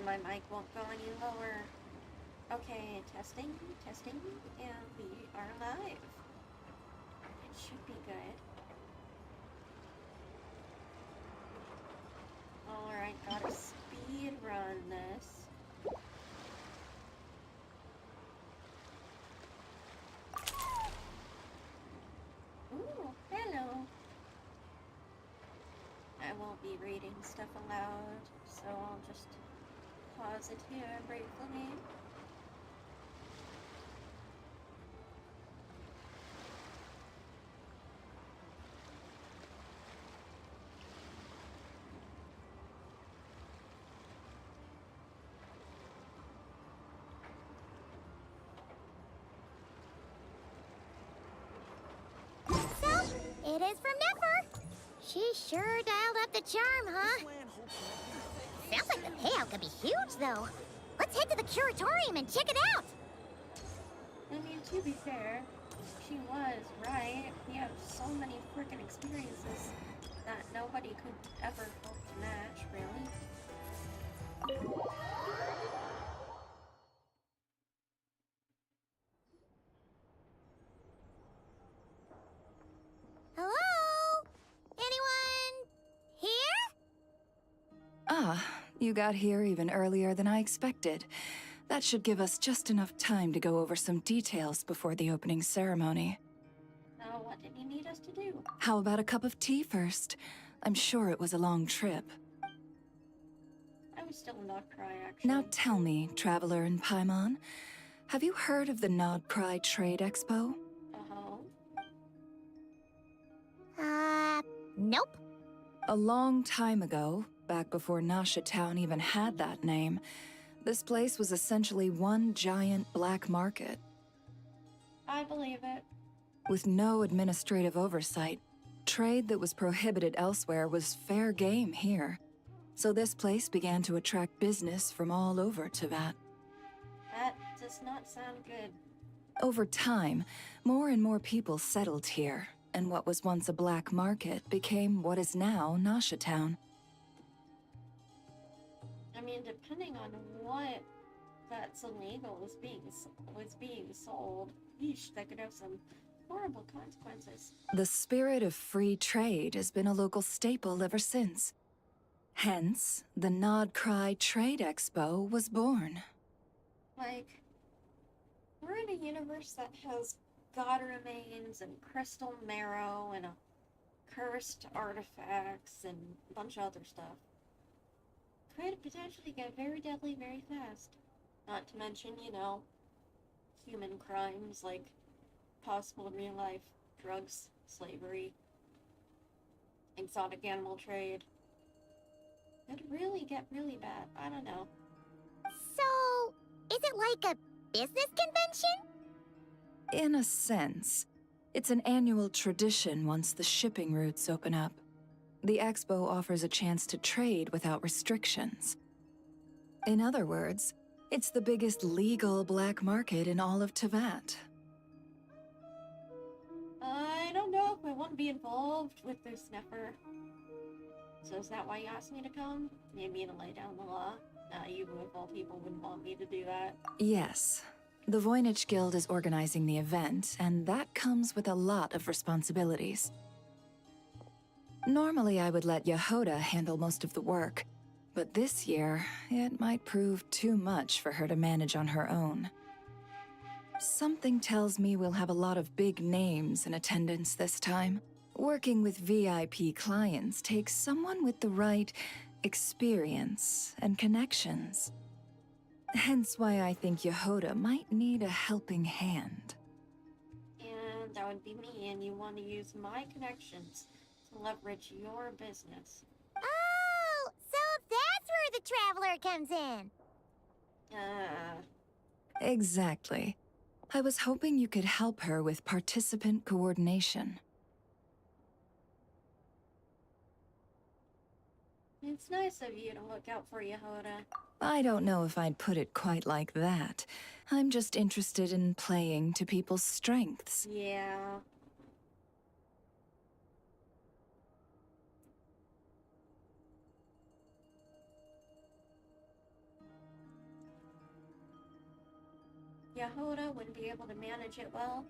My mic won't go any lower. Okay, testing, testing, and we are live. It should be good. Alright, gotta speed run this. Ooh, hello. I won't be reading stuff aloud, so I'll just pause it here briefly. It is from Nefer. She sure dialed up the charm, huh? Sounds like the payout could be huge, though. Let's head to the curatorium and check it out. I mean, to be fair, she was right. We have so many freaking experiences that nobody could ever hope to match, really. Hello? Anyone here? Ah, you got here even earlier than I expected. That should give us just enough time to go over some details before the opening ceremony. Now, what did you need us to do? How about a cup of tea first? I'm sure it was a long trip. I was still not cry, actually. Now tell me, Traveler in Paimon, have you heard of the Nod Cry Trade Expo? Nope. A long time ago, back before Nasha Town even had that name, this place was essentially one giant black market. I believe it. With no administrative oversight, trade that was prohibited elsewhere was fair game here. So this place began to attract business from all over Teyvat. That does not sound good. Over time, more and more people settled here, and what was once a black market became what is now Nasha Town. I mean, depending on what that's illegal was being sold, yeesh, that could have some horrible consequences. The spirit of free trade has been a local staple ever since. Hence, the Nod Cry Trade Expo was born. Like, we're in a universe that has god remains and crystal marrow and cursed artifacts and a bunch of other stuff. Could potentially get very deadly very fast. Not to mention, you know, human crimes like possible real-life drugs, slavery, exotic animal trade. Could really get really bad. I don't know. So, is it like a business convention? In a sense, it's an annual tradition once the shipping routes open up. The expo offers a chance to trade without restrictions. In other words, it's the biggest legal black market in all of Teyvat. I don't know if I want to be involved with this, Nefer. So is that why you asked me to come? Maybe to lay down the law? You, of all people, wouldn't want me to do that. Yes. The Voynich Guild is organizing the event, and that comes with a lot of responsibilities. Normally, I would let Yehoda handle most of the work, but this year, it might prove too much for her to manage on her own. Something tells me we'll have a lot of big names in attendance this time. Working with VIP clients takes someone with the right experience and connections. Hence why I think Yehoda might need a helping hand. And that would be me, and you want to use my connections to leverage your business. Oh, so that's where the Traveler comes in. Exactly. I was hoping you could help her with participant coordination. It's nice of you to look out for Yehoda. I don't know if I'd put it quite like that. I'm just interested in playing to people's strengths. Yeah. Yehoda wouldn't be able to manage it well.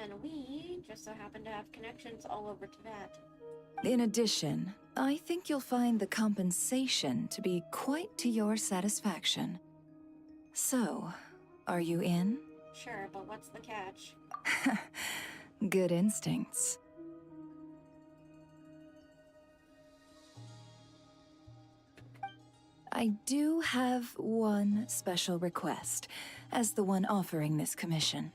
And we just so happen to have connections all over Tibet. In addition, I think you'll find the compensation to be quite to your satisfaction. So, are you in? Sure, but what's the catch? Good instincts. I do have one special request, as the one offering this commission.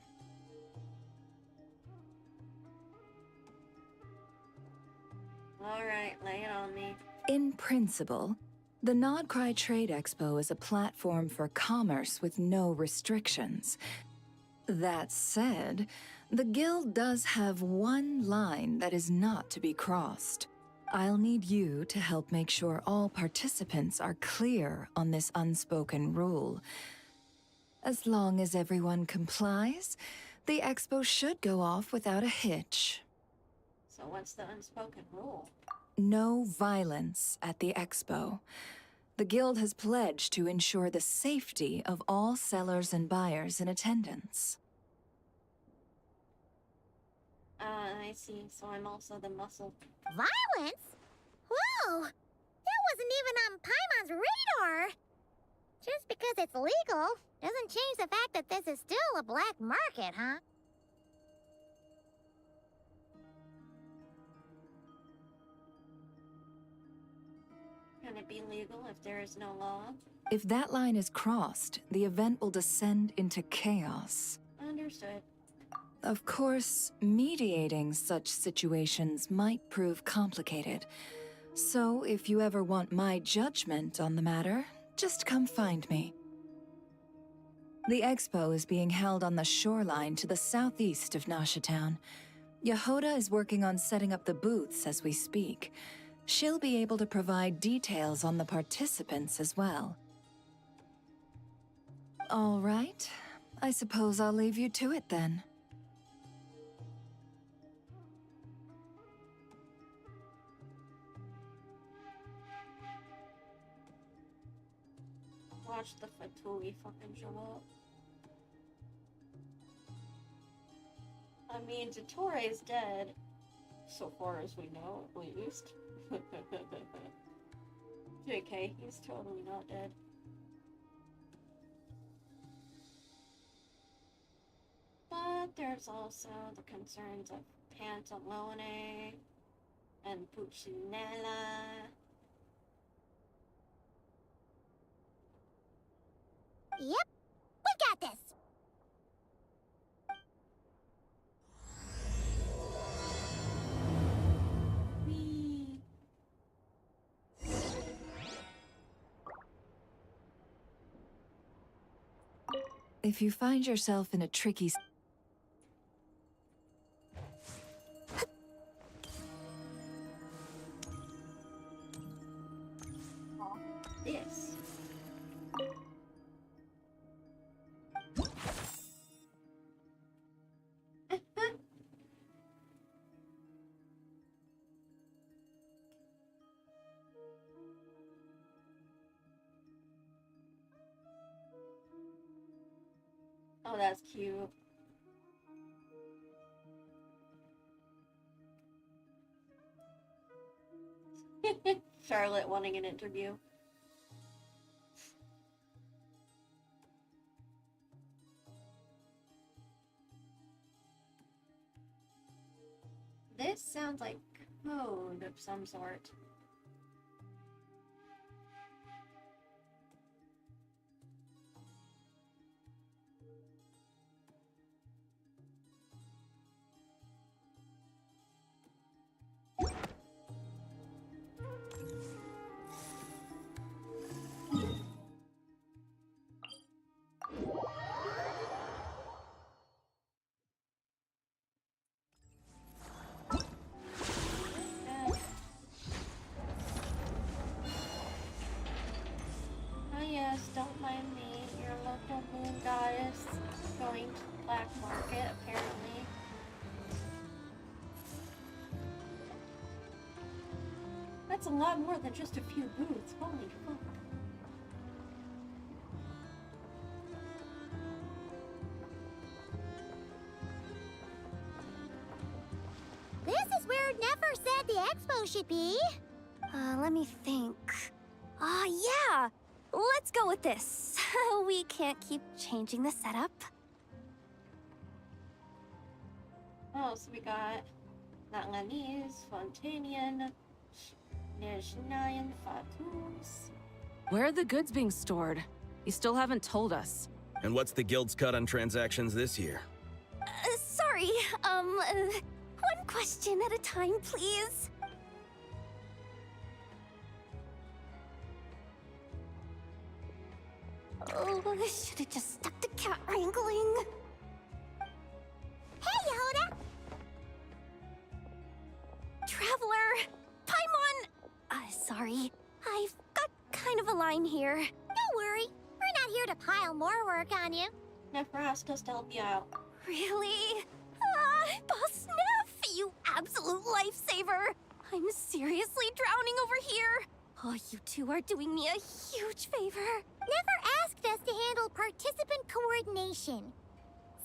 Alright, lay it on me. In principle, the Nodcry Trade Expo is a platform for commerce with no restrictions. That said, the Guild does have one line that is not to be crossed. I'll need you to help make sure all participants are clear on this unspoken rule. As long as everyone complies, the expo should go off without a hitch. So what's the unspoken rule? No violence at the expo. The Guild has pledged to ensure the safety of all sellers and buyers in attendance. I see. So I'm also the muscle. Violence? Whoa! That wasn't even on Paimon's radar! Just because it's legal doesn't change the fact that this is still a black market, huh? Can it be legal if there is no law? If that line is crossed, the event will descend into chaos. Understood. Of course, mediating such situations might prove complicated. So if you ever want my judgment on the matter, just come find me. The expo is being held on the shoreline to the southeast of Nasha Town. Yehoda is working on setting up the booths as we speak. She'll be able to provide details on the participants as well. All right. I suppose I'll leave you to it then. Watch the Fatui fucking show up. I mean, Dottore is dead. So far as we know, at least. JK, he's totally not dead. But there's also the concerns of Pantalone and Puccinella. Yep, we got this! Whee! If you find yourself in a tricky This. Oh, that's cute. Charlotte wanting an interview. This sounds like code of some sort. Oh yes, don't mind me, your local moon goddess going to the black market, apparently. a lot more than just a few booths. Holy fuck. This is where Nefer said the expo should be. Let me think. Yeah! Let's go with this. We can't keep changing the setup. Oh, so we got Natlanese, Fontanian, Nizhnayan, Fatus. Where are the goods being stored? You still haven't told us. And what's the guild's cut on transactions this year? Sorry, one question at a time, please. Oh, I should have just stuck to cat wrangling. Hey, Yehuda! Traveler! Paimon! Sorry. I've got kind of a line here. Don't worry. We're not here to pile more work on you. Nefer asked us to help you out. Really? Boss Neff, you absolute lifesaver! I'm seriously drowning over here. Oh, you two are doing me a huge favor. Never asked us to handle participant coordination.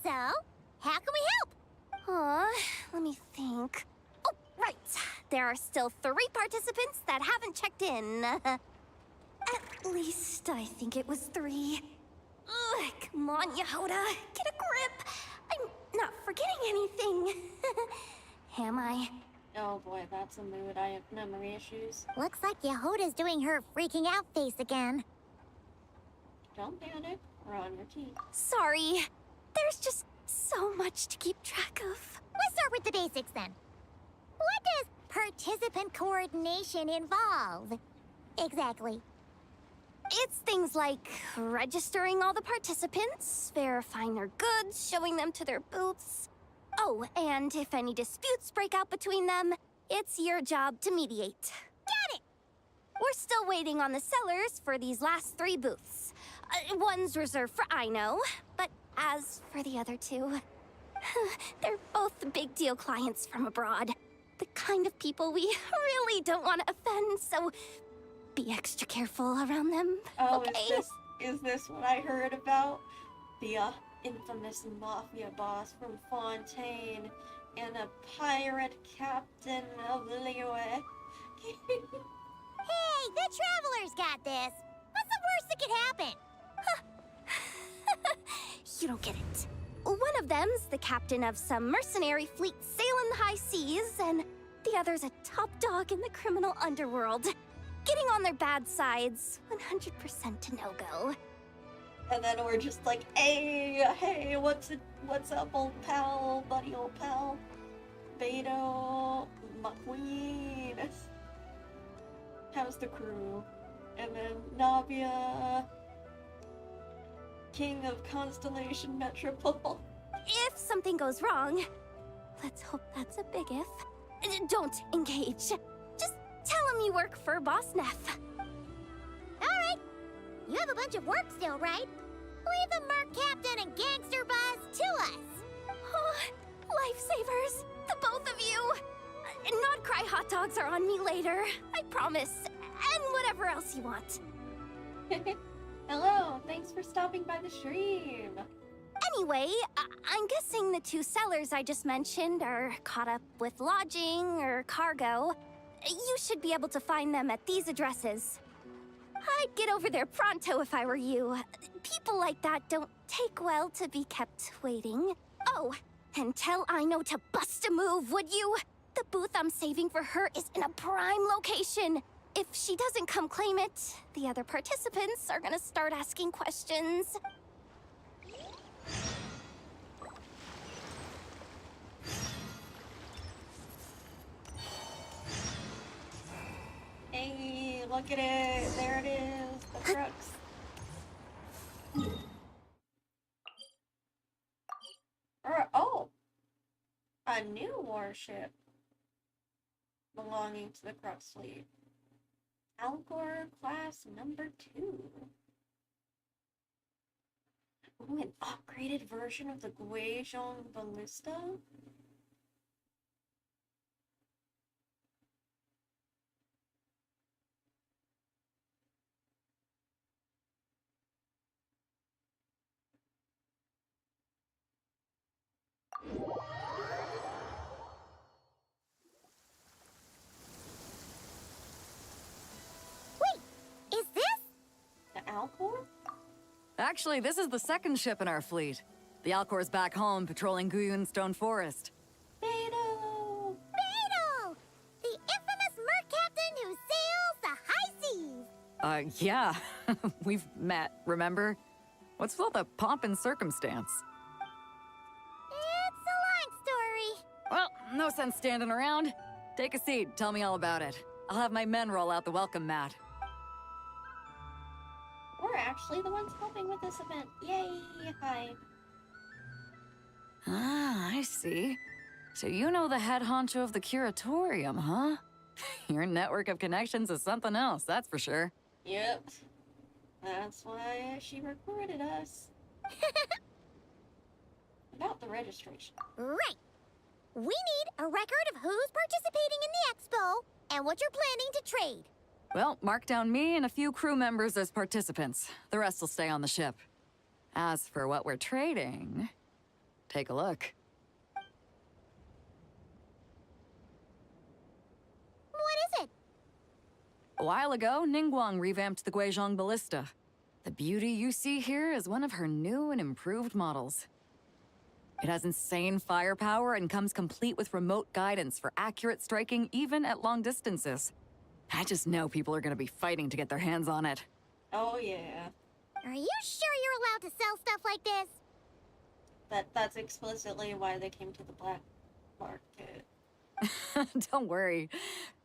So, how can we help? Let me think. Oh, right. There are still 3 participants that haven't checked in. At least I think it was 3. Ugh, come on, Yehuda. Get a grip. I'm not forgetting anything. Am I? Oh boy, that's a mood. I have memory issues. Looks like Yehuda's doing her freaking out face again. Don't panic. We're on your team. Sorry. There's just so much to keep track of. Let's start with the basics then. What does participant coordination involve? Exactly. It's things like registering all the participants, verifying their goods, showing them to their booths. Oh, and if any disputes break out between them, it's your job to mediate. Got it! We're still waiting on the sellers for these last 3 booths. One's reserved for Aino, but as for the other 2, they're both big deal clients from abroad. The kind of people we really don't want to offend, so be extra careful around them, Oh, okay? is this what I heard about? The infamous mafia boss from Fontaine and a pirate captain of Liyue. Hey, the Traveler's got this. What's the worst that could happen? You don't get it. One of them's the captain of some mercenary fleet sailing the high seas, and the other's a top dog in the criminal underworld. Getting on their bad sides, 100% a no-go. And then we're just like, hey, what's up, old pal, buddy, old pal? Beto, McQueen. How's the crew? And then Navia, King of Constellation Metropole. If something goes wrong, let's hope that's a big if, don't engage. Just tell him you work for Boss Neff. Alright. You have a bunch of work still, right? Leave the Merc Captain and Gangster Buzz to us. Oh, lifesavers, the both of you. Not cry hot dogs are on me later, I promise. And whatever else you want. Hello, thanks for stopping by the stream. Anyway, I'm guessing the 2 sellers I just mentioned are caught up with lodging or cargo. You should be able to find them at these addresses. I'd get over there pronto if I were you. People like that don't take well to be kept waiting. Oh, and tell Aino to bust a move, would you? The booth I'm saving for her is in a prime location. If she doesn't come claim it, the other participants are gonna start asking questions. Hey, look at it. There it is. The crux. Oh! A new warship belonging to the Crux fleet. Alcor class number 2. Ooh, an upgraded version of the Guizhong Ballista? before? Actually, this is the second ship in our fleet. The Alcor's back home patrolling Guyun Stone Forest. Beto! Beto! The infamous merc captain who sails the high seas! Yeah. We've met, remember? What's with all the pomp and circumstance? It's a long story. Well, no sense standing around. Take a seat, tell me all about it. I'll have my men roll out the welcome mat. We're actually the ones helping with this event. Yay! Hi. Ah, I see. So you know the head honcho of the curatorium, huh? Your network of connections is something else, that's for sure. Yep. That's why she recorded us. About the registration. Right. We need a record of who's participating in the expo and what you're planning to trade. Well, mark down me and a few crew members as participants. The rest will stay on the ship. As for what we're trading, take a look. What is it? A while ago, Ningguang revamped the Guizhong Ballista. The beauty you see here is one of her new and improved models. It has insane firepower and comes complete with remote guidance for accurate striking even at long distances. I just know people are gonna be fighting to get their hands on it. Oh yeah. Are you sure you're allowed to sell stuff like this? That's explicitly why they came to the black market. Don't worry.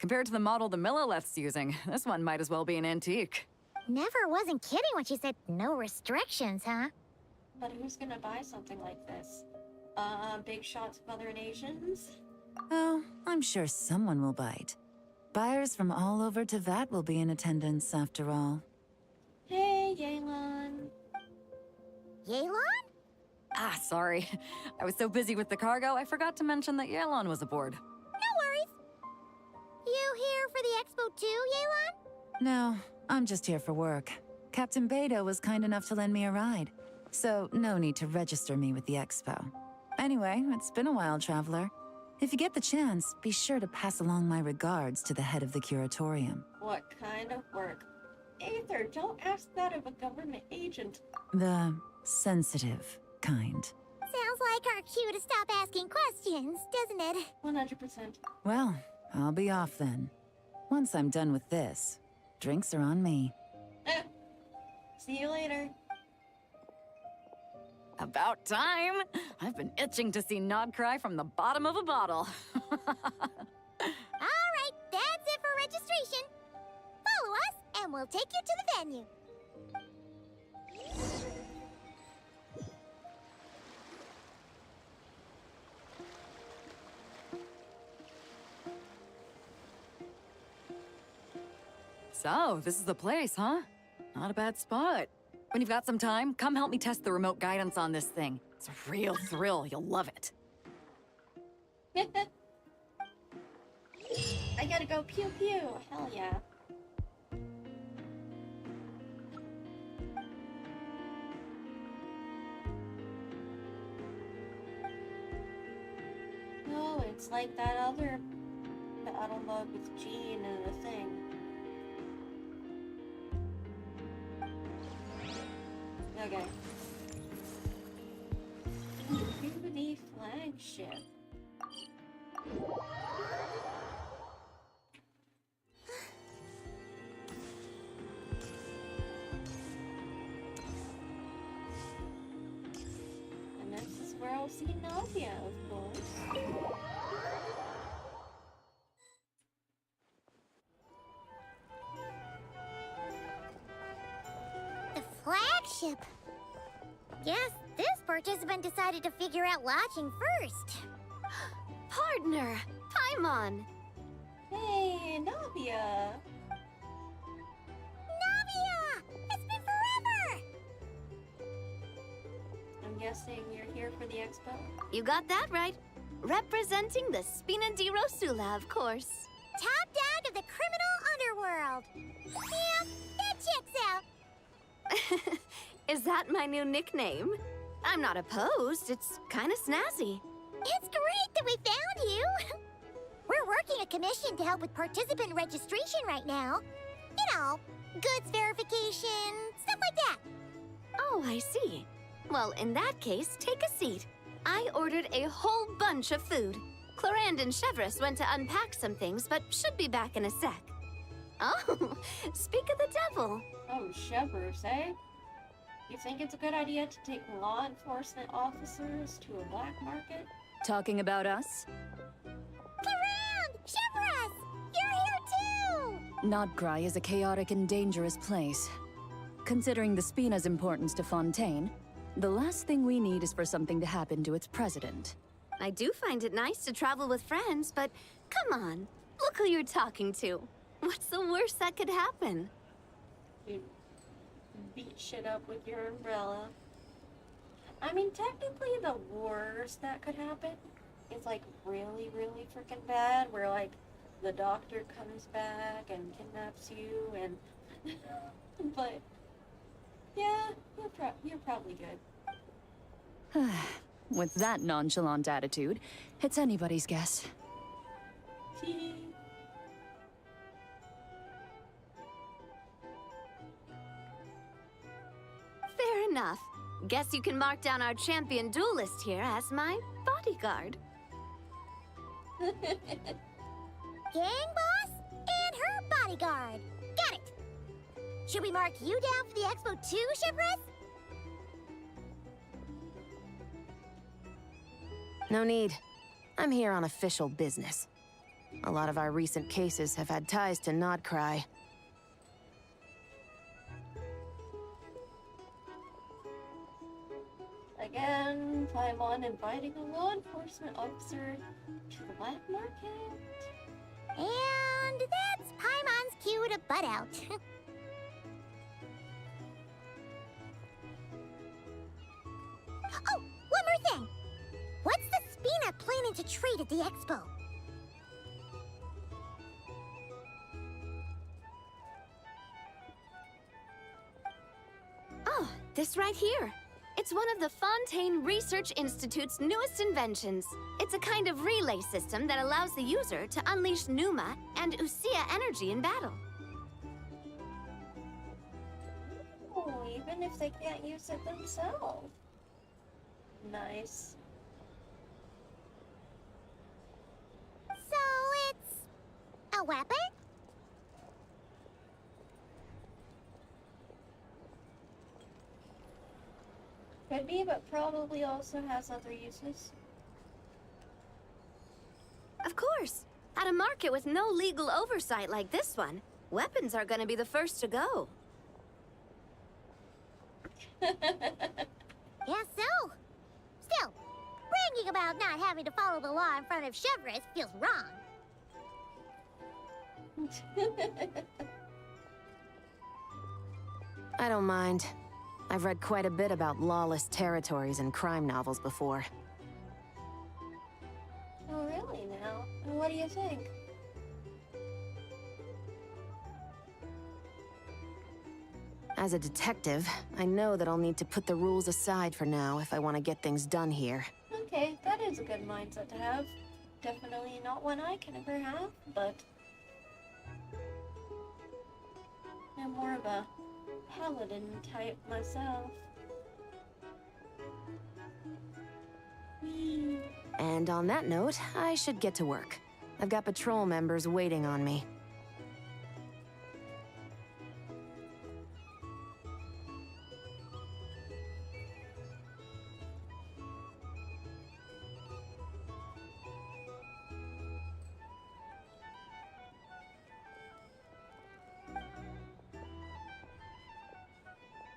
Compared to the model the Millileth's using, this one might as well be an antique. Never wasn't kidding when she said no restrictions, huh? But who's gonna buy something like this? Big shots of other nations? Oh, I'm sure someone will bite. Buyers from all over Teyvat will be in attendance, after all. Hey, Yelan. Yelan? Ah, sorry. I was so busy with the cargo, I forgot to mention that Yalon was aboard. No worries. You here for the expo too, Yelan? No, I'm just here for work. Captain Beto was kind enough to lend me a ride, so no need to register me with the expo. Anyway, it's been a while, Traveler. If you get the chance, be sure to pass along my regards to the head of the curatorium. What kind of work? Aether, don't ask that of a government agent. The sensitive kind. Sounds like our cue to stop asking questions, doesn't it? 100%. Well, I'll be off then. Once I'm done with this, drinks are on me. See you later. About time! I've been itching to see Nod cry from the bottom of a bottle. All right, that's it for registration. Follow us, and we'll take you to the venue. So, this is the place, huh? Not a bad spot. When you've got some time, come help me test the remote guidance on this thing. It's a real thrill, you'll love it. I gotta go pew pew. Hell yeah. Oh, it's like that other battle mode with Jean and the thing. Okay. To the flagship. And this is where I'll see Nadia, of course. The flagship. Guess this participant decided to figure out lodging first. Partner, Paimon. Hey, Navia! Navia! It's been forever! I'm guessing you're here for the expo? You got that right. Representing the Spina di Rosula, of course. Top dog of the criminal underworld. Yeah, that checks out. Is that my new nickname? I'm not opposed. It's kind of snazzy. It's great that we found you. We're working a commission to help with participant registration right now. You know, goods verification, stuff like that. Oh, I see. Well, in that case, take a seat. I ordered a whole bunch of food. Clorand and Chevreuse went to unpack some things, but should be back in a sec. Oh, speak of the devil. Oh, Chevreuse, eh? You think it's a good idea to take law enforcement officers to a black market? Talking about us? Clorand! Chevreuse! You're here too! Nodcry is a chaotic and dangerous place. Considering the Spina's importance to Fontaine, the last thing we need is for something to happen to its president. I do find it nice to travel with friends, but come on. Look who you're talking to. What's the worst that could happen? You beat shit up with your umbrella. I mean, technically the worst that could happen is like really, really freaking bad, where like the doctor comes back and kidnaps you and... but, yeah, you're probably good. With that nonchalant attitude, it's anybody's guess. Fair enough. Guess you can mark down our champion duelist here as my bodyguard. Gang boss and her bodyguard. Got it! Should we mark you down for the expo too, Chevreuse? No need. I'm here on official business. A lot of our recent cases have had ties to Nodcry. Again, Paimon inviting a law enforcement officer to the black market. And that's Paimon's cue to butt out. Oh, one more thing! What's the Spina planning to trade at the expo? Oh, this right here. It's one of the Fontaine Research Institute's newest inventions. It's a kind of relay system that allows the user to unleash Pneuma and Usia energy in battle. Oh, even if they can't use it themselves. Nice. So it's a weapon? Could be, but probably also has other uses. Of course. At a market with no legal oversight like this one, weapons are gonna be the first to go. Yeah, so? Still, bragging about not having to follow the law in front of Chevreuse feels wrong. I don't mind. I've read quite a bit about lawless territories and crime novels before. Oh, really now? And what do you think? As a detective, I know that I'll need to put the rules aside for now if I want to get things done here. Okay, that is a good mindset to have. Definitely not one I can ever have, but... I'm more of a paladin type myself. And on that note, I should get to work. I've got patrol members waiting on me.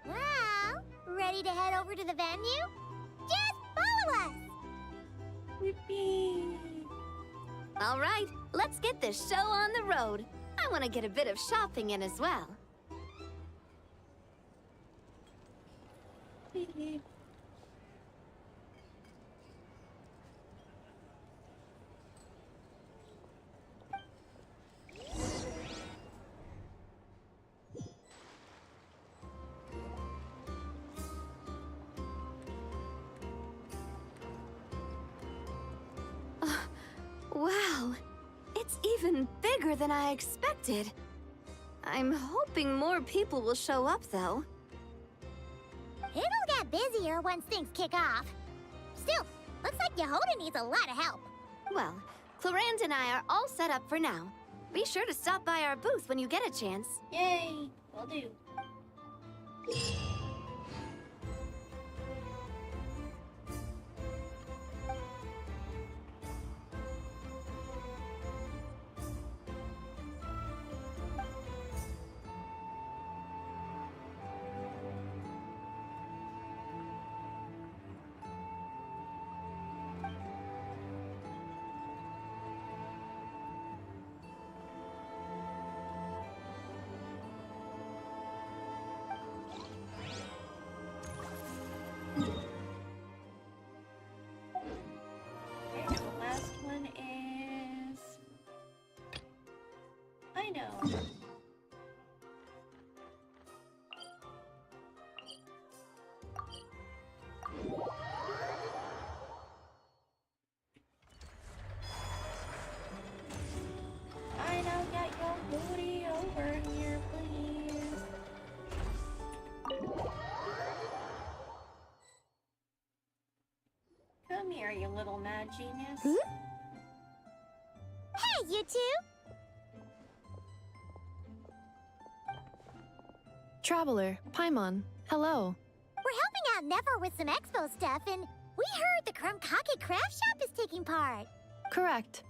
Well, ready to head over to the venue? Just follow us! Yippee! All right, let's get this show on the road. I want to get a bit of shopping in as well. Wow, it's even bigger than I expected. I'm hoping more people will show up, though. It'll get busier once things kick off. Still, looks like Yehoda needs a lot of help. Well, Clarand and I are all set up for now. Be sure to stop by our booth when you get a chance. Yay! Will do. Okay, the last one is... I know. I know, get your booty over here, please. Come here, you little mad genius. Hey, you two! Traveler, Paimon, hello. We're helping out Nefer with some expo stuff, and we heard the Krumkake craft shop is taking part. Correct.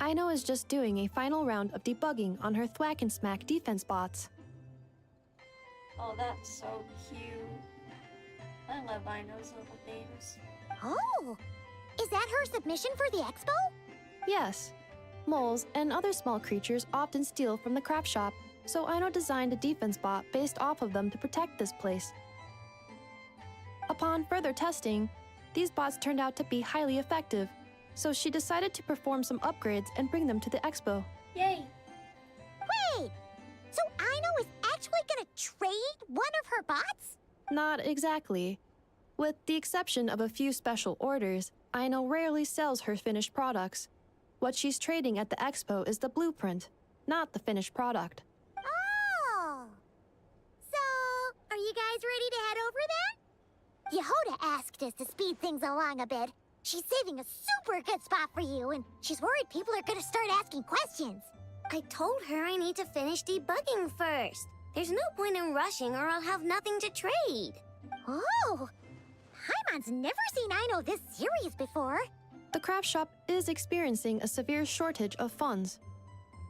Aino is just doing a final round of debugging on her Thwack and Smack defense bots. Oh, that's so cute. I love Ino's little things. Oh! Is that her submission for the expo? Yes. Moles and other small creatures often steal from the craft shop, so Aino designed a defense bot based off of them to protect this place. Upon further testing, these bots turned out to be highly effective, so she decided to perform some upgrades and bring them to the expo. Yay! Wait! So Aino is actually gonna trade one of her bots? Not exactly. With the exception of a few special orders, Aino rarely sells her finished products. What she's trading at the expo is the blueprint, not the finished product. Oh! So, are you guys ready to head over then? Yehoda asked us to speed things along a bit. She's saving a super good spot for you, and she's worried people are gonna start asking questions. I told her I need to finish debugging first. There's no point in rushing or I'll have nothing to trade. Oh! Paimon's never seen Aino this serious before. The craft shop is experiencing a severe shortage of funds.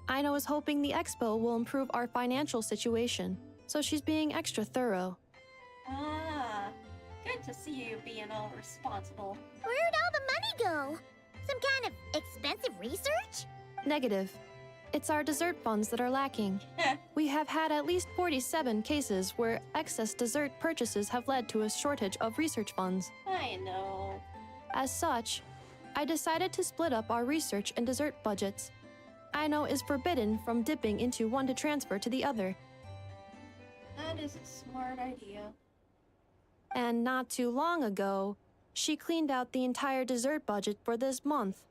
Aino is hoping the expo will improve our financial situation, so she's being extra thorough. Ah, good to see you being all responsible. Where'd all the money go? Some kind of expensive research? Negative. It's our dessert funds that are lacking. We have had at least 47 cases where excess dessert purchases have led to a shortage of research funds. I know. As such, I decided to split up our research and dessert budgets. Aino is forbidden from dipping into one to transfer to the other. That is a smart idea. And not too long ago, she cleaned out the entire dessert budget for this month.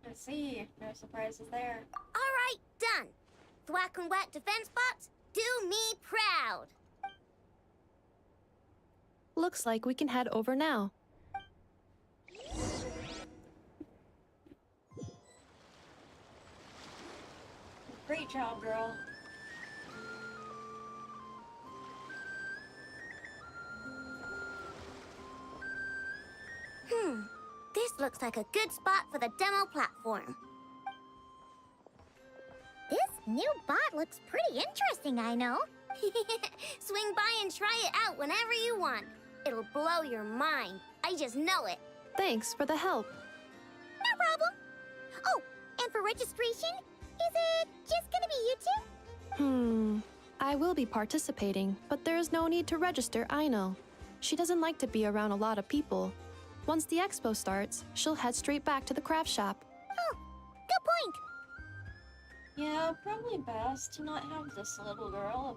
I see. No surprises there. All right, done. Thwack and Whack defense bots, do me proud. Looks like we can head over now. Great job, girl. This looks like a good spot for the demo platform. This new bot looks pretty interesting, Aino. Swing by and try it out whenever you want. It'll blow your mind. I just know it. Thanks for the help. No problem. Oh, and for registration, is it just gonna be you two? I will be participating, but there is no need to register, Aino. She doesn't like to be around a lot of people. Once the expo starts, she'll head straight back to the craft shop. Oh, good point. Yeah, probably best to not have this little girl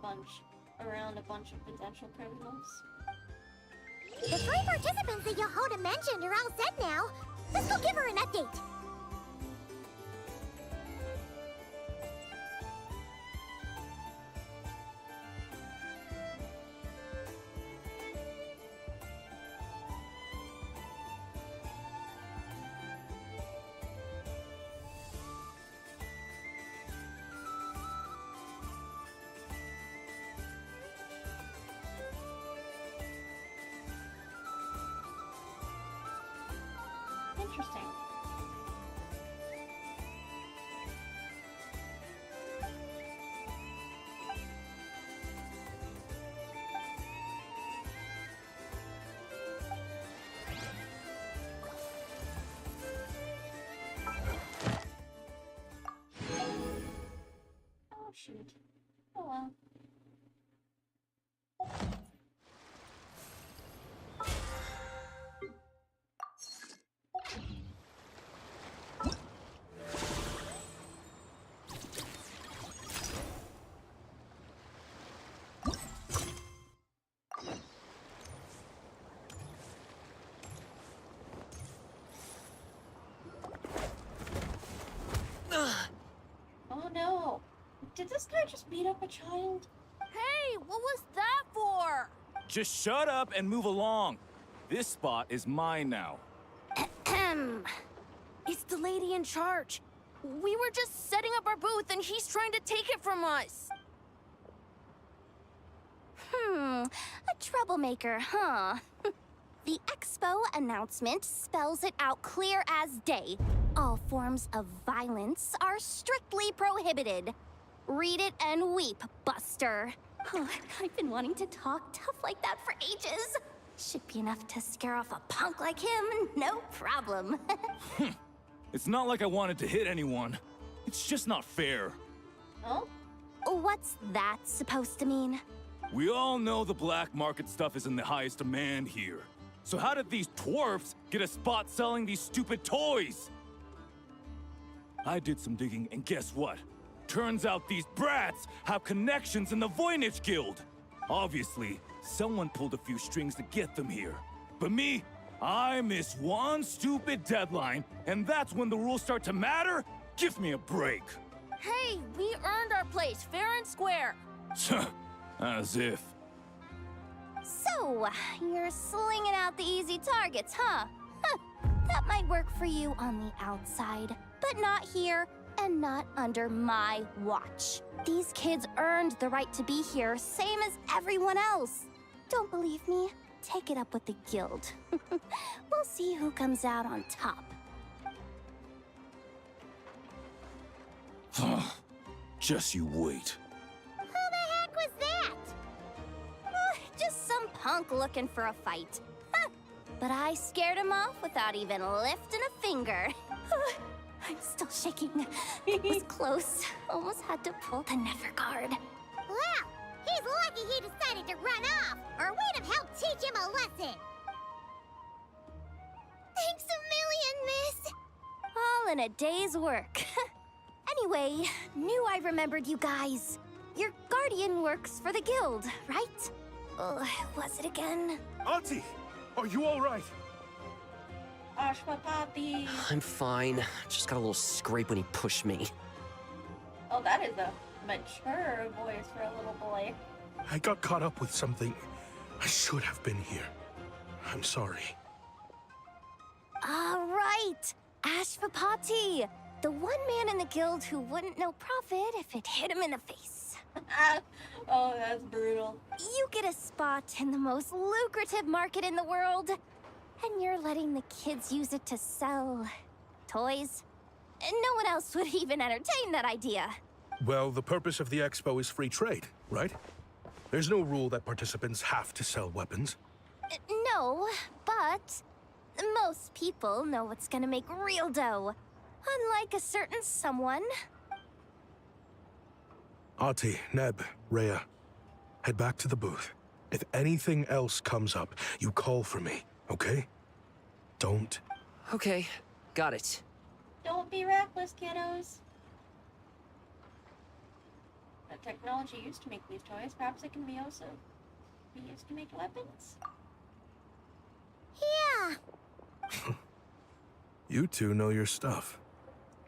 around a bunch of potential criminals. The 3 participants that Yehoda mentioned are all set now. Let's go give her an update. Interesting. Oh shoot. Oh well. Oh no! Did this guy just beat up a child? Hey, what was that for? Just shut up and move along. This spot is mine now. It's the lady in charge. We were just setting up our booth and he's trying to take it from us. A troublemaker, huh? The expo announcement spells it out clear as day. All forms of violence are strictly prohibited. Read it and weep, Buster. I've been wanting to talk tough like that for ages. Should be enough to scare off a punk like him, no problem. It's not like I wanted to hit anyone. It's just not fair. Oh? What's that supposed to mean? We all know the black market stuff is in the highest demand here. So how did these dwarfs get a spot selling these stupid toys? I did some digging, and guess what? Turns out these brats have connections in the Voynich Guild. Obviously, someone pulled a few strings to get them here. But me, I miss one stupid deadline, and that's when the rules start to matter? Give me a break. Hey, we earned our place fair and square. As if. So, you're slinging out the easy targets, huh? That might work for you on the outside, but not here and not under my watch. These kids earned the right to be here, same as everyone else. Don't believe me? Take it up with the guild. We'll see who comes out on top. Just you wait. Who the heck was that? Just some punk looking for a fight. But I scared him off without even lifting a finger. I'm still shaking. It was close. Almost had to pull the Nefer guard. Well, he's lucky he decided to run off, or we'd have helped teach him a lesson. Thanks a million, miss. All in a day's work. Anyway, knew I remembered you guys. Your guardian works for the guild, right? Was it again? Auntie, are you all right? Ashwapati. I'm fine. Just got a little scrape when he pushed me. Oh, that is a mature voice for a little boy. I got caught up with something. I should have been here. I'm sorry. All right, Ashwapati. The one man in the guild who wouldn't know profit if it hit him in the face. Oh, that's brutal. You get a spot in the most lucrative market in the world, and you're letting the kids use it to sell toys. And no one else would even entertain that idea. Well, the purpose of the expo is free trade, right? There's no rule that participants have to sell weapons. No, but most people know what's gonna make real dough. Unlike a certain someone. Ati, Neb, Rhea, head back to the booth. If anything else comes up, you call for me, okay? Don't. Okay, got it. Don't be reckless, kiddos. The technology used to make these toys. Perhaps it can be also be used to make weapons. Yeah. You two know your stuff.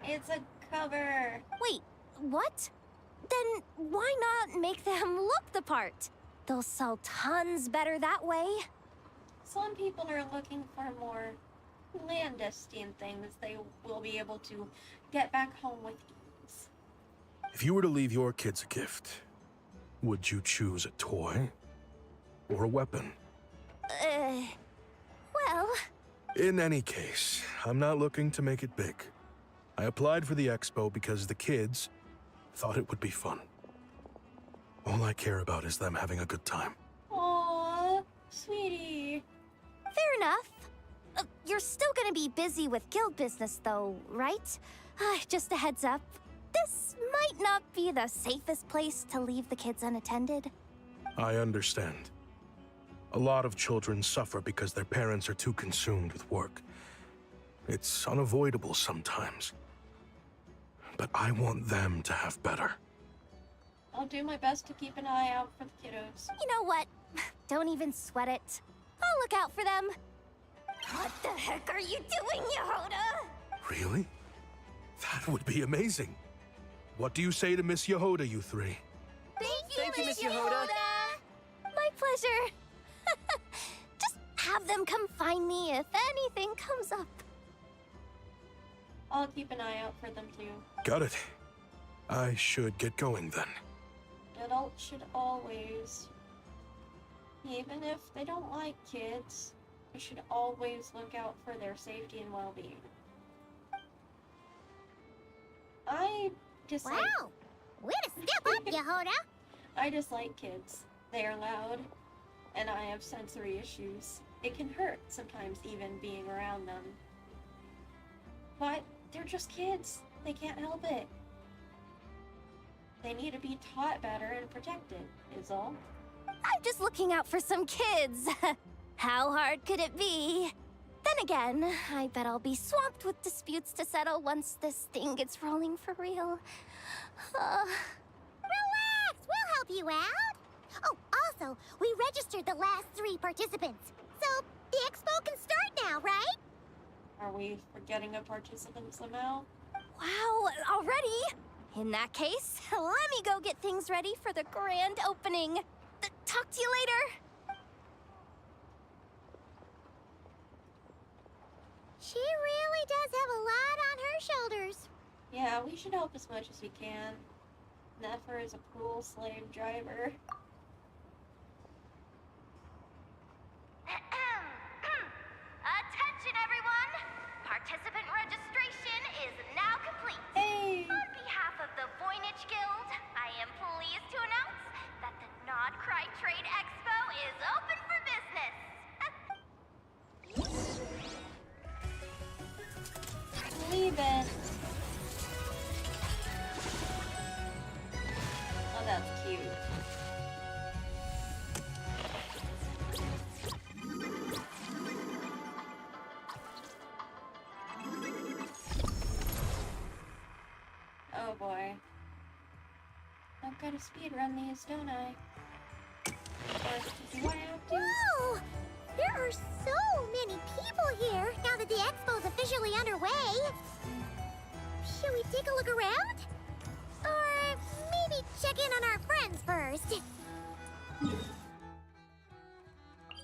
It's a cover. Wait, what? Then why not make them look the part? They'll sell tons better that way. Some people are looking for more clandestine things they will be able to get back home with ease. If you were to leave your kids a gift, would you choose a toy or a weapon? Well, In any case, I'm not looking to make it big. I applied for the expo because the kids thought it would be fun. All I care about is them having a good time. Aww, sweetie. Fair enough. You're still gonna be busy with guild business, though, right? Just a heads up. This might not be the safest place to leave the kids unattended. I understand. A lot of children suffer because their parents are too consumed with work. It's unavoidable sometimes. But I want them to have better. I'll do my best to keep an eye out for the kiddos. You know what? Don't even sweat it. I'll look out for them. What the heck are you doing, Yehoda? Really? That would be amazing. What do you say to Miss Yehoda, you three? Thank you, Miss Yehoda. My pleasure. Just have them come find me if anything comes up. I'll keep an eye out for them too. Got it. I should get going then. Adults should always, even if they don't like kids, they should always look out for their safety and well-being. I dislike... Wow! Way to step up, Yehoda! I dislike kids. They are loud, and I have sensory issues. It can hurt sometimes even being around them. But they're just kids. They can't help it. They need to be taught better and protected, is all. I'm just looking out for some kids. How hard could it be? Then again, I bet I'll be swamped with disputes to settle once this thing gets rolling for real. Relax! We'll help you out! Oh, also, we registered the last 3 participants. So, the expo can start now, right? Are we forgetting a participant somehow? Wow, already? In that case, let me go get things ready for the grand opening. Talk to you later. She really does have a lot on her shoulders. Yeah, we should help as much as we can. Nefer is a cruel slave driver. Attention, everyone! Participant registration is now complete. Hey! On behalf of the Voynich Guild, I am pleased to announce that the Nod Cry Trade Expo is open for business. Leave it. Oh, that's cute. Oh boy. I've got to speedrun these, don't I? Or do I have to? Whoa! There are so many people here now that the expo's officially underway. Should we take a look around? Or maybe check in on our friends first?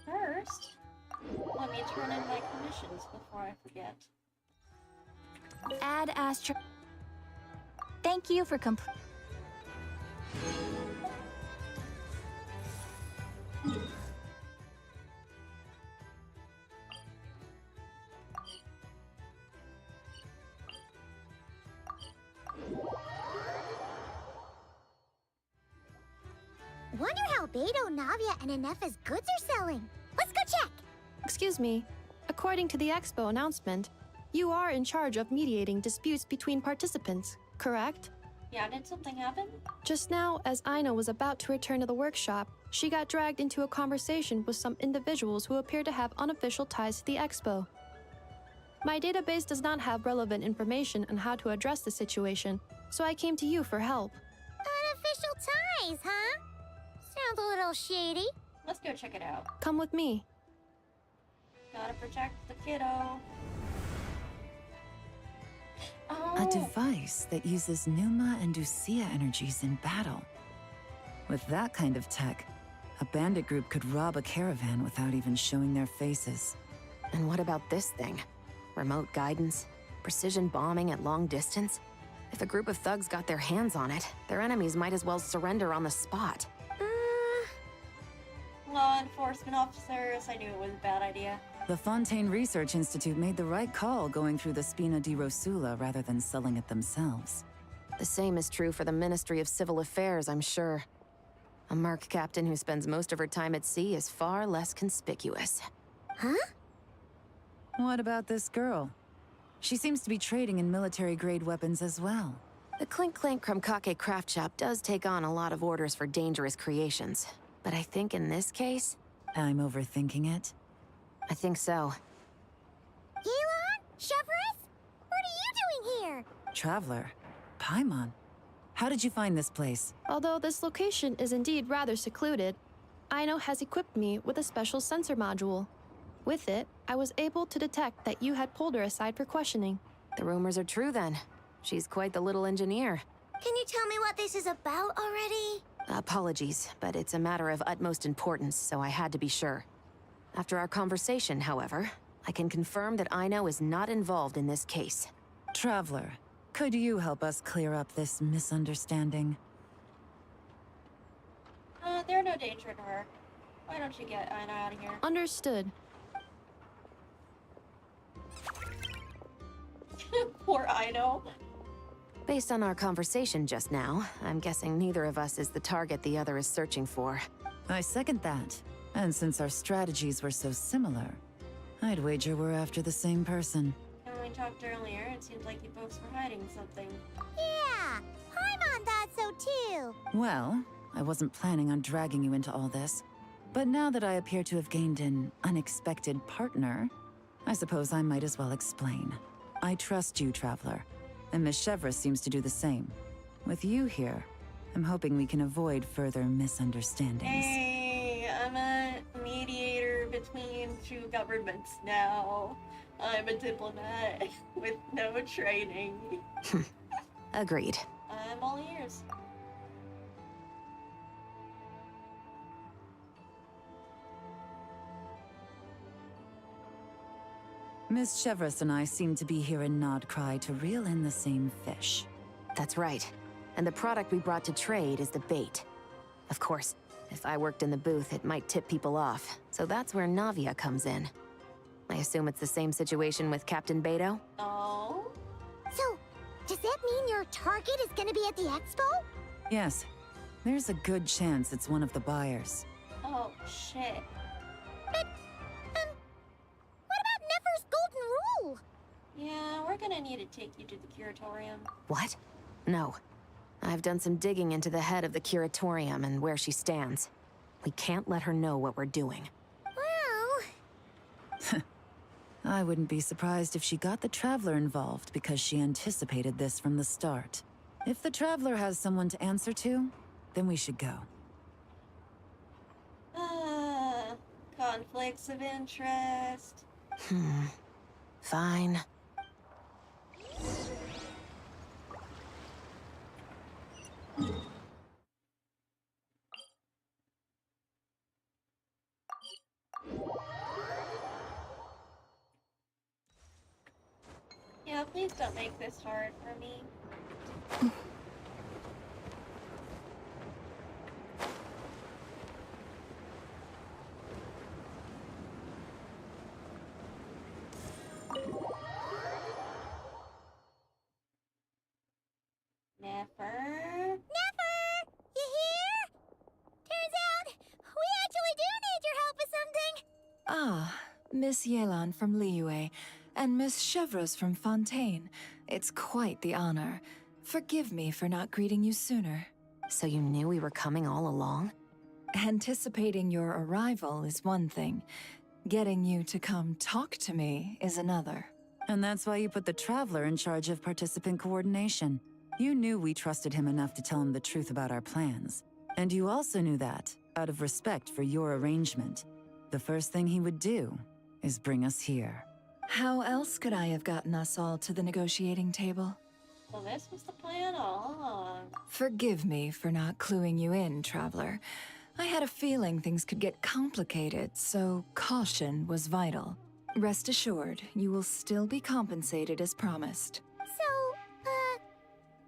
First, let me turn in my commissions before I forget. Add Astro. Thank you for Wonder how Beto, Navia, and Anefa's goods are selling. Let's go check! Excuse me. According to the expo announcement, you are in charge of mediating disputes between participants, correct? Yeah, did something happen? Just now, as Aina was about to return to the workshop, she got dragged into a conversation with some individuals who appear to have unofficial ties to the expo. My database does not have relevant information on how to address the situation, so I came to you for help. Unofficial ties, huh? Sounds a little shady. Let's go check it out. Come with me. Gotta protect the kiddo. A Oh, device that uses Numa and Ducia energies in battle. With that kind of tech, a bandit group could rob a caravan without even showing their faces. And what about this thing? Remote guidance? Precision bombing at long distance? If a group of thugs got their hands on it, their enemies might as well surrender on the spot. law enforcement officers, I knew it was a bad idea. The Fontaine Research Institute made the right call going through the Spina di Rosula rather than selling it themselves. The same is true for the Ministry of Civil Affairs, I'm sure. A merc captain who spends most of her time at sea is far less conspicuous. Huh? What about this girl? She seems to be trading in military-grade weapons as well. The Clink Clank Krumkake craft shop does take on a lot of orders for dangerous creations. But I think in this case... I'm overthinking it. I think so. Elon? Chevrolet? What are you doing here? Traveler? Paimon? How did you find this place? Although this location is indeed rather secluded, Aino has equipped me with a special sensor module. With it, I was able to detect that you had pulled her aside for questioning. The rumors are true then. She's quite the little engineer. Can you tell me what this is about already? Apologies, but it's a matter of utmost importance, so I had to be sure. After our conversation, however, I can confirm that Aino is not involved in this case. Traveler, could you help us clear up this misunderstanding? They're no danger to her. Why don't you get Aina out of here? Understood. Poor Aino. Based on our conversation just now, I'm guessing neither of us is the target the other is searching for. I second that. And since our strategies were so similar, I'd wager we're after the same person. When we talked earlier, it seemed like you folks were hiding something. Yeah, Paimon thought so too. Well, I wasn't planning on dragging you into all this. But now that I appear to have gained an unexpected partner, I suppose I might as well explain. I trust you, Traveler, and Miss Chevrolet seems to do the same. With you here, I'm hoping we can avoid further misunderstandings. Hey, I'm a mediator between two governments now. I'm a diplomat with no training. Agreed. I'm all ears. Miss Chevrolet and I seem to be here in Nodcry to reel in the same fish. That's right. And the product we brought to trade is the bait. Of course, if I worked in the booth, it might tip people off. So that's where Navia comes in. I assume it's the same situation with Captain Beto? Oh? So, does that mean your target is gonna be at the expo? Yes. There's a good chance it's one of the buyers. Oh, shit. But, what about Nefer's golden rule? Yeah, we're gonna need to take you to the curatorium. What? No. I've done some digging into the head of the curatorium and where she stands. We can't let her know what we're doing. Well... I wouldn't be surprised if she got the Traveler involved because she anticipated this from the start. If the Traveler has someone to answer to, then we should go. Conflicts of interest. Fine. Yeah, please don't make this hard for me. Nefer? Nefer! You here? Turns out, we actually do need your help with something. Ah, Miss Yelan from Liyue, and Miss Chevreuse from Fontaine. It's quite the honor. Forgive me for not greeting you sooner. So you knew we were coming all along? Anticipating your arrival is one thing. Getting you to come talk to me is another. And that's why you put the Traveler in charge of participant coordination. You knew we trusted him enough to tell him the truth about our plans. And you also knew that, out of respect for your arrangement, the first thing he would do is bring us here. How else could I have gotten us all to the negotiating table? Well, this was the plan all along. Forgive me for not cluing you in, Traveler. I had a feeling things could get complicated, so caution was vital. Rest assured, you will still be compensated as promised. So,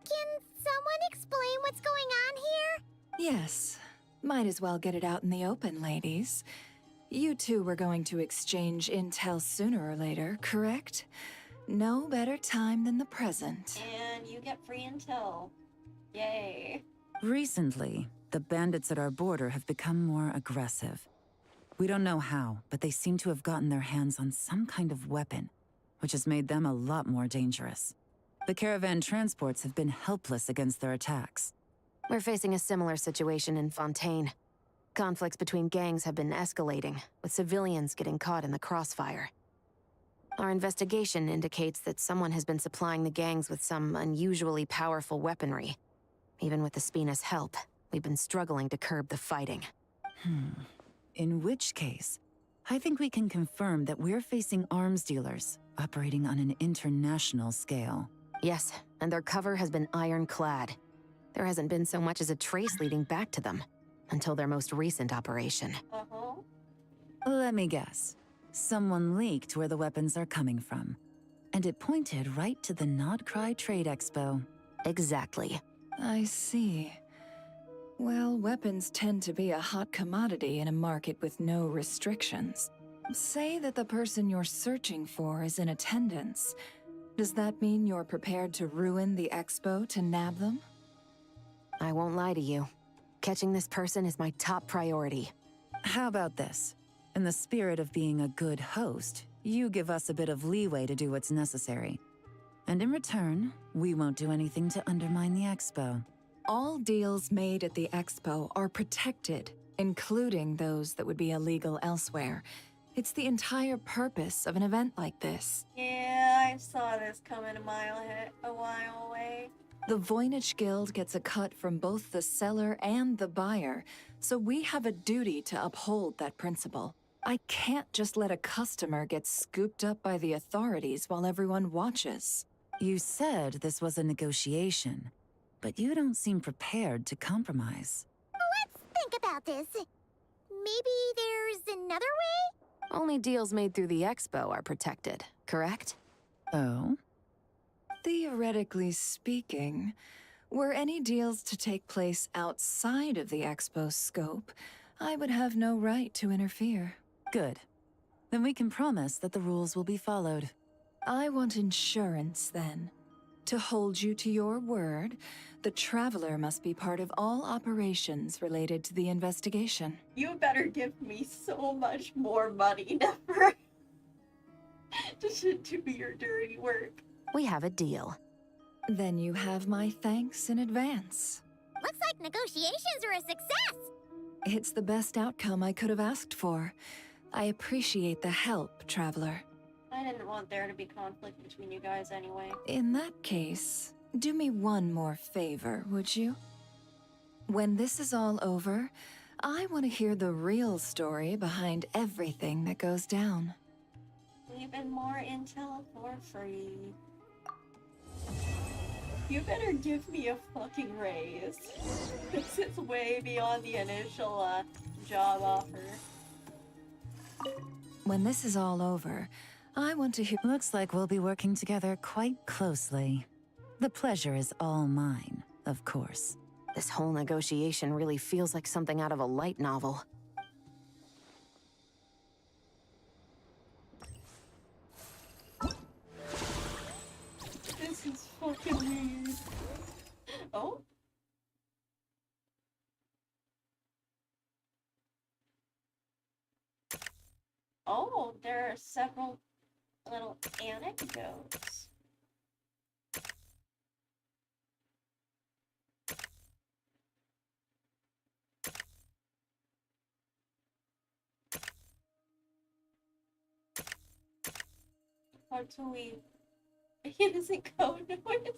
can someone explain what's going on here? Yes. Might as well get it out in the open, ladies. You two were going to exchange intel sooner or later, correct? No better time than the present. And you get free intel. Yay. Recently, the bandits at our border have become more aggressive. We don't know how, but they seem to have gotten their hands on some kind of weapon, which has made them a lot more dangerous. The caravan transports have been helpless against their attacks. We're facing a similar situation in Fontaine. Conflicts between gangs have been escalating, with civilians getting caught in the crossfire. Our investigation indicates that someone has been supplying the gangs with some unusually powerful weaponry. Even with the Spina's help, we've been struggling to curb the fighting. In which case, I think we can confirm that we're facing arms dealers operating on an international scale. Yes, and their cover has been ironclad. There hasn't been so much as a trace leading back to them, until their most recent operation. Uh-huh. Let me guess. Someone leaked where the weapons are coming from. And it pointed right to the Nodcry Trade Expo. Exactly. I see. Well, weapons tend to be a hot commodity in a market with no restrictions. Say that the person you're searching for is in attendance. Does that mean you're prepared to ruin the expo to nab them? I won't lie to you. Catching this person is my top priority. How about this? In the spirit of being a good host, you give us a bit of leeway to do what's necessary. And in return, we won't do anything to undermine the expo. All deals made at the expo are protected, including those that would be illegal elsewhere. It's the entire purpose of an event like this. Yeah, I saw this coming a while away. The Voynich Guild gets a cut from both the seller and the buyer, so we have a duty to uphold that principle. I can't just let a customer get scooped up by the authorities while everyone watches. You said this was a negotiation, but you don't seem prepared to compromise. Let's think about this. Maybe there's another way? Only deals made through the expo are protected, correct? Oh? Theoretically speaking, were any deals to take place outside of the expo's scope, I would have no right to interfere. Good. Then we can promise that the rules will be followed. I want insurance, then. To hold you to your word, the Traveler must be part of all operations related to the investigation. You better give me so much more money, Never. to do your dirty work. We have a deal. Then you have my thanks in advance. Looks like negotiations are a success! It's the best outcome I could have asked for. I appreciate the help, Traveler. I didn't want there to be conflict between you guys anyway. In that case, do me one more favor, would you? When this is all over, I want to hear the real story behind everything that goes down. Even more intel for free. You better give me a fucking raise. This is way beyond the initial, job offer. When this is all over, I want to hear— Looks like we'll be working together quite closely. The pleasure is all mine, of course. This whole negotiation really feels like something out of a light novel. This is fucking weird. Oh? Oh, there are several little anecdotes. How do we... He doesn't go noise.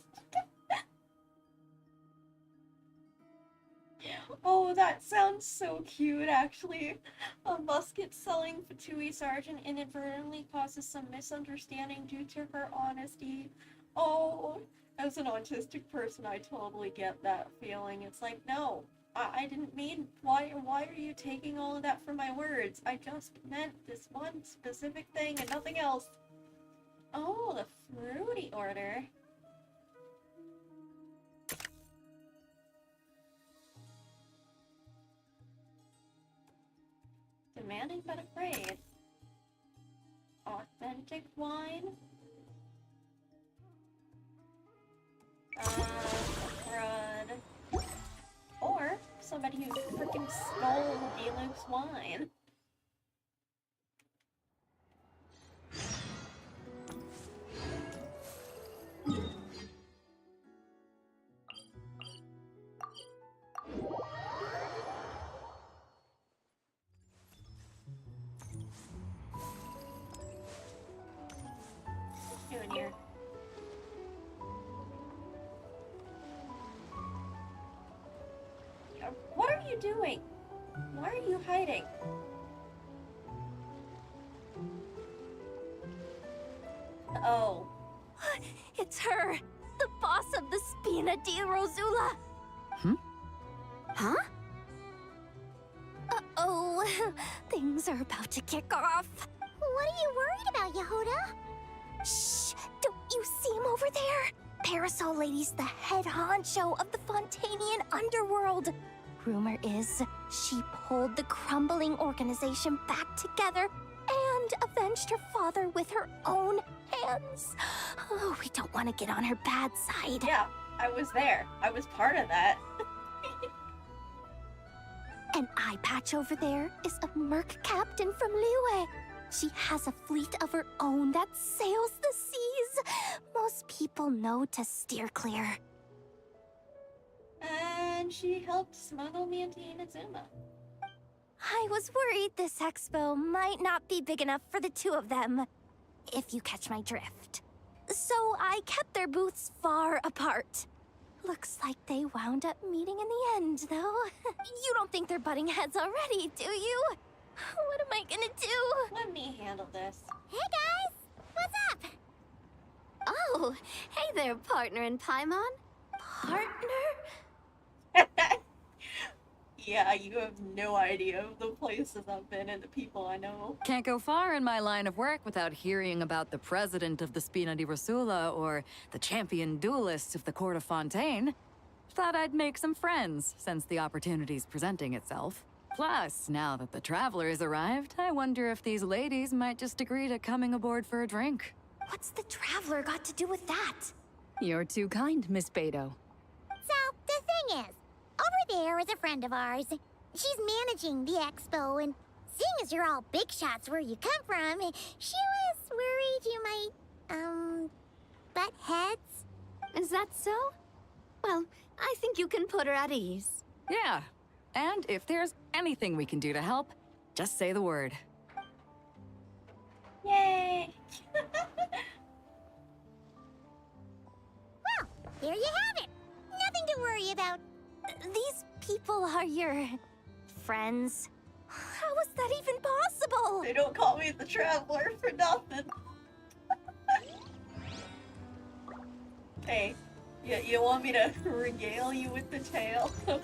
Oh, that sounds so cute, actually. A musket selling Fatui Sergeant inadvertently causes some misunderstanding due to her honesty. Oh, as an autistic person, I totally get that feeling. It's like, no, I didn't mean, why are you taking all of that from my words? I just meant this one specific thing and nothing else. Oh, the fruity order. Demanding but afraid. Authentic wine? Crud. Or somebody who freaking stole Diluc's wine. Doing here? What are you doing? Why are you hiding? Oh. It's her! The boss of the Spina di Rosula! Huh? Uh-oh. Things are about to kick off. What are you worried about, Yehuda? Shh! Don't you see him over there? Parasol Lady's the head honcho of the Fontanian underworld. Rumor is she pulled the crumbling organization back together and avenged her father with her own hands. Oh, we don't want to get on her bad side. Yeah, I was there. I was part of that. An eye patch over there is a merc captain from Liyue. She has a fleet of her own that sails the seas. Most people know to steer clear. And she helped smuggle me into Inazuma. I was worried this expo might not be big enough for the two of them, if you catch my drift. So I kept their booths far apart. Looks like they wound up meeting in the end, though. You don't think they're butting heads already, do you? What am I gonna do? Let me handle this. Hey guys! What's up? Oh, hey there, partner in Paimon. Partner? Yeah, you have no idea of the places I've been and the people I know. Can't go far in my line of work without hearing about the president of the Spina di Rosula or the champion duelist of the court of Fontaine. Thought I'd make some friends since the opportunity's presenting itself. Plus, now that the travelers arrived, I wonder if these ladies might just agree to coming aboard for a drink. What's the traveler got to do with that? You're too kind, Miss Beto. So, the thing is, over there is a friend of ours. She's managing the expo, and seeing as you're all big shots where you come from, she was worried you might, butt heads. Is that so? Well, I think you can put her at ease. Yeah, and if there's anything we can do to help, just say the word. Yay! Well, there you have it. Nothing to worry about. These people are your friends. How is that even possible? They don't call me the traveler for nothing. Hey, you want me to regale you with the tale of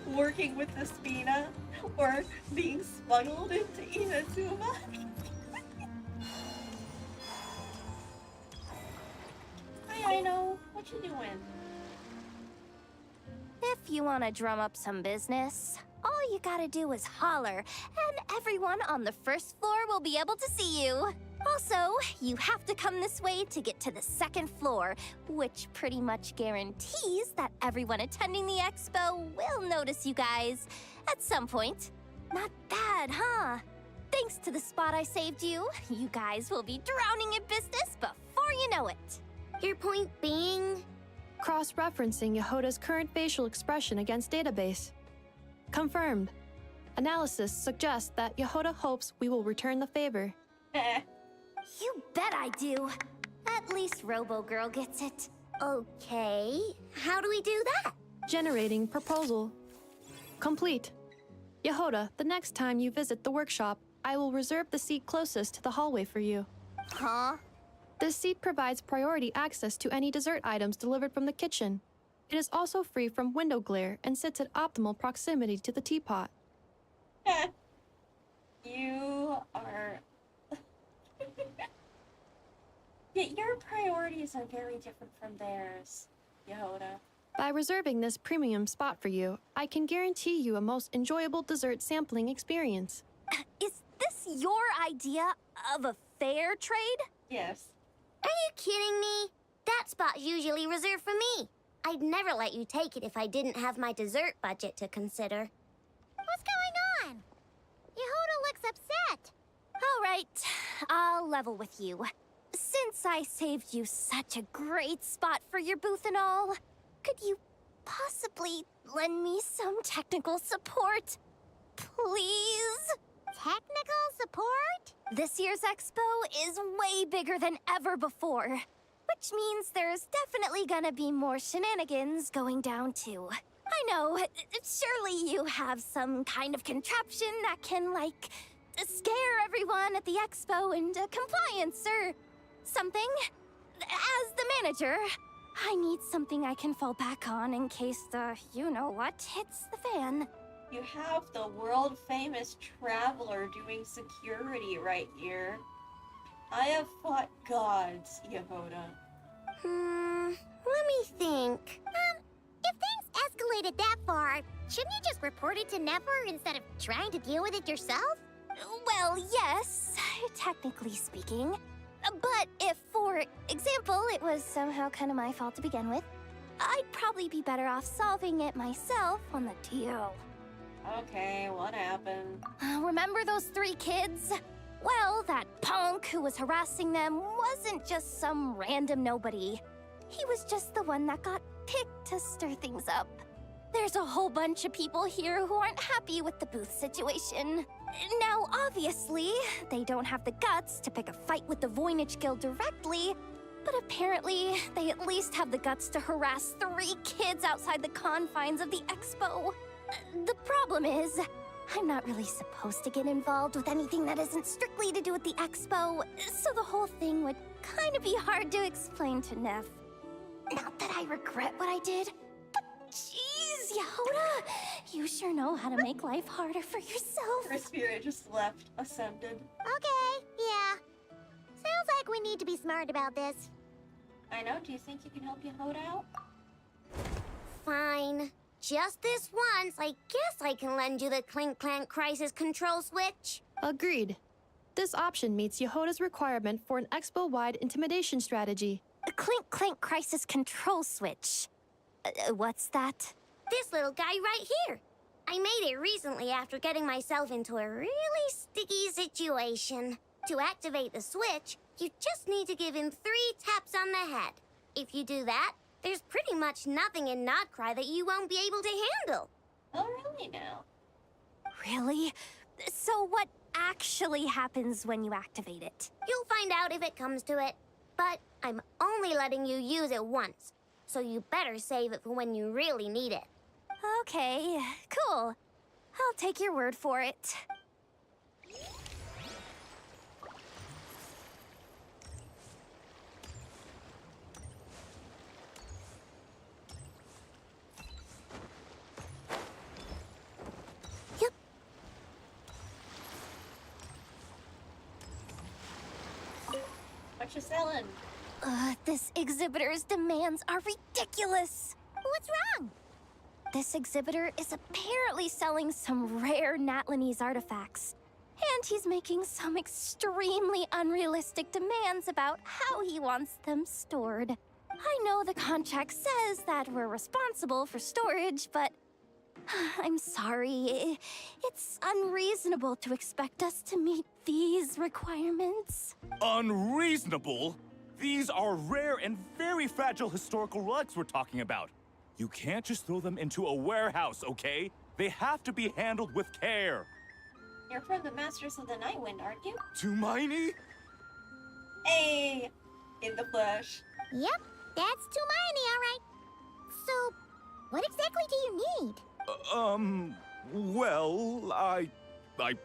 working with the Spina or being smuggled into Inazuma? Hi, I know. What you doing? If you want to drum up some business, all you gotta do is holler, and everyone on the first floor will be able to see you. Also, you have to come this way to get to the second floor, which pretty much guarantees that everyone attending the expo will notice you guys at some point. Not bad, huh? Thanks to the spot I saved you, you guys will be drowning in business before you know it. Your point being? Cross-referencing Yehuda's current facial expression against database. Confirmed. Analysis suggests that Yehuda hopes we will return the favor. You bet I do. At least Robo-Girl gets it. Okay, how do we do that? Generating proposal. Complete. Yehuda, the next time you visit the workshop, I will reserve the seat closest to the hallway for you. Huh? This seat provides priority access to any dessert items delivered from the kitchen. It is also free from window glare and sits at optimal proximity to the teapot. You are... Yeah, your priorities are very different from theirs, Yehuda. By reserving this premium spot for you, I can guarantee you a most enjoyable dessert sampling experience. That's your idea of a fair trade? Yes. Are you kidding me? That spot's usually reserved for me. I'd never let you take it if I didn't have my dessert budget to consider. What's going on? Yehuda looks upset. All right, I'll level with you. Since I saved you such a great spot for your booth and all, could you possibly lend me some technical support? Please? Technical support? This year's expo is way bigger than ever before, which means there's definitely gonna be more shenanigans going down too. I know, surely you have some kind of contraption that can, like, scare everyone at the expo into compliance or something. As the manager, I need something I can fall back on in case the you-know-what hits the fan. You have the world-famous traveler doing security right here. I have fought gods, Yehuda. Let me think. If things escalated that far, shouldn't you just report it to Nefer instead of trying to deal with it yourself? Well, yes, technically speaking. But if, for example, it was somehow kind of my fault to begin with, I'd probably be better off solving it myself on the DL. Okay, what happened? Remember those 3 kids? Well, that punk who was harassing them wasn't just some random nobody. He was just the one that got picked to stir things up. There's a whole bunch of people here who aren't happy with the booth situation. Now, obviously, they don't have the guts to pick a fight with the Voynich Guild directly, but apparently, they at least have the guts to harass 3 kids outside the confines of the expo. The problem is, I'm not really supposed to get involved with anything that isn't strictly to do with the expo, so the whole thing would kind of be hard to explain to Neff. Not that I regret what I did, but jeez, Yehuda, you sure know how to make life harder for yourself. Her spirit just left, ascended. Okay, yeah. Sounds like we need to be smart about this. I know, do you think you can help Yehuda out? Fine. Just this once, I guess I can lend you the Clink Clank Crisis Control Switch. Agreed. This option meets Yehuda's requirement for an expo-wide intimidation strategy. A Clink Clank Crisis Control Switch. What's that? This little guy right here. I made it recently after getting myself into a really sticky situation. To activate the switch, you just need to give him 3 taps on the head. If you do that, there's pretty much nothing in Notcry that you won't be able to handle. Oh, really now? Really? So what actually happens when you activate it? You'll find out if it comes to it. But I'm only letting you use it once, so you better save it for when you really need it. Okay, cool. I'll take your word for it. What you selling? This exhibitor's demands are ridiculous. What's wrong? This exhibitor is apparently selling some rare Natlanese artifacts. And he's making some extremely unrealistic demands about how he wants them stored. I know the contract says that we're responsible for storage, but I'm sorry. It's unreasonable to expect us to meet these requirements. Unreasonable? These are rare and very fragile historical relics we're talking about. You can't just throw them into a warehouse, okay? They have to be handled with care. You're from the Masters of the Nightwind, aren't you? Tumaini? Hey! In the flesh. Yep, that's Tumaini, all right. So, what exactly do you need? Well, I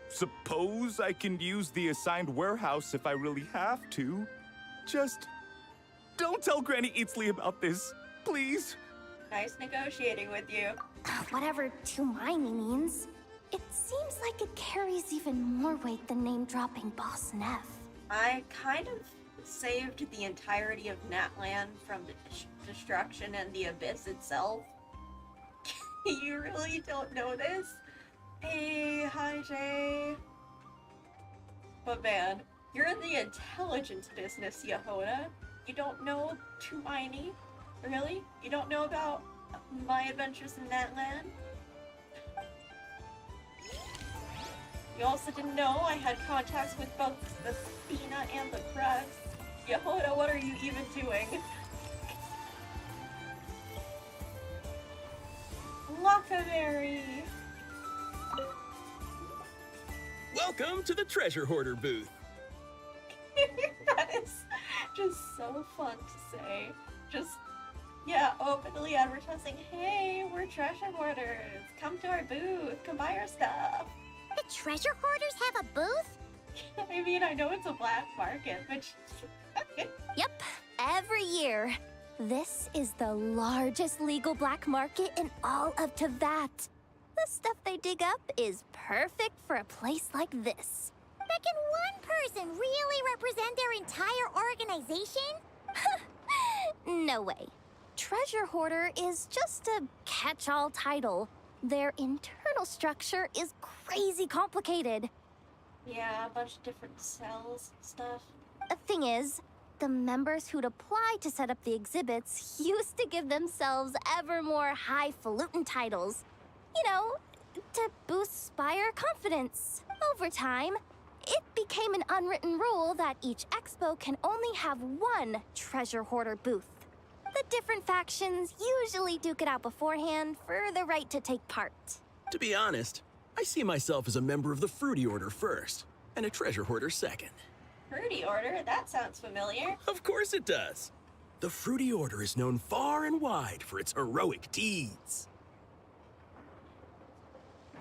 suppose I can use the assigned warehouse if I really have to. Just don't tell Granny Eatsley about this, please. Nice negotiating with you. Whatever Tumaini means, it seems like it carries even more weight than name-dropping Boss Neff. I kind of saved the entirety of Natland from the destruction and the abyss itself. You really don't know this? Hey, hi Jay. But man, you're in the intelligence business, Yehoda. You don't know Tumaini? Really? You don't know about my adventures in that land? You also didn't know I had contacts with both the Athena and the press. Yehoda, what are you even doing? Lockaberry! Welcome to the Treasure Hoarder booth. That is just so fun to say. Just, yeah, openly advertising, hey, we're treasure hoarders. Come to our booth, come buy our stuff. The treasure hoarders have a booth? I mean, I know it's a black market, but... Yep, every year. This is the largest legal black market in all of Tevat. The stuff they dig up is perfect for a place like this. But can one person really represent their entire organization? No way. Treasure Hoarder is just a catch-all title. Their internal structure is crazy complicated. Yeah, a bunch of different cells and stuff. The thing is, the members who'd apply to set up the exhibits used to give themselves ever more highfalutin titles. You know, to boost buyer confidence. Over time, it became an unwritten rule that each expo can only have one treasure hoarder booth. The different factions usually duke it out beforehand for the right to take part. To be honest, I see myself as a member of the Fruity Order first, and a Treasure Hoarder second. Fruity Order? That sounds familiar. Of course it does. The Fruity Order is known far and wide for its heroic deeds.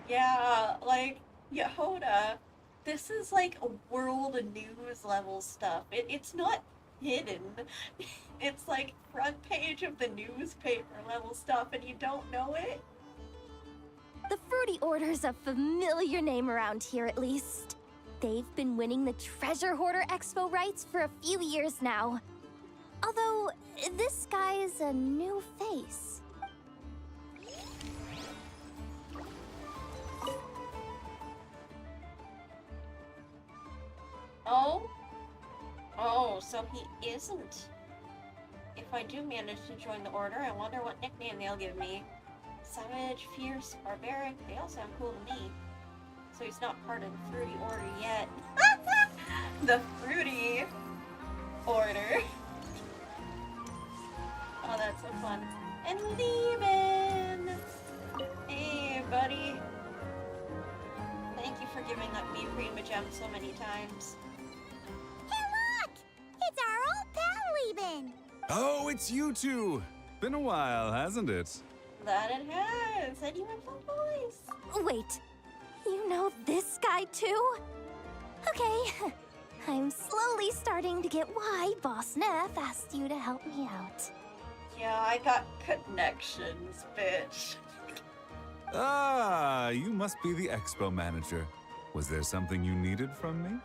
Yeah, like, Yehoda, this is like a world news level stuff. It's not hidden. It's like front page of the newspaper level stuff and you don't know it? The Fruity Order's a familiar name around here, at least. They've been winning the Treasure Hoarder Expo rights for a few years now. Although, this guy's a new face. Oh? Oh, so he isn't. If I do manage to join the order, I wonder what nickname they'll give me. Savage, fierce, barbaric, they all sound cool to me. So he's not part of the Fruity Order yet. The Fruity Order. Oh, that's so fun. And Lehman! Hey, buddy. Thank you for giving up me Prima Gem so many times. Hey, look! It's our old pal, Lieben! Oh, it's you two! Been a while, hasn't it? That it has! And you have fun voice! Wait, you know this guy too? Okay, I'm slowly starting to get why Boss Neff asked you to help me out. Yeah, I got connections, bitch. Ah, you must be the expo manager. Was there something you needed from me?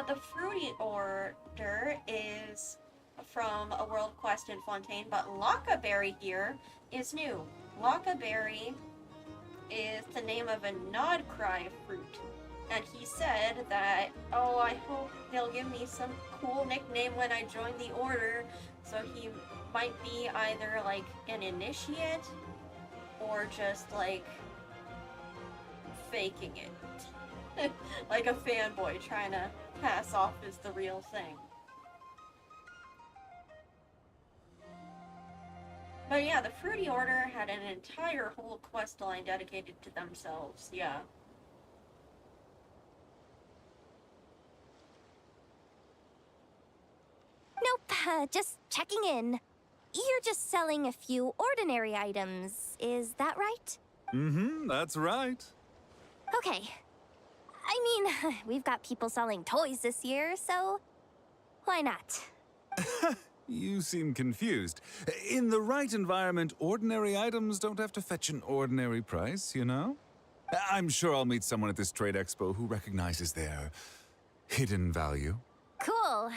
The Fruity Order is from a world quest in Fontaine, but Lockaberry here is new. Lockaberry is the name of a nodcry fruit. And he said that, oh, I hope they'll give me some cool nickname when I join the order. So he might be either like an initiate or just like faking it. Like a fanboy trying to pass off as the real thing. But yeah, the Fruity Order had an entire whole quest line dedicated to themselves, yeah. Nope, just checking in. You're just selling a few ordinary items, is that right? Mm-hmm, that's right. Okay. I mean, we've got people selling toys this year, so why not? You seem confused. In the right environment, ordinary items don't have to fetch an ordinary price, you know? I'm sure I'll meet someone at this trade expo who recognizes their hidden value. Cool.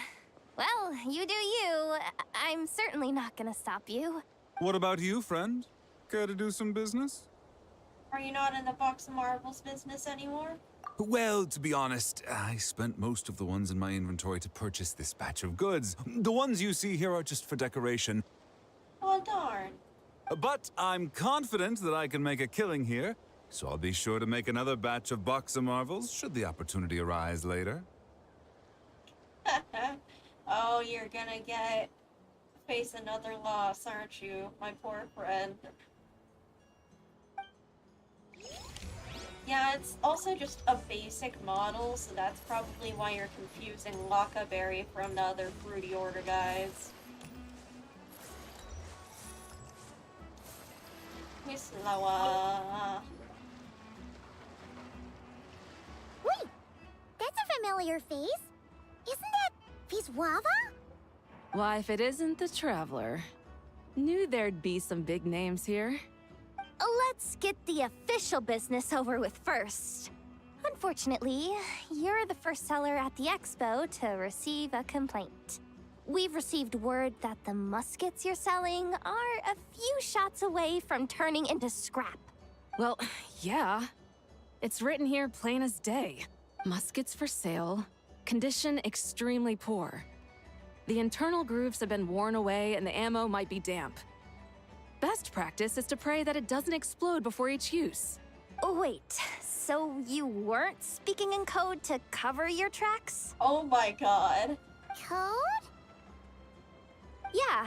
Well, you do you. I'm certainly not gonna stop you. What about you, friend? Care to do some business? Are you not in the box of marbles business anymore? Well, to be honest, I spent most of the ones in my inventory to purchase this batch of goods. The ones you see here are just for decoration. Oh, darn. But I'm confident that I can make a killing here, so I'll be sure to make another batch of box of marvels should the opportunity arise later. Oh, you're gonna face another loss, aren't you, my poor friend? Yeah, it's also just a basic model, so that's probably why you're confusing Laka Berry from the other Fruity Order guys. Wislawa. Wait, that's a familiar face. Isn't that Viswava? Why, if it isn't the Traveler. Knew there'd be some big names here. Let's get the official business over with first. Unfortunately, you're the first seller at the expo to receive a complaint. We've received word that the muskets you're selling are a few shots away from turning into scrap. Well, yeah. It's written here plain as day. Muskets for sale. Condition extremely poor. The internal grooves have been worn away and the ammo might be damp. Best practice is to pray that it doesn't explode before each use. Wait, so you weren't speaking in code to cover your tracks? Oh my god. Code? Yeah.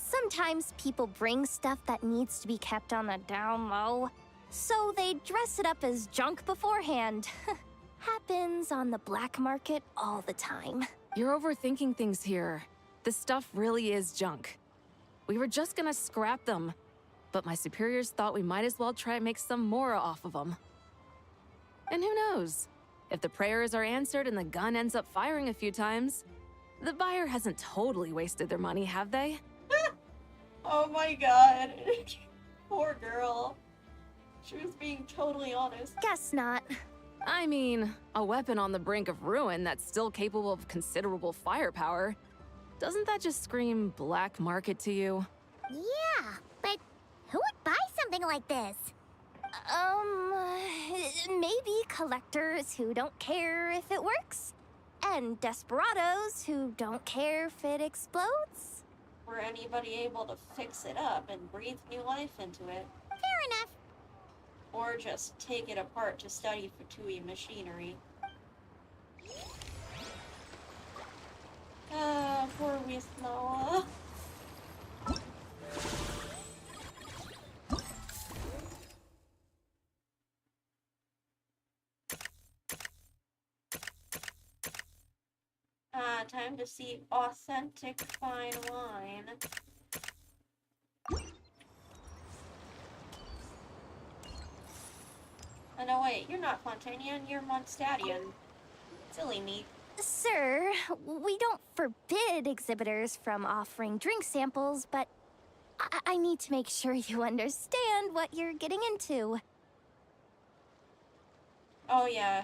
Sometimes people bring stuff that needs to be kept on the down low, so they dress it up as junk beforehand. Happens on the black market all the time. You're overthinking things here. This stuff really is junk. We were just gonna scrap them, but my superiors thought we might as well try and make some more off of them. And who knows? If the prayers are answered and the gun ends up firing a few times, the buyer hasn't totally wasted their money, have they? Oh my god. Poor girl. She was being totally honest. Guess not. I mean, a weapon on the brink of ruin that's still capable of considerable firepower. Doesn't that just scream black market to you? Yeah, but who would buy something like this? Maybe collectors who don't care if it works, and desperados who don't care if it explodes. Were anybody able to fix it up and breathe new life into it? Fair enough. Or just take it apart to study Fatui machinery. Poor Wislawa. Time to see authentic fine wine. Oh, no, wait, you're not Fontanian, you're Mondstadian. Silly me. Sir, we don't forbid exhibitors from offering drink samples, but I need to make sure you understand what you're getting into. Oh, yeah.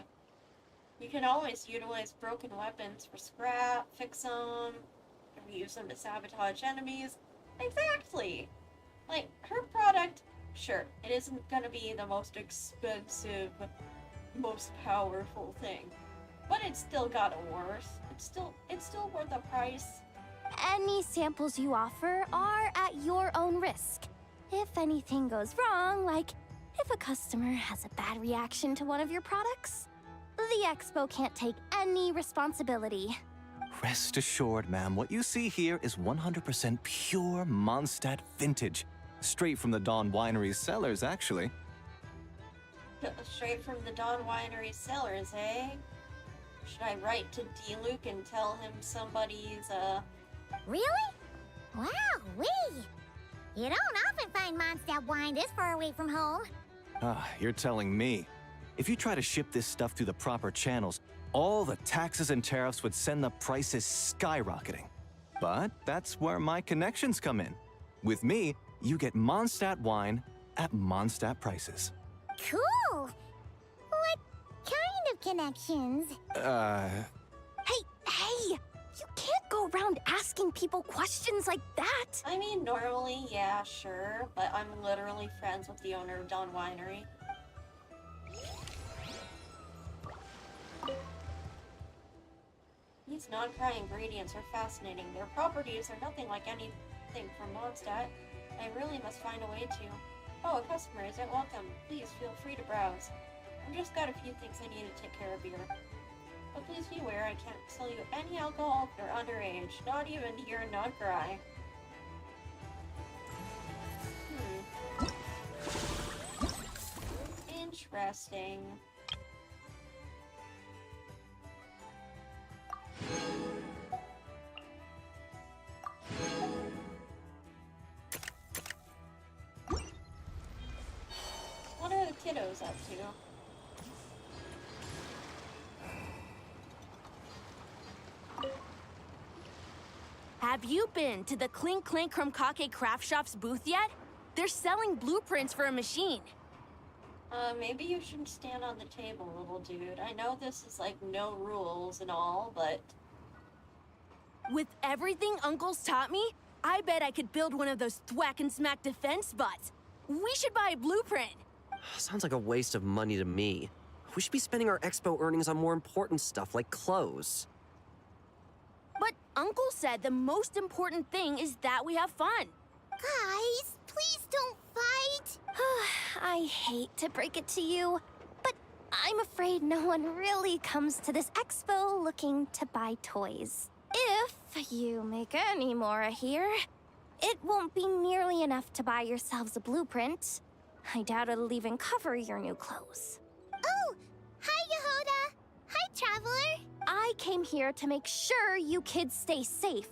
You can always utilize broken weapons for scrap, fix them, use them to sabotage enemies. Exactly! Like, her product, sure, it isn't gonna be the most expensive, most powerful thing. But it's still got a worth. It's still worth a price. Any samples you offer are at your own risk. If anything goes wrong, like if a customer has a bad reaction to one of your products, the expo can't take any responsibility. Rest assured, ma'am, what you see here is 100% pure Mondstadt vintage. Straight from the Dawn Winery's cellars, actually. Straight from the Dawn Winery cellars, eh? Should I write to D-Luke and tell him somebody's, Really? Wow, wee! You don't often find Mondstadt wine this far away from home. Ah, you're telling me. If you try to ship this stuff through the proper channels, all the taxes and tariffs would send the prices skyrocketing. But that's where my connections come in. With me, you get Mondstadt wine at Mondstadt prices. Cool! What kind of connections? Hey! You can't go around asking people questions like that! I mean, normally, yeah, sure, but I'm literally friends with the owner of Dawn Winery. These non-cry ingredients are fascinating. Their properties are nothing like anything from Mondstadt. I really must find a way to... Oh, a customer, is it? Welcome. Please feel free to browse. I've just got a few things I need to take care of here. But please be aware, I can't sell you any alcohol if you're underage. Not even here in Non-Cry. Interesting. What are the kiddos up to? Have you been to the Clink Clink Krumkake Craft Shop's booth yet? They're selling blueprints for a machine. Maybe you shouldn't stand on the table, little dude. I know this is like no rules and all, but... With everything Uncle's taught me, I bet I could build one of those thwack and smack defense bots. We should buy a blueprint. Sounds like a waste of money to me. We should be spending our expo earnings on more important stuff like clothes. But Uncle said the most important thing is that we have fun. Guys, please don't fight. I hate to break it to you, but I'm afraid no one really comes to this expo looking to buy toys. If you make any more here, it won't be nearly enough to buy yourselves a blueprint. I doubt it'll even cover your new clothes. Oh, hi, Yehoda. Hi, Traveler. I came here to make sure you kids stay safe,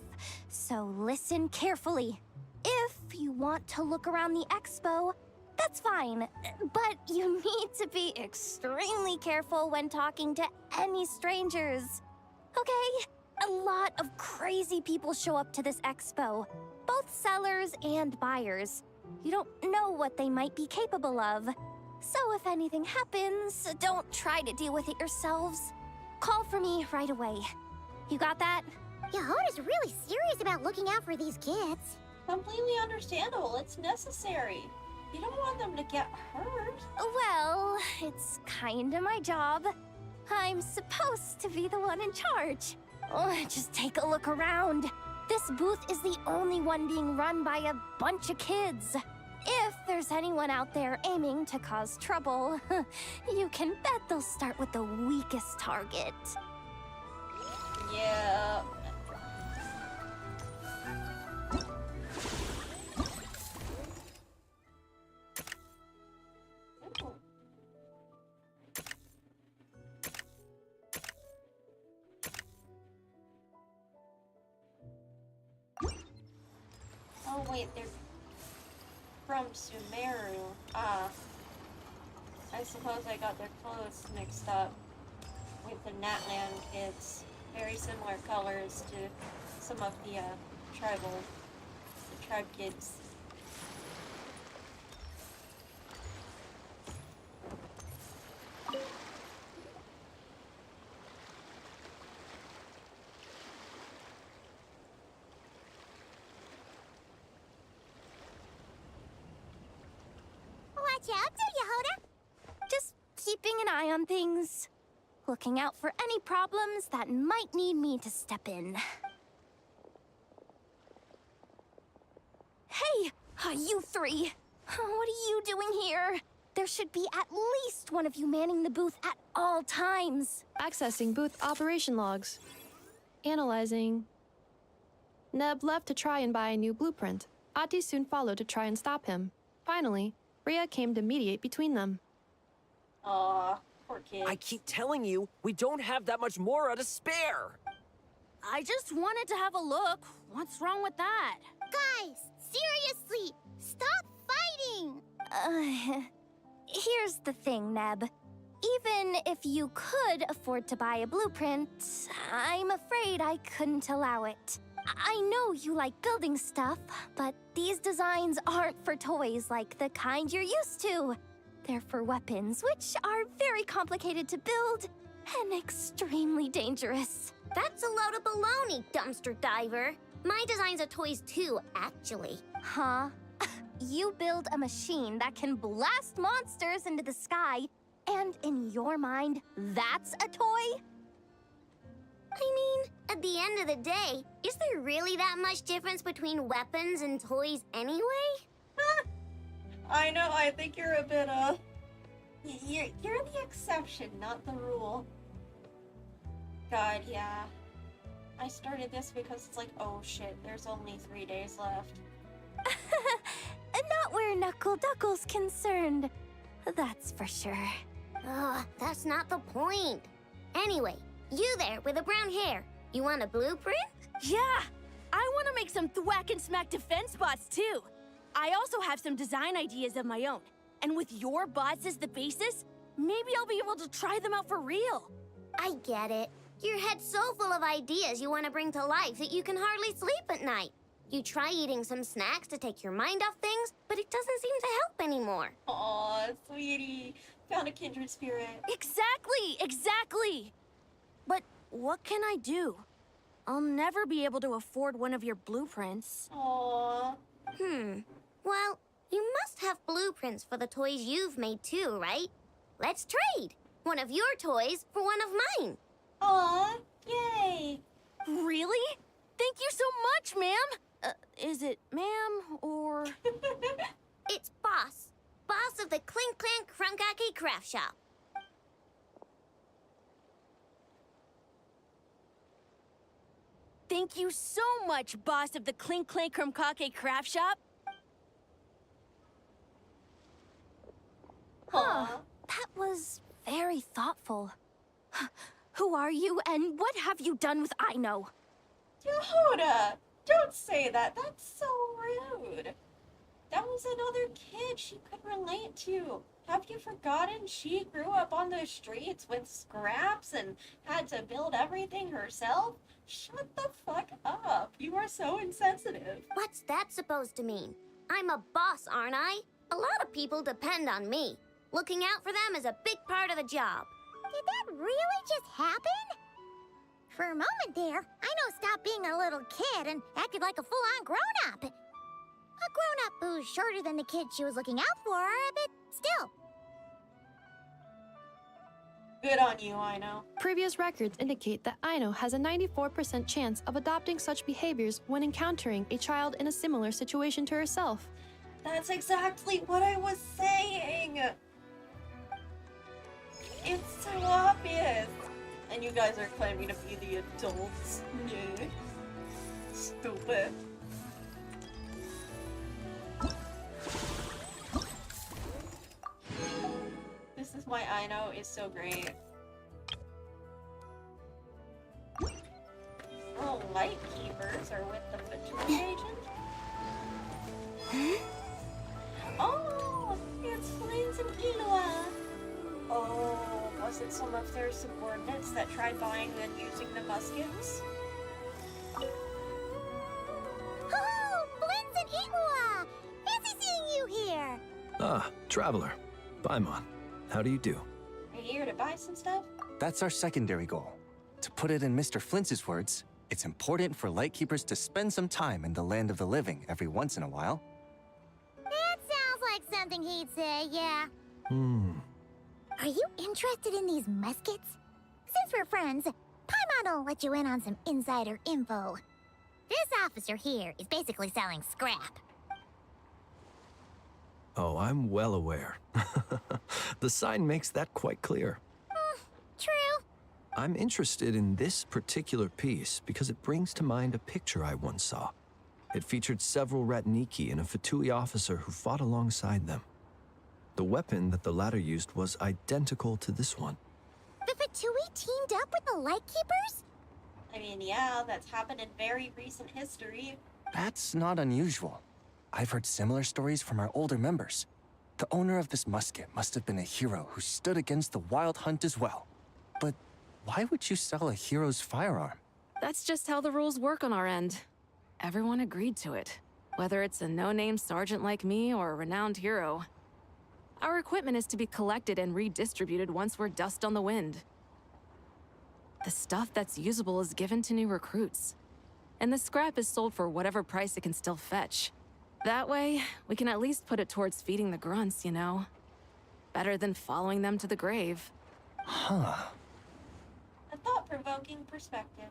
so listen carefully. If you want to look around the expo, that's fine, but you need to be extremely careful when talking to any strangers. Okay? A lot of crazy people show up to this expo, both sellers and buyers. You don't know what they might be capable of. So if anything happens, don't try to deal with it yourselves. Call for me right away. You got that? Yehoda's really serious about looking out for these kids. Completely understandable. It's necessary. You don't want them to get hurt. Well, it's kinda my job. I'm supposed to be the one in charge. Oh, just take a look around. This booth is the only one being run by a bunch of kids. If there's anyone out there aiming to cause trouble, you can bet they'll start with the weakest target. Yeah. Oh wait, they're from Sumeru. Ah. I suppose I got their clothes mixed up with the Natland kids. Very similar colors to some of the tribe kids. Watch out there, Yehoda. Just keeping an eye on things. Looking out for any problems that might need me to step in. Hey, you three! What are you doing here? There should be at least one of you manning the booth at all times. Accessing booth operation logs. Analyzing. Neb left to try and buy a new blueprint. Ati soon followed to try and stop him. Finally, Rhea came to mediate between them. Aw, poor kid. I keep telling you, we don't have that much Mora to spare. I just wanted to have a look. What's wrong with that? Guys, seriously, stop fighting. Here's the thing, Neb. Even if you could afford to buy a blueprint, I'm afraid I couldn't allow it. I know you like building stuff, but these designs aren't for toys like the kind you're used to. They're for weapons, which are very complicated to build and extremely dangerous. That's a load of baloney, dumpster diver. My designs are toys too, actually. Huh? You build a machine that can blast monsters into the sky, and in your mind, that's a toy? I mean, at the end of the day, is there really that much difference between weapons and toys anyway? I know, I think you're a bit, you're the exception, not the rule. God, yeah. I started this because it's like, oh shit, there's only 3 days left. Not where Knuckle Duckle's concerned. That's for sure. Ugh, that's not the point. Anyway, you there with the brown hair, you want a blueprint? Yeah! I want to make some thwack and smack defense bots too. I also have some design ideas of my own. And with your bots as the basis, maybe I'll be able to try them out for real. I get it. Your head's so full of ideas you want to bring to life that you can hardly sleep at night. You try eating some snacks to take your mind off things, but it doesn't seem to help anymore. Aw, sweetie. Found a kindred spirit. Exactly! But what can I do? I'll never be able to afford one of your blueprints. Aww. Well, you must have blueprints for the toys you've made too, right? Let's trade. One of your toys for one of mine. Aw, yay. Really? Thank you so much, ma'am. Is it ma'am or... It's Boss. Boss of the Clink Clank Crunkaki Craft Shop. Thank you so much, boss of the Clink Clank Crunkake Craft Shop. That was very thoughtful. Who are you, and what have you done with Aino? Yehuda, don't say that. That's so rude. That was another kid she could relate to. Have you forgotten she grew up on the streets with scraps and had to build everything herself? Shut the fuck up. You are so insensitive. What's that supposed to mean? I'm a boss, aren't I? A lot of people depend on me. Looking out for them is a big part of the job. Did that really just happen? For a moment there, Aino stopped being a little kid and acted like a full-on grown-up. A grown-up who's shorter than the kid she was looking out for, but still. Good on you, Aino. Previous records indicate that Aino has a 94% chance of adopting such behaviors when encountering a child in a similar situation to herself. That's exactly what I was saying. It's so obvious. And you guys are claiming to be the adults. Yeah. Stupid. This is why Aino is so great. Oh, light keepers are with the patrol agent? Oh, it's Flames and Killua. Oh, was it some of their subordinates that tried buying and using the muskets? Oh, Blins and Iwa! Fancy seeing you here! Ah, Traveler. Paimon. How do you do? Are you here to buy some stuff? That's our secondary goal. To put it in Mr. Flintz's words, it's important for Lightkeepers to spend some time in the land of the living every once in a while. That sounds like something he'd say, yeah. Are you interested in these muskets? Since we're friends, Paimon will let you in on some insider info. This officer here is basically selling scrap. Oh, I'm well aware. The sign makes that quite clear. True. I'm interested in this particular piece because it brings to mind a picture I once saw. It featured several Ratniki and a Fatui officer who fought alongside them. The weapon that the latter used was identical to this one. The Fatui teamed up with the Lightkeepers? I mean, yeah, that's happened in very recent history. That's not unusual. I've heard similar stories from our older members. The owner of this musket must have been a hero who stood against the Wild Hunt as well. But why would you sell a hero's firearm? That's just how the rules work on our end. Everyone agreed to it, whether it's a no-name sergeant like me or a renowned hero. Our equipment is to be collected and redistributed once we're dust on the wind. The stuff that's usable is given to new recruits, and the scrap is sold for whatever price it can still fetch. That way, we can at least put it towards feeding the grunts, you know? Better than following them to the grave. Huh. A thought-provoking fucking perspective.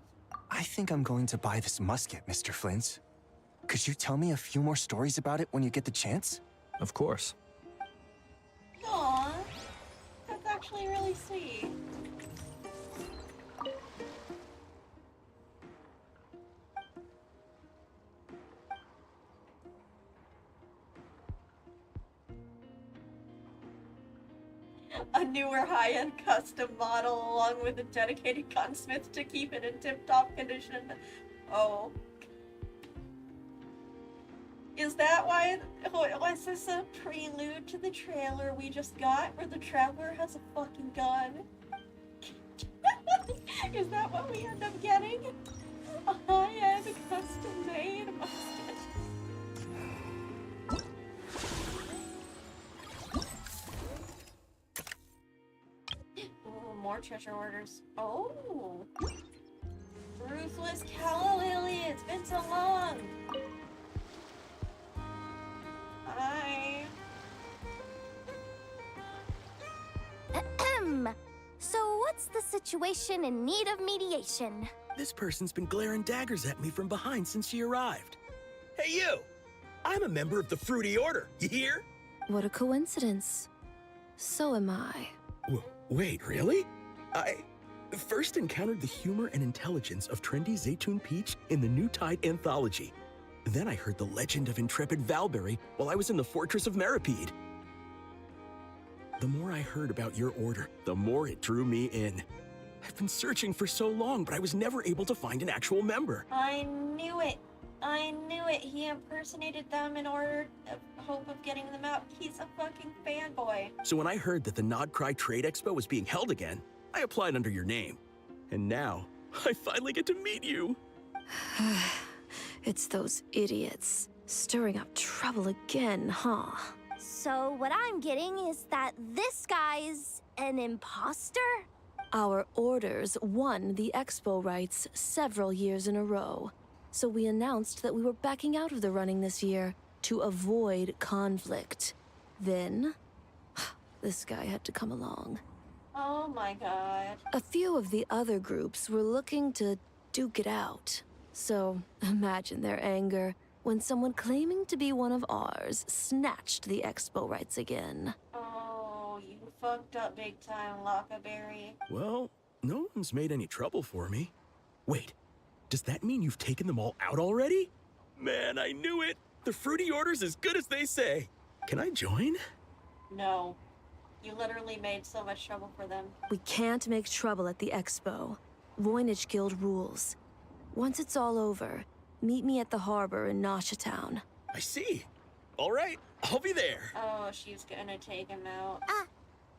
I think I'm going to buy this musket, Mr. Flint. Could you tell me a few more stories about it when you get the chance? Of course. Aww. That's actually really sweet. A newer high-end custom model along with a dedicated gunsmith to keep it in tip-top condition. Oh. Is that why, was this a prelude to the trailer we just got where the Traveler has a fucking gun? Is that what we end up getting? A high-end custom-made musket? Ooh, more treasure orders. Oh! Ruthless Calla Lily, it's been so long! Hi. Ahem. So what's the situation in need of mediation? This person's been glaring daggers at me from behind since she arrived. Hey you! I'm a member of the Fruity Order, you hear? What a coincidence. So am I. Wait, really? I first encountered the humor and intelligence of trendy Zaytun Peach in the New Tide anthology. Then I heard the legend of intrepid Valberry while I was in the Fortress of Meripede. The more I heard about your order, the more it drew me in. I've been searching for so long, but I was never able to find an actual member. I knew it. I knew it. He impersonated them in order of hope of getting them out. He's a fucking fanboy. So when I heard that the Nod Cry Trade Expo was being held again, I applied under your name. And now, I finally get to meet you. It's those idiots. Stirring up trouble again, huh? So what I'm getting is that this guy's an imposter? Our orders won the expo rights several years in a row. So we announced that we were backing out of the running this year to avoid conflict. Then, this guy had to come along. Oh my god. A few of the other groups were looking to duke it out. So imagine their anger when someone claiming to be one of ours snatched the expo rights again. Oh, you fucked up big time, Lockaberry. Well, no one's made any trouble for me. Wait, does that mean you've taken them all out already? Man, I knew it! The Fruity Order's as good as they say. Can I join? No. You literally made so much trouble for them. We can't make trouble at the expo. Voynich Guild rules. Once it's all over, meet me at the harbor in Nasha Town. I see. All right, I'll be there. Oh, she's gonna take him out.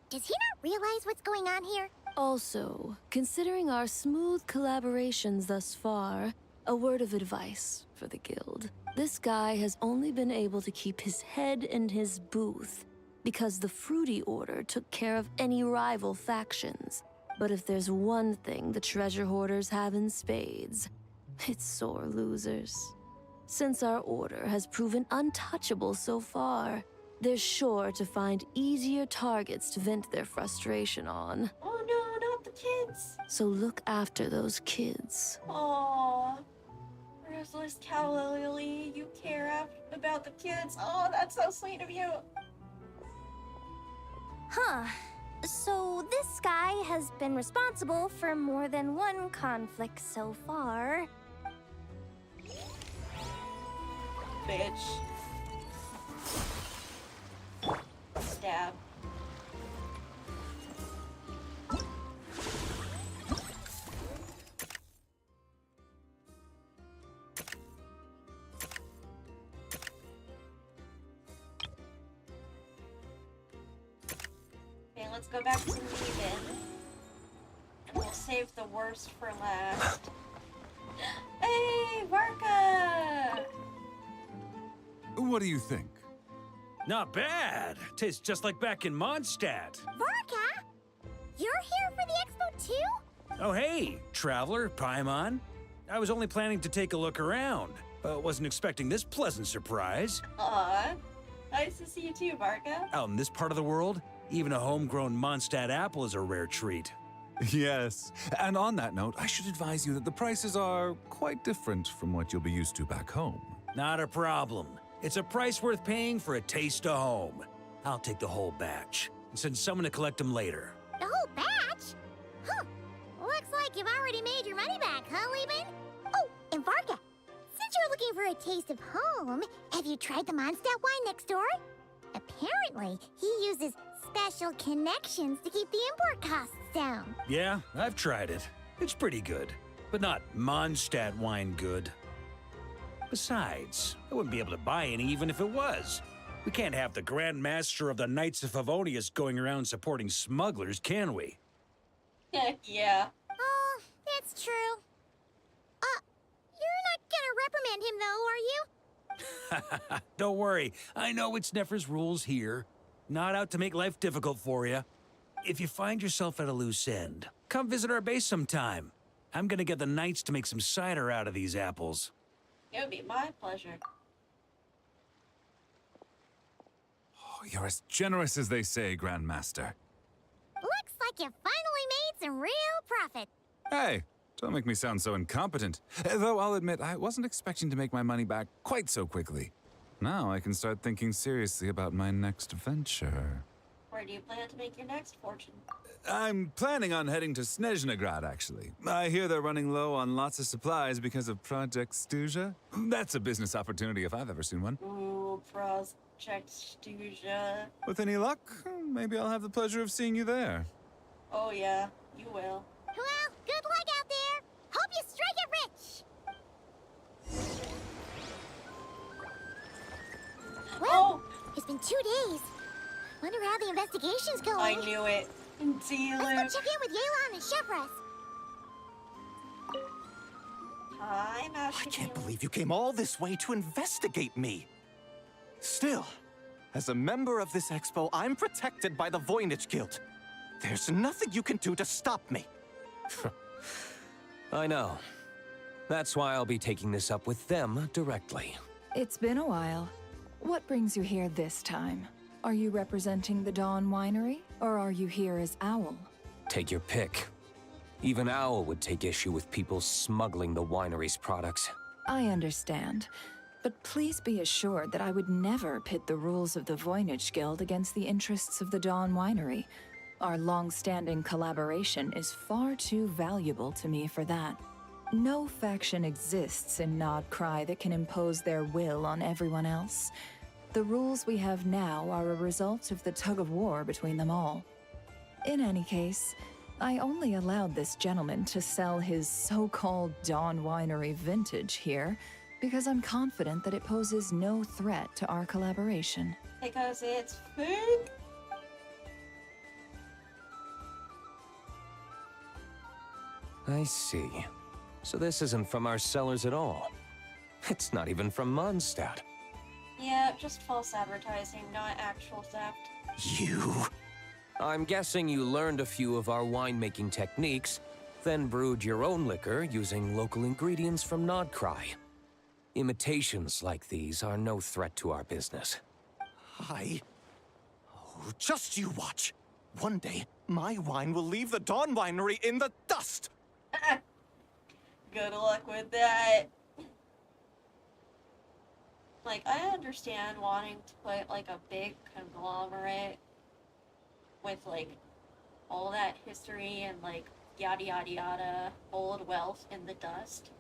Does he not realize what's going on here? Also, considering our smooth collaborations thus far, a word of advice for the guild. This guy has only been able to keep his head in his booth because the Fruity Order took care of any rival factions. But if there's one thing the treasure hoarders have in spades, it's sore losers. Since our order has proven untouchable so far, they're sure to find easier targets to vent their frustration on. Oh no, not the kids! So look after those kids. Aww. Ruthless Calla Lily, you care about the kids. Oh, that's so sweet of you. Huh. So this guy has been responsible for more than one conflict so far. Bitch. Stab. Okay, let's go back to Neven. And we'll save the worst for last. Hey, Varka! What do you think? Not bad. Tastes just like back in Mondstadt. Varka? You're here for the expo too? Oh, hey, Traveler, Paimon. I was only planning to take a look around. Wasn't expecting this pleasant surprise. Aw. Nice to see you too, Varka. Out in this part of the world, even a homegrown Mondstadt apple is a rare treat. Yes. And on that note, I should advise you that the prices are quite different from what you'll be used to back home. Not a problem. It's a price worth paying for a taste of home. I'll take the whole batch and send someone to collect them later. The whole batch? Huh. Looks like you've already made your money back, huh, Leben? Oh, and Varga, since you're looking for a taste of home, have you tried the Mondstadt wine next door? Apparently, he uses special connections to keep the import costs down. Yeah, I've tried it. It's pretty good, but not Mondstadt wine good. Besides, I wouldn't be able to buy any even if it was. We can't have the Grand Master of the Knights of Favonius going around supporting smugglers, can we? Yeah. Oh, that's true. You're not gonna reprimand him though, are you? Don't worry, I know it's Nefer's rules here. Not out to make life difficult for you. If you find yourself at a loose end, come visit our base sometime. I'm gonna get the Knights to make some cider out of these apples. It would be my pleasure. Oh, you're as generous as they say, Grandmaster. Looks like you finally made some real profit. Hey, don't make me sound so incompetent. Though I'll admit, I wasn't expecting to make my money back quite so quickly. Now I can start thinking seriously about my next venture. Where do you plan to make your next fortune? I'm planning on heading to Snezhnograd, actually. I hear they're running low on lots of supplies because of Project Stuja. That's a business opportunity if I've ever seen one. Ooh, Project Stuja. With any luck, maybe I'll have the pleasure of seeing you there. Oh yeah, you will. Well, good luck out there. Hope you strike it rich. Well, it's been 2 days. Wonder how the investigation's going. I knew it. Diluc. Let's go check in with Yelan and Shepras. Hi, Master. I can't believe you came all this way to investigate me. Still, as a member of this expo, I'm protected by the Voynich Guild. There's nothing you can do to stop me. I know. That's why I'll be taking this up with them directly. It's been a while. What brings you here this time? Are you representing the Dawn Winery, or are you here as Owl? Take your pick. Even Owl would take issue with people smuggling the winery's products. I understand, but please be assured that I would never pit the rules of the Voynich Guild against the interests of the Dawn Winery. Our long-standing collaboration is far too valuable to me for that. No faction exists in Nodcry that can impose their will on everyone else. The rules we have now are a result of the tug-of-war between them all. In any case, I only allowed this gentleman to sell his so-called Dawn Winery vintage here because I'm confident that it poses no threat to our collaboration. Because it's food? I see. So this isn't from our cellars at all. It's not even from Mondstadt. Yeah, just false advertising, not actual theft. You? I'm guessing you learned a few of our winemaking techniques, then brewed your own liquor using local ingredients from Nodcry. Imitations like these are no threat to our business. Just you watch. One day, my wine will leave the Dawn Winery in the dust. Good luck with that. Like, I understand wanting to put, like, a big conglomerate with, like, all that history and, like, yada yada yada, old wealth in the dust.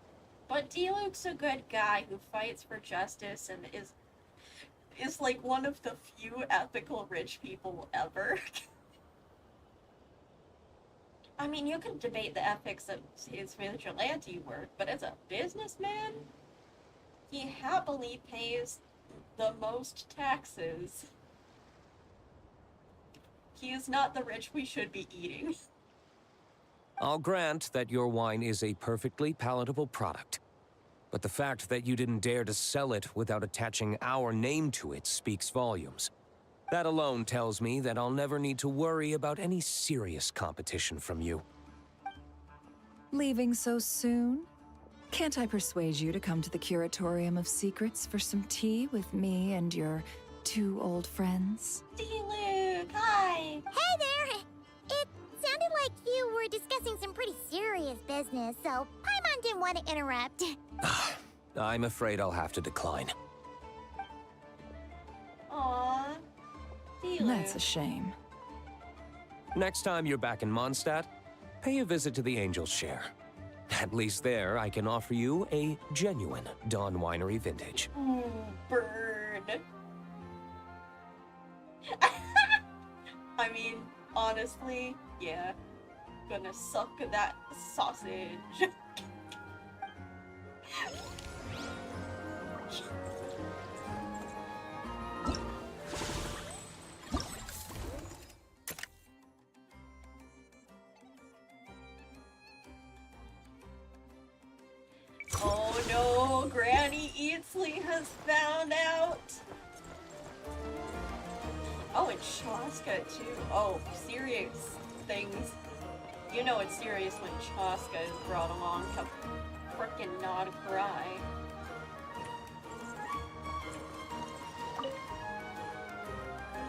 But Diluc's a good guy who fights for justice and is like, one of the few ethical rich people ever. I mean, you can debate the ethics of his vigilante work, but as a businessman, he happily pays the most taxes. He is not the rich we should be eating. I'll grant that your wine is a perfectly palatable product. But the fact that you didn't dare to sell it without attaching our name to it speaks volumes. That alone tells me that I'll never need to worry about any serious competition from you. Leaving so soon? Can't I persuade you to come to the Curatorium of Secrets for some tea with me and your 2 old friends? Diluc, hi! Hey there! It sounded like you were discussing business, so Paimon didn't want to interrupt. I'm afraid I'll have to decline. Aww. That's a shame. Next time you're back in Mondstadt, pay a visit to the Angel's Share. At least there, I can offer you a genuine Dawn Winery vintage. Oh, bird. I mean, honestly, yeah. Gonna suck that sausage. Oh no, Granny Eatsley has found out. Oh, and Chaska too. Oh, serious things. You know it's serious when Chaska is brought along to frickin' not cry.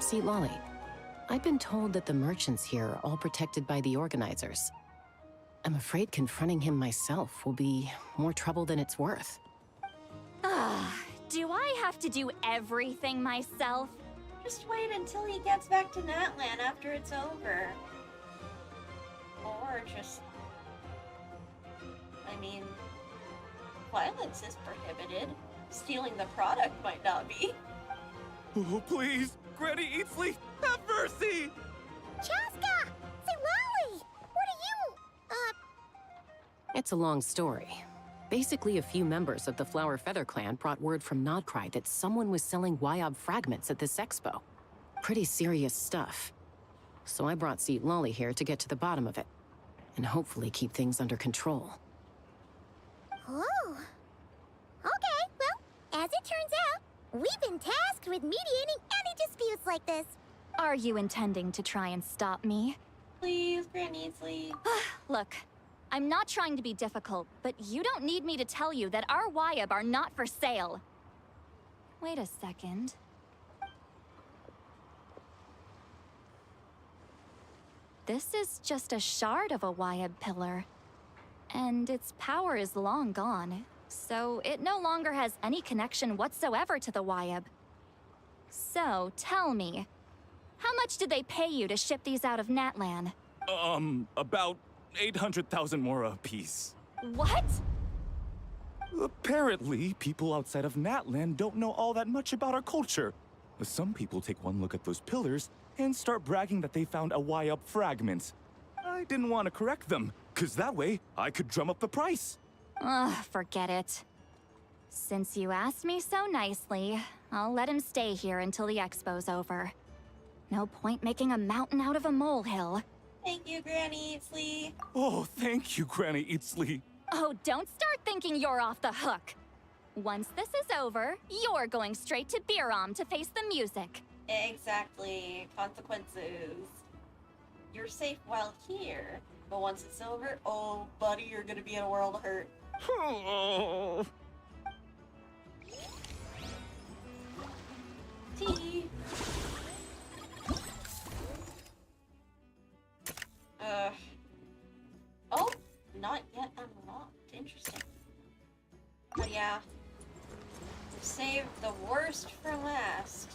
See, Lolly, I've been told that the merchants here are all protected by the organizers. I'm afraid confronting him myself will be more trouble than it's worth. Do I have to do everything myself? Just wait until he gets back to Natlan after it's over. Or just... I mean... violence is prohibited. Stealing the product might not be. Oh, please! Granny Eatsley, have mercy! Chaska! Say, Lolly! What are you... It's a long story. Basically, a few members of the Flower Feather clan brought word from Nodcry that someone was selling Wyob fragments at this expo. Pretty serious stuff. So I brought Seat Lolly here to get to the bottom of it, and hopefully keep things under control. Oh. Okay, well, as it turns out, we've been tasked with mediating any disputes like this. Are you intending to try and stop me? Please, Granny Eatsley. Look, I'm not trying to be difficult, but you don't need me to tell you that our Wyob are not for sale. Wait a second. This is just a shard of a Wyob pillar, and its power is long gone, so it no longer has any connection whatsoever to the Wyob. So, tell me, how much did they pay you to ship these out of Natlan? About 800,000 more apiece. What? Apparently, people outside of Natlan don't know all that much about our culture. Some people take one look at those pillars and start bragging that they found a Wyob fragment. I didn't want to correct them, because that way I could drum up the price. Ugh, forget it. Since you asked me so nicely, I'll let him stay here until the expo's over. No point making a mountain out of a molehill. Thank you, Granny Eatsley. Oh, thank you, Granny Eatsley. Oh, don't start thinking you're off the hook. Once this is over, you're going straight to Biram to face the music. Exactly. Consequences. You're safe while here, but once it's over, oh, buddy, you're gonna be in a world of hurt. Tea. Oh, not yet unlocked. Interesting. But yeah, saved the worst for last.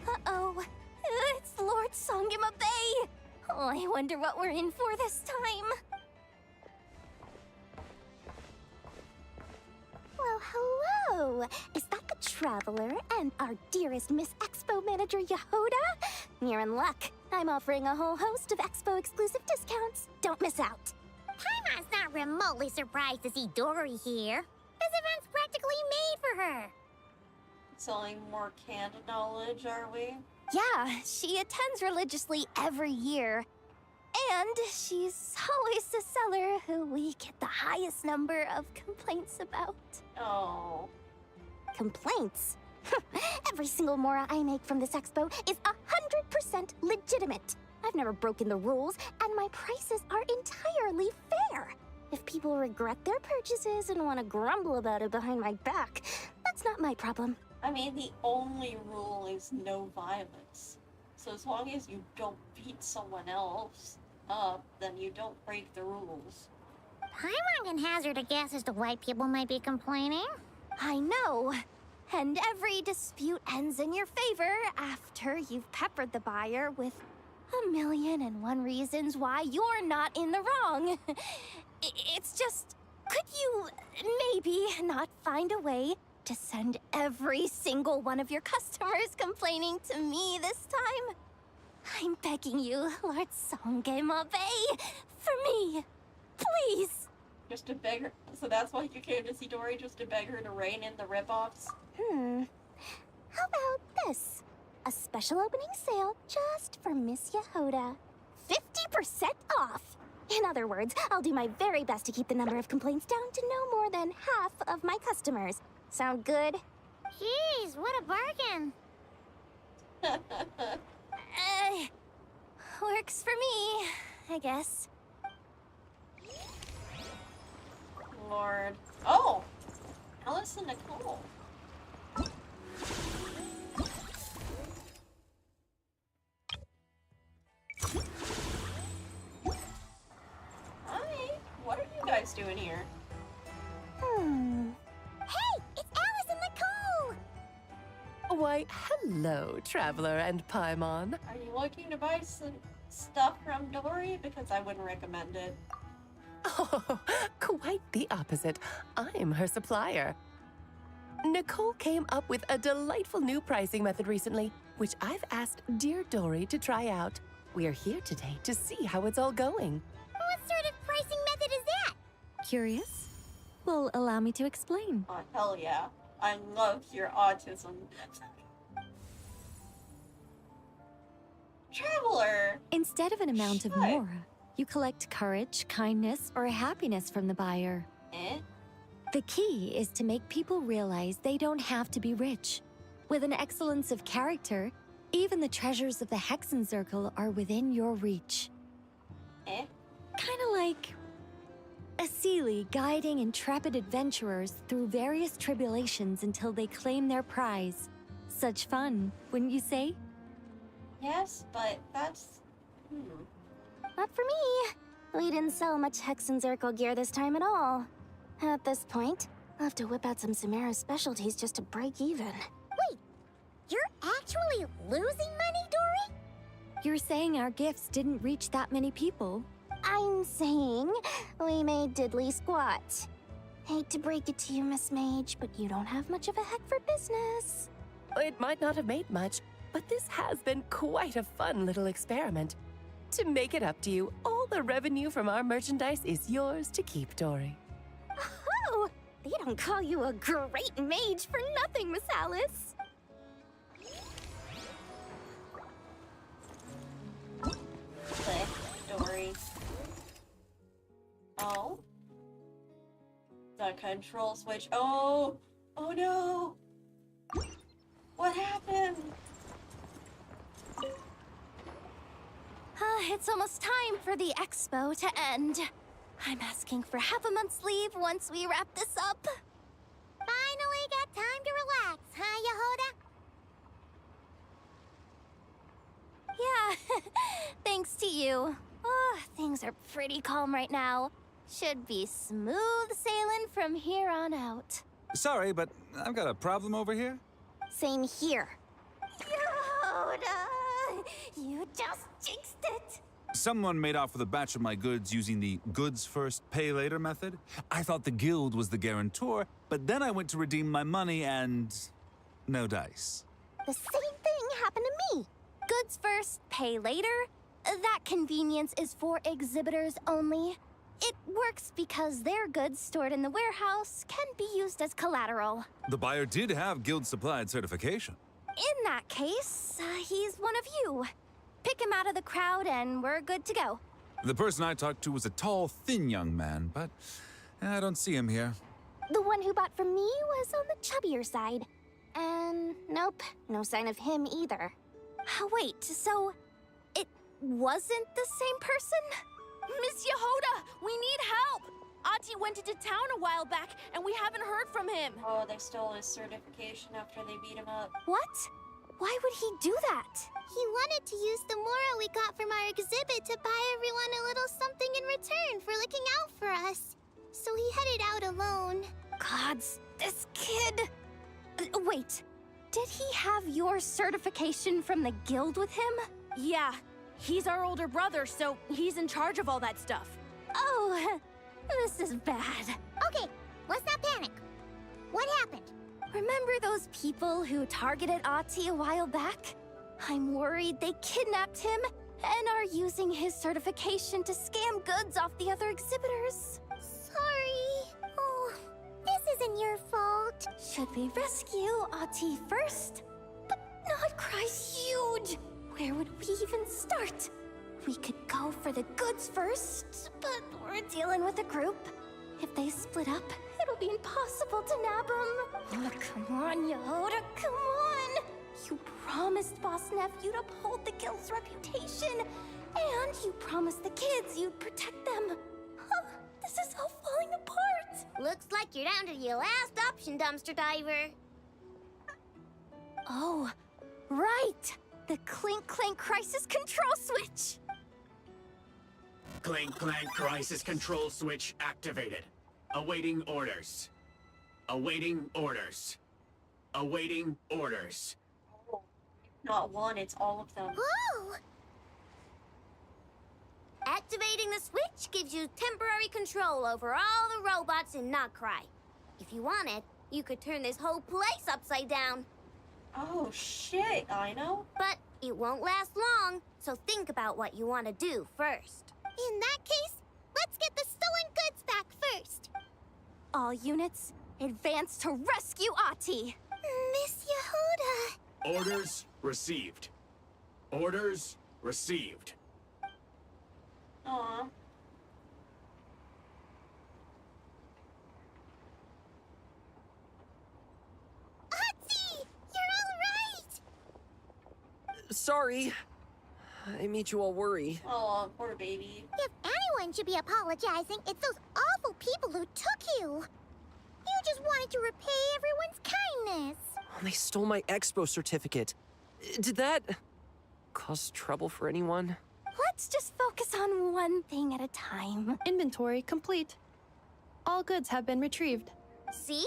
Uh-oh. It's Lord Songima Bay! Oh, I wonder what we're in for this time. Well, hello! Is that the Traveler and our dearest Miss Expo Manager Yehoda? You're in luck. I'm offering a whole host of Expo-exclusive discounts. Don't miss out. Paimon's not remotely surprised to see Dory here. This event's practically made for her. Selling more canned knowledge, are we? Yeah, she attends religiously every year. And she's always the seller who we get the highest number of complaints about. Oh. Complaints? Every single Mora I make from this expo is 100% legitimate. I've never broken the rules, and my prices are entirely fair. If people regret their purchases and want to grumble about it behind my back, that's not my problem. I mean, the only rule is no violence. So as long as you don't beat someone else up, then you don't break the rules. Paimon can hazard a guess as to why people might be complaining. I know. And every dispute ends in your favor after you've peppered the buyer with 1,000,001 reasons why you're not in the wrong. It's just, could you maybe not find a way to send every single one of your customers complaining to me this time? I'm begging you, Lord Songemabe, for me, please. Just to beg her. So that's why you came to see Dory, just to beg her to rein in the ripoffs? How about this? A special opening sale just for Miss Yehoda. 50% off! In other words, I'll do my very best to keep the number of complaints down to no more than half of my customers. Sound good? Jeez, what a bargain. Works for me, I guess. Lord. Oh! Alice and Nicole. Hi! What are you guys doing here? Hey, it's Alice and Nicole! Why, hello, Traveler and Paimon. Are you looking to buy some stuff from Dory? Because I wouldn't recommend it. Oh, quite the opposite. I'm her supplier. Nicole came up with a delightful new pricing method recently, which I've asked dear Dory to try out. We're here today to see how it's all going. What sort of pricing method is that? Curious? Well, allow me to explain. Oh, hell yeah. I love your autism. Traveler! Instead of an amount of mora, you collect courage, kindness, or happiness from the buyer. Eh? The key is to make people realize they don't have to be rich. With an excellence of character, even the treasures of the Hexen Circle are within your reach. Eh? Kinda like a Seelie guiding intrepid adventurers through various tribulations until they claim their prize. Such fun, wouldn't you say? Yes, but that's... Not for me. We didn't sell much Hexen Circle gear this time at all. At this point, I'll have to whip out some Samara's specialties just to break even. Wait, you're actually losing money, Dory? You're saying our gifts didn't reach that many people? I'm saying we made diddly squat. Hate to break it to you, Miss Mage, but you don't have much of a heck for business. It might not have made much, but this has been quite a fun little experiment. To make it up to you, all the revenue from our merchandise is yours to keep, Dory. Oh, they don't call you a great mage for nothing, Miss Alice. Click, Dory. Oh? The control switch. Oh! Oh no! What happened? It's almost time for the expo to end. I'm asking for half a month's leave once we wrap this up. Finally got time to relax, huh, Yehoda? Yeah, thanks to you. Oh, things are pretty calm right now. Should be smooth sailing from here on out. Sorry, but I've got a problem over here. Same here. Yehoda, you just jinxed it. Someone made off with a batch of my goods using the goods first, pay later method. I thought the guild was the guarantor, but then I went to redeem my money and... no dice. The same thing happened to me. Goods first, pay later. That convenience is for exhibitors only. It works because their goods stored in the warehouse can be used as collateral. The buyer did have guild-supplied certification. In that case, he's one of you. Pick him out of the crowd and we're good to go. The person I talked to was a tall, thin young man, but I don't see him here. The one who bought from me was on the chubbier side. And nope, no sign of him either. Wait, so it wasn't the same person? Miss Yehoda, we need help! Ati went into town a while back, and we haven't heard from him. Oh, they stole his certification after they beat him up. What? Why would he do that? He wanted to use the mora we got from our exhibit to buy everyone a little something in return for looking out for us. So he headed out alone. Gods, this kid... Wait, did he have your certification from the guild with him? Yeah, he's our older brother, so he's in charge of all that stuff. Oh, this is bad. Okay, let's not panic. What happened? Remember those people who targeted Ati a while back? I'm worried they kidnapped him and are using his certification to scam goods off the other exhibitors. Sorry. Oh, this isn't your fault. Should we rescue Ati first? But Notcry's huge. Where would we even start? We could go for the goods first, but we're dealing with a group. If they split up, it'll be impossible to nab them. Oh, come on, Yehoda, come on! You promised Boss Nephew to uphold the guild's reputation, and you promised the kids you'd protect them. Huh, this is all falling apart. Looks like you're down to your last option, dumpster diver. Oh, right! The Clink Clank Crisis Control Switch! Clank Clank Crisis Control Switch activated. Awaiting orders. Awaiting orders. Awaiting orders. Not one, it's all of them. Whoa! Activating the switch gives you temporary control over all the robots in Notcry. If you wanted, you could turn this whole place upside down. Oh shit, I know. But it won't last long, so think about what you want to do first. In that case, let's get the stolen goods back first. All units, advance to rescue Ati! Miss Yehoda! Orders received. Orders received. Aw. Ati! You're all right! Sorry. I made you all worry. Oh, poor baby. If anyone should be apologizing, it's those awful people who took you. You just wanted to repay everyone's kindness. They stole my expo certificate. Did that cause trouble for anyone? Let's just focus on one thing at a time. Inventory complete. All goods have been retrieved. See?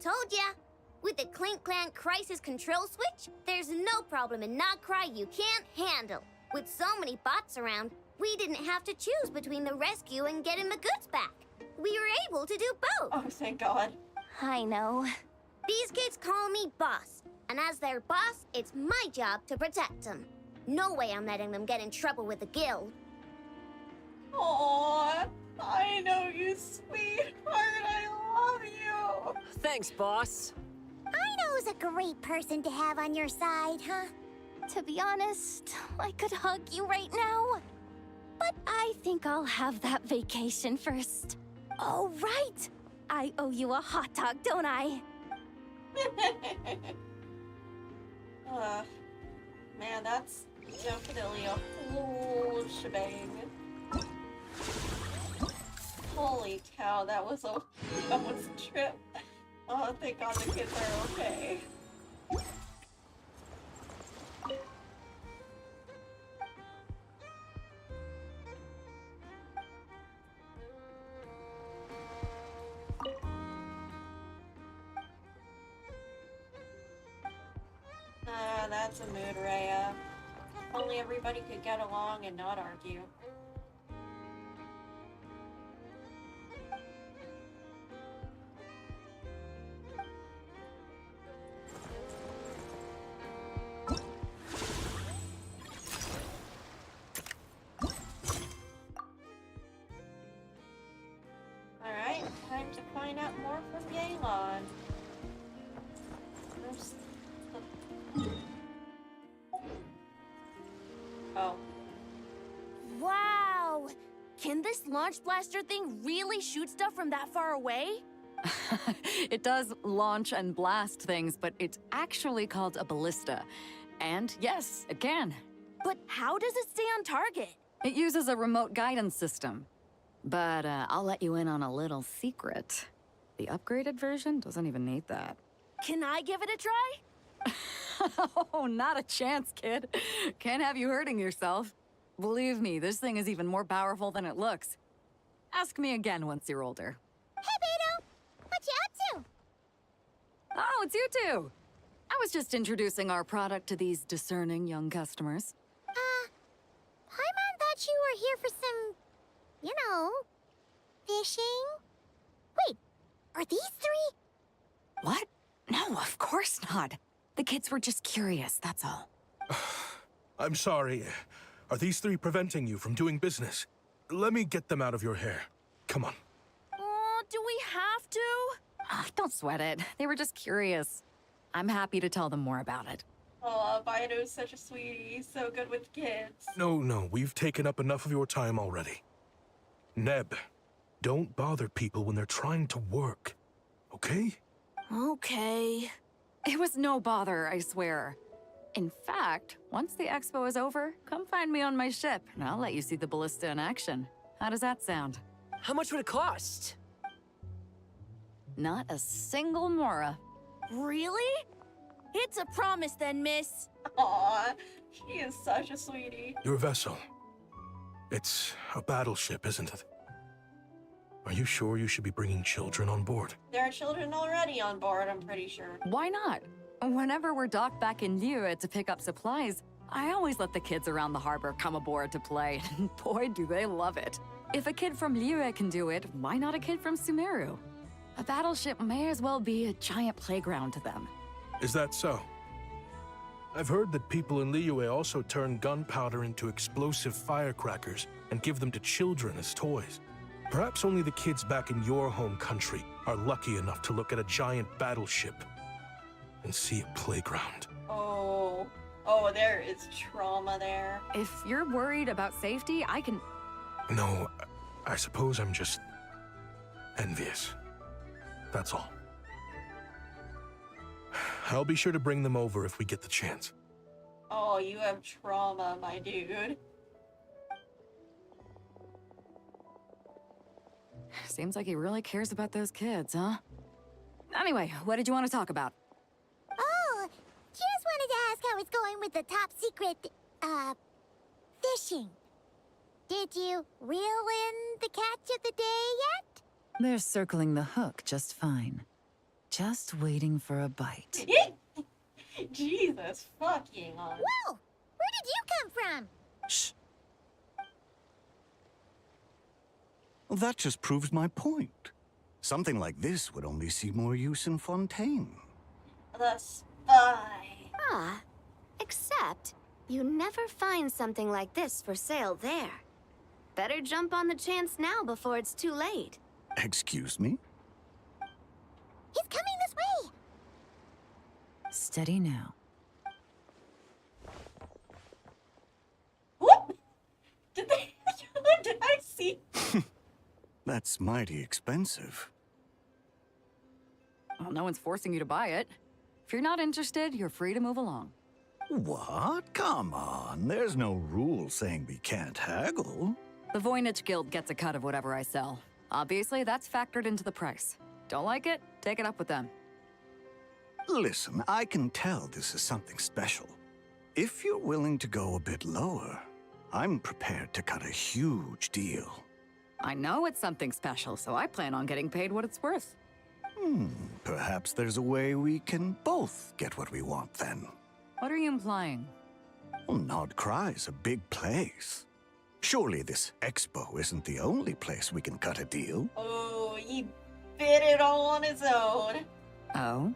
Told ya. With the Clink Clank Crisis Control Switch, there's no problem in Notcry you can't handle. With so many bots around, we didn't have to choose between the rescue and getting the goods back. We were able to do both. Oh, thank God. I know. These kids call me boss, and as their boss, it's my job to protect them. No way I'm letting them get in trouble with the guild. Aww, I know you, sweetheart. I love you. Thanks, boss. Aino's a great person to have on your side, huh? To be honest, I could hug you right now. But I think I'll have that vacation first. Oh, right! I owe you a hot dog, don't I? Man, that's definitely a whole shebang. Holy cow, that was a trip. Oh, thank God the kids are okay. That's a mood, Rhea. If only everybody could get along and not argue. Alright, time to find out more from Yelan. Where's the... Oh. Wow! Can this launch blaster thing really shoot stuff from that far away? It does launch and blast things, but it's actually called a ballista. And yes, it can. But how does it stay on target? It uses a remote guidance system. But I'll let you in on a little secret. The upgraded version doesn't even need that. Can I give it a try? Oh, not a chance, kid. Can't have you hurting yourself. Believe me, this thing is even more powerful than it looks. Ask me again once you're older. Hey, Beto! What you up to? Oh, it's you two! I was just introducing our product to these discerning young customers. Paimon thought you were here for some, you know, fishing? Wait, are these three? What? No, of course not. The kids were just curious, that's all. I'm sorry. Are these three preventing you from doing business? Let me get them out of your hair. Come on. Oh, do we have to? Don't sweat it. They were just curious. I'm happy to tell them more about it. Oh, Baido's such a sweetie. He's so good with kids. No, we've taken up enough of your time already. Neb, don't bother people when they're trying to work, okay? Okay. It was no bother, I swear. In fact, once the expo is over, come find me on my ship, and I'll let you see the ballista in action. How does that sound? How much would it cost? Not a single mora. Really? It's a promise then, miss. Aw, she is such a sweetie. Your vessel. It's a battleship, isn't it? Are you sure you should be bringing children on board? There are children already on board, I'm pretty sure. Why not? Whenever we're docked back in Liyue to pick up supplies, I always let the kids around the harbor come aboard to play. Boy, do they love it. If a kid from Liyue can do it, why not a kid from Sumeru? A battleship may as well be a giant playground to them. Is that so? I've heard that people in Liyue also turn gunpowder into explosive firecrackers and give them to children as toys. Perhaps only the kids back in your home country are lucky enough to look at a giant battleship and see a playground. Oh, there is trauma there. If you're worried about safety, I can... No, I suppose I'm just envious. That's all. I'll be sure to bring them over if we get the chance. Oh, you have trauma, my dude. Seems like he really cares about those kids, huh? Anyway, what did you want to talk about? Oh, just wanted to ask how it's going with the top secret, fishing. Did you reel in the catch of the day yet? They're circling the hook just fine. Just waiting for a bite. Jesus fucking on. Whoa! Where did you come from? Shh. Well, that just proves my point. Something like this would only see more use in Fontaine. The spy. Except you never find something like this for sale there. Better jump on the chance now before it's too late. Excuse me? He's coming this way! Steady now. What? Did I see? That's mighty expensive. Well, no one's forcing you to buy it. If you're not interested, you're free to move along. What? Come on. There's no rule saying we can't haggle. The Voynich Guild gets a cut of whatever I sell. Obviously, that's factored into the price. Don't like it? Take it up with them. Listen, I can tell this is something special. If you're willing to go a bit lower, I'm prepared to cut a huge deal. I know it's something special, so I plan on getting paid what it's worth. Perhaps there's a way we can both get what we want then. What are you implying? Well, Nod Cry's a big place. Surely this expo isn't the only place we can cut a deal. Oh, he bit it all on his own. Oh?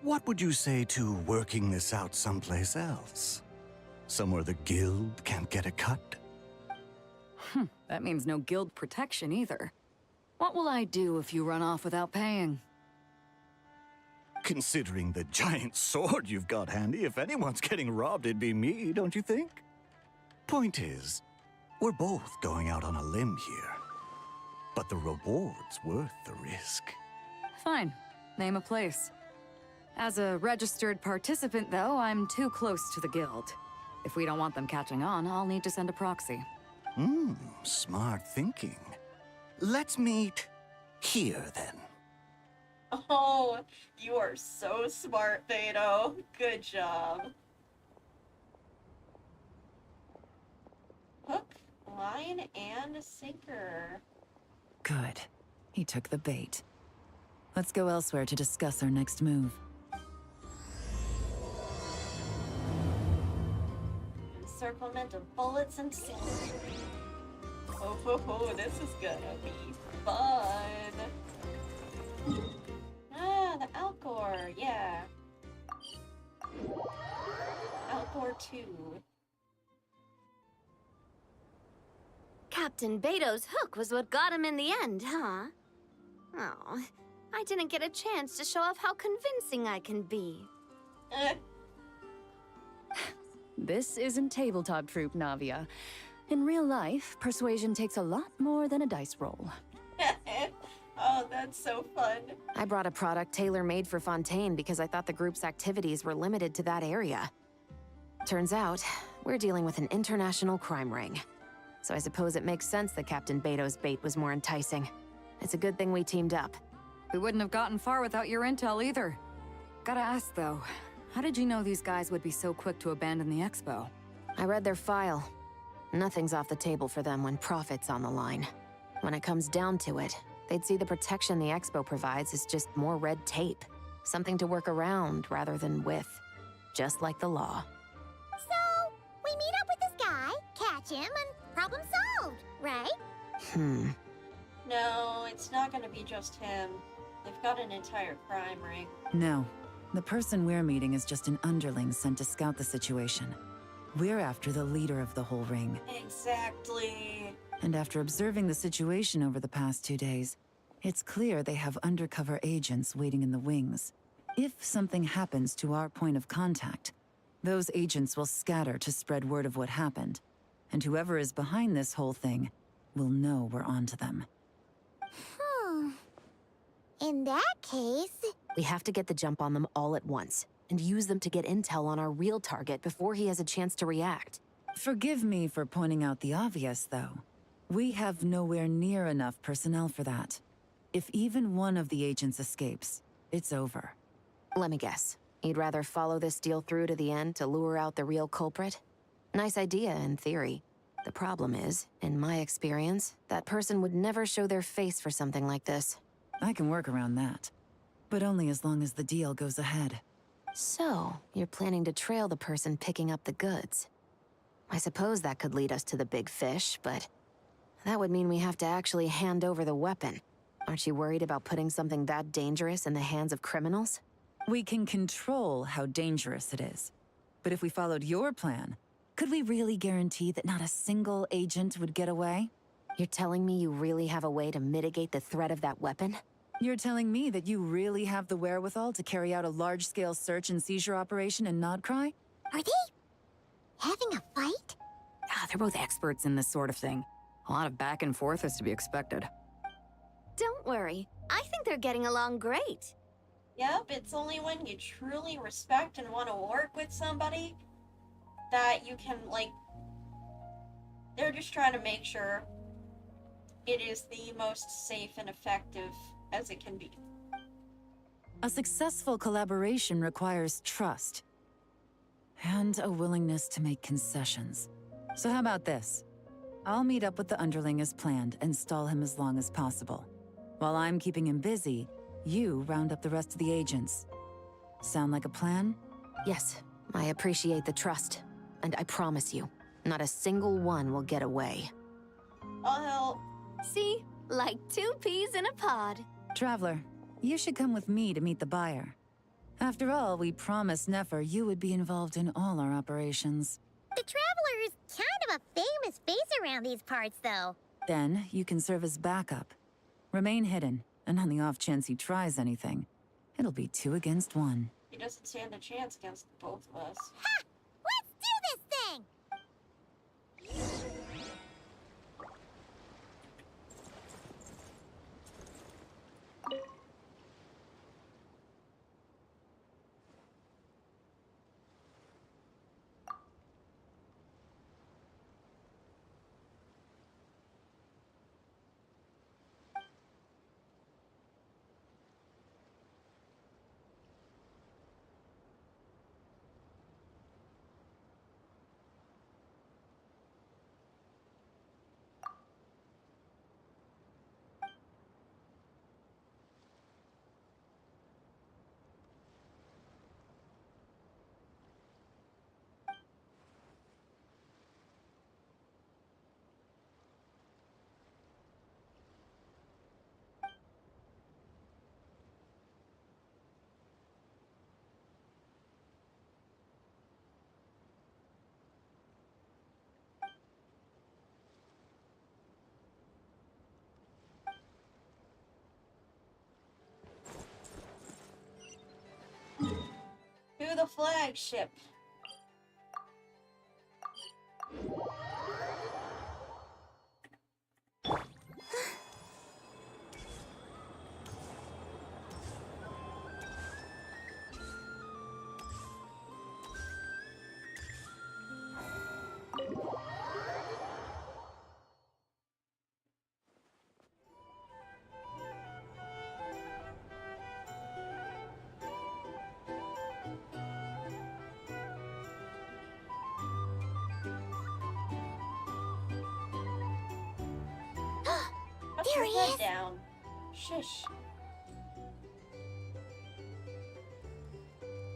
What would you say to working this out someplace else? Somewhere the guild can't get a cut? That means no guild protection either. What will I do if you run off without paying? Considering the giant sword you've got handy, if anyone's getting robbed, it'd be me, don't you think? Point is, we're both going out on a limb here. But the reward's worth the risk. Fine. Name a place. As a registered participant, though, I'm too close to the guild. If we don't want them catching on, I'll need to send a proxy. Smart thinking. Let's meet here, then. Oh, you are so smart, Beto. Good job. Hook, line, and sinker. Good. He took the bait. Let's go elsewhere to discuss our next move. Encirclement of bullets and seals. Oh, this is gonna be fun. Ah, the Alcor, yeah. Alcor 2. Captain Beto's hook was what got him in the end, huh? Oh, I didn't get a chance to show off how convincing I can be. This isn't tabletop troop, Navia. In real life, persuasion takes a lot more than a dice roll. Oh, that's so fun. I brought a product tailor-made for Fontaine because I thought the group's activities were limited to that area. Turns out, we're dealing with an international crime ring. So I suppose it makes sense that Captain Beto's bait was more enticing. It's a good thing we teamed up. We wouldn't have gotten far without your intel either. Gotta ask though, how did you know these guys would be so quick to abandon the expo? I read their file. Nothing's off the table for them when profit's on the line. When it comes down to it, they'd see the protection the expo provides as just more red tape. Something to work around rather than with. Just like the law. So, we meet up with this guy, catch him, and problem solved, right? No, it's not gonna be just him. They've got an entire crime ring. No. The person we're meeting is just an underling sent to scout the situation. We're after the leader of the whole ring. Exactly. And after observing the situation over the past 2 days, it's clear they have undercover agents waiting in the wings. If something happens to our point of contact, those agents will scatter to spread word of what happened. And whoever is behind this whole thing will know we're onto them. In that case... We have to get the jump on them all at once, and use them to get intel on our real target before he has a chance to react. Forgive me for pointing out the obvious, though. We have nowhere near enough personnel for that. If even one of the agents escapes, it's over. Let me guess. You'd rather follow this deal through to the end to lure out the real culprit? Nice idea, in theory. The problem is, in my experience, that person would never show their face for something like this. I can work around that. But only as long as the deal goes ahead. So, you're planning to trail the person picking up the goods. I suppose that could lead us to the big fish, but that would mean we have to actually hand over the weapon. Aren't you worried about putting something that dangerous in the hands of criminals? We can control how dangerous it is. But if we followed your plan, could we really guarantee that not a single agent would get away? You're telling me you really have a way to mitigate the threat of that weapon? You're telling me that you really have the wherewithal to carry out a large-scale search and seizure operation in Nodcry? Are they having a fight? They're both experts in this sort of thing. A lot of back and forth is to be expected. Don't worry. I think they're getting along great. Yep, it's only when you truly respect and want to work with somebody that you can, like... They're just trying to make sure it is the most safe and effective as it can be. A successful collaboration requires trust. And a willingness to make concessions. So how about this? I'll meet up with the underling as planned and stall him as long as possible. While I'm keeping him busy, you round up the rest of the agents. Sound like a plan? Yes, I appreciate the trust. And I promise you, not a single one will get away. I'll help. See? Like 2 peas in a pod. Traveler, you should come with me to meet the buyer. After all, we promised Nefer you would be involved in all our operations. The Traveler is kind of a famous face around these parts, though. Then, you can serve as backup. Remain hidden, and on the off chance he tries anything, it'll be 2 against 1. He doesn't stand a chance against both of us. Ha! Let's do this thing! the flagship. There he is. Down. Shush.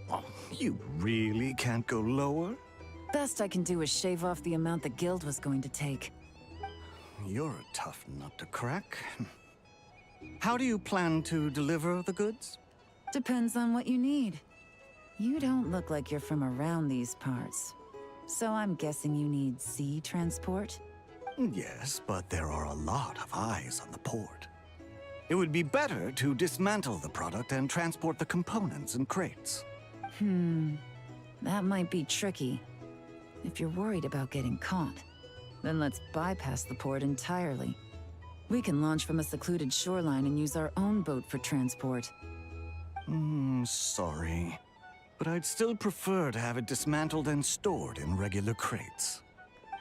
Oh, you really can't go lower? Best I can do is shave off the amount the guild was going to take. You're a tough nut to crack. How do you plan to deliver the goods? Depends on what you need. You don't look like you're from around these parts. So I'm guessing you need sea transport? Yes, but there are a lot of eyes on the port. It would be better to dismantle the product and transport the components in crates. That might be tricky. If you're worried about getting caught, then let's bypass the port entirely. We can launch from a secluded shoreline and use our own boat for transport. Sorry. But I'd still prefer to have it dismantled and stored in regular crates.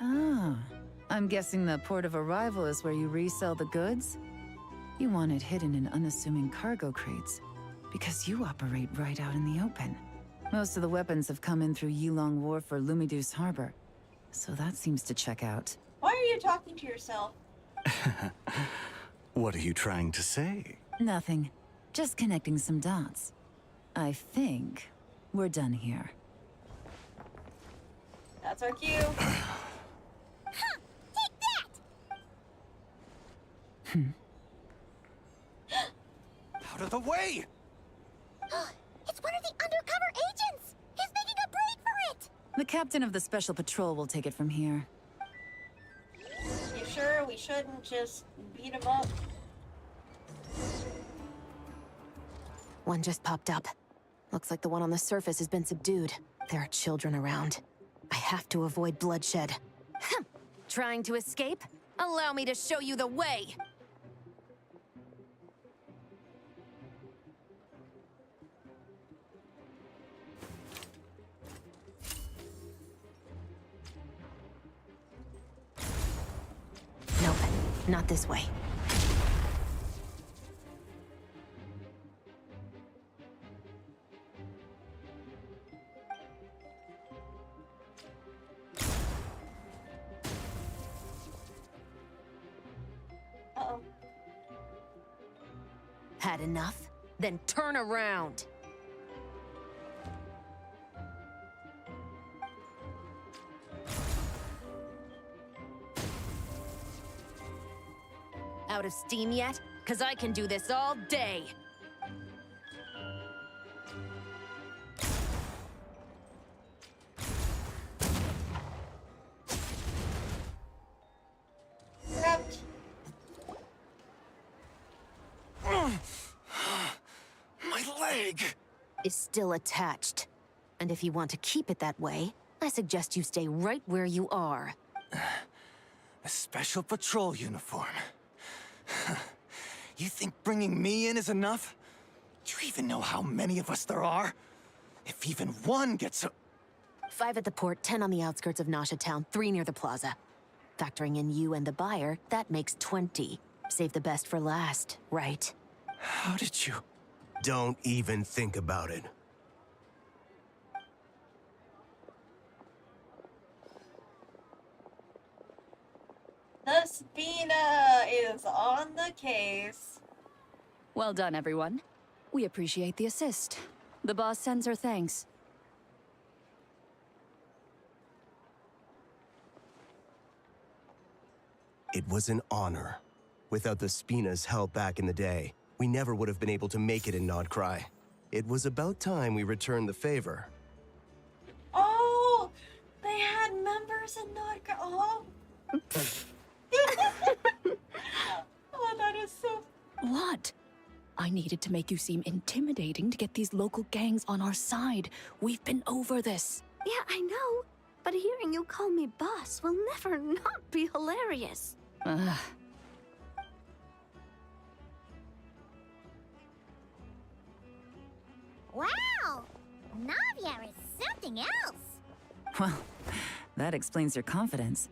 Ah, I'm guessing the port of arrival is where you resell the goods? You want it hidden in unassuming cargo crates, because you operate right out in the open. Most of the weapons have come in through Yilong Wharf or Lumidus Harbor, so that seems to check out. Why are you talking to yourself? What are you trying to say? Nothing. Just connecting some dots. I think we're done here. That's our cue. Out of the way! It's one of the undercover agents! He's making a break for it! The captain of the Special Patrol will take it from here. You sure we shouldn't just beat him up? One just popped up. Looks like the one on the surface has been subdued. There are children around. I have to avoid bloodshed. Trying to escape? Allow me to show you the way! Nope, not this way. Uh-oh. Had enough? Then turn around! Out of steam yet? 'Cause I can do this all day! Trapped. My leg! Is still attached. And if you want to keep it that way, I suggest you stay right where you are. A special patrol uniform. You think bringing me in is enough? Do you even know how many of us there are? If even one gets a... 5 at the port, 10 on the outskirts of Nasha Town, 3 near the plaza. Factoring in you and the buyer, that makes 20. Save the best for last, right? How did you... Don't even think about it. The Spina is on the case. Well done, everyone. We appreciate the assist. The boss sends her thanks. It was an honor. Without the Spina's help back in the day, we never would have been able to make it in Nodcry. It was about time we returned the favor. Oh, they had members in Nodka. Oh. Oh, that is so... What? I needed to make you seem intimidating to get these local gangs on our side. We've been over this. Yeah, I know. But hearing you call me boss will never not be hilarious. Ugh. Wow! Navia is something else! Well, that explains your confidence.